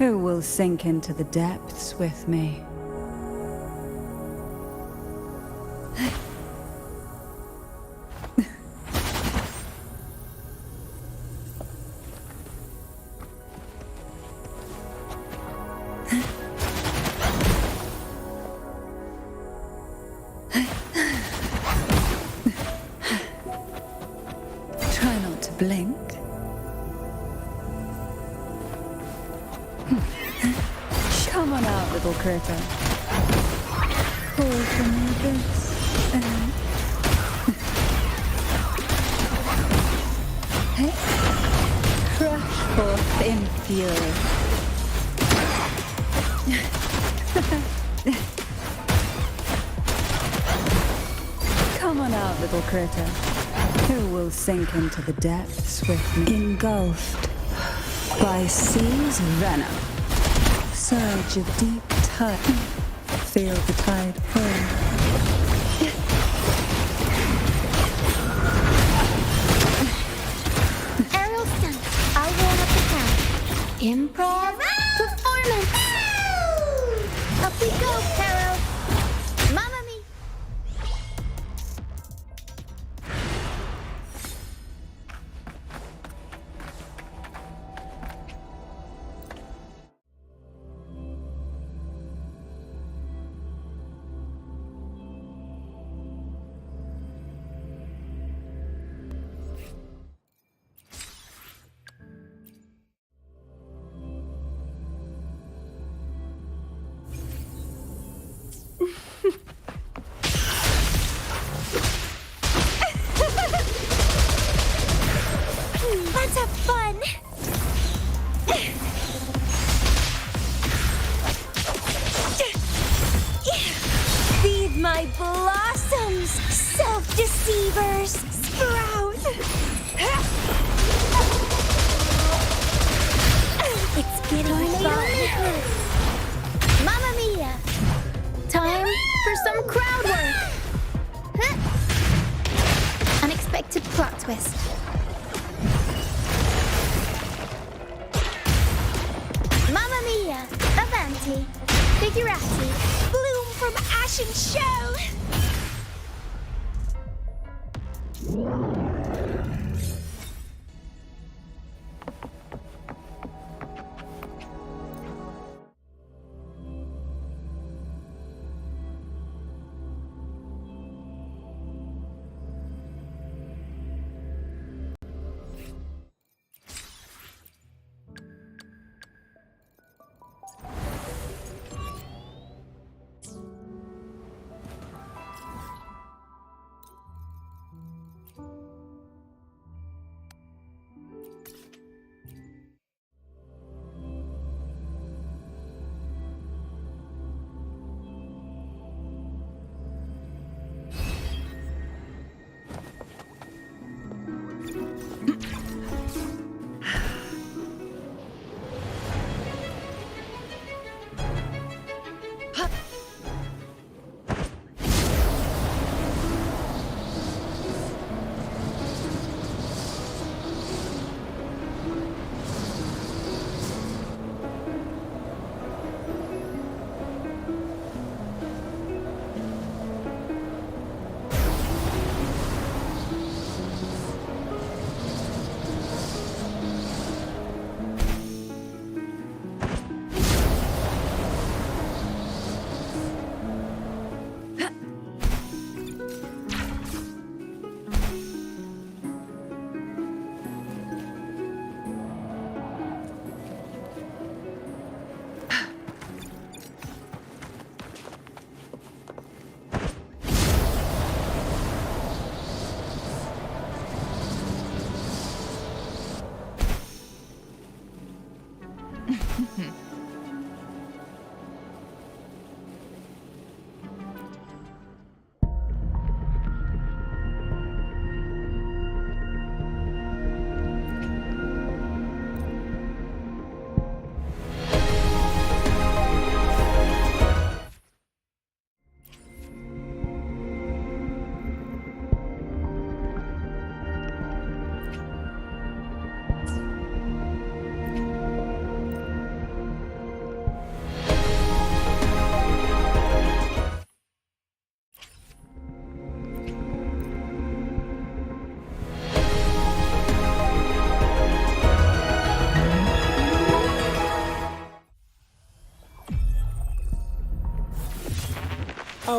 Who will sink into the depths with me? Try not to blink. Come on out, little critter. Call from the abyss. Crush forth in fury. Come on out, little critter. Who will sink into the depths with me? Engulfed by sea's venom. Surge of deep tide. Feel the tide pull. Aerial stunt. I'll warm up the crowd. Improv performance. Up we go, Carol. Mamma mia. Let's have fun! Feed my blossoms, self-deceivers! Sprout! It's getting fun! Mamma mia! Time for some crowd work! Unexpected plot twist. Mamma mia! Avanti! Figurati! Bloom from ashen shell!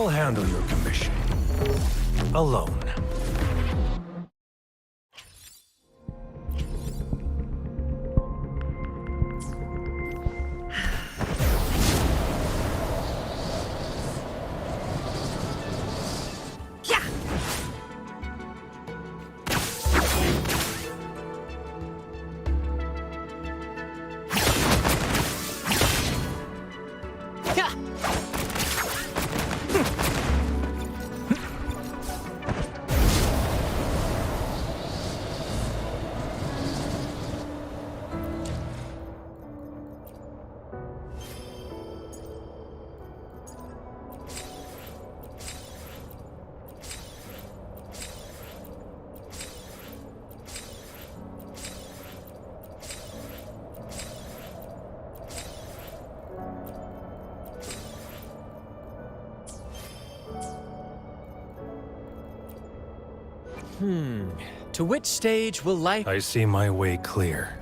I'll handle your commission. Alone. To which stage will life... I see my way clear.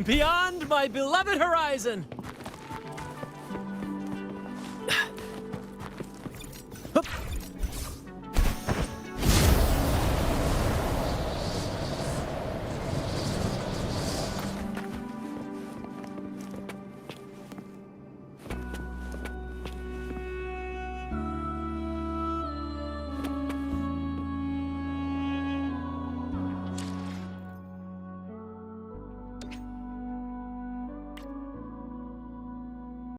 Beyond my beloved horizon!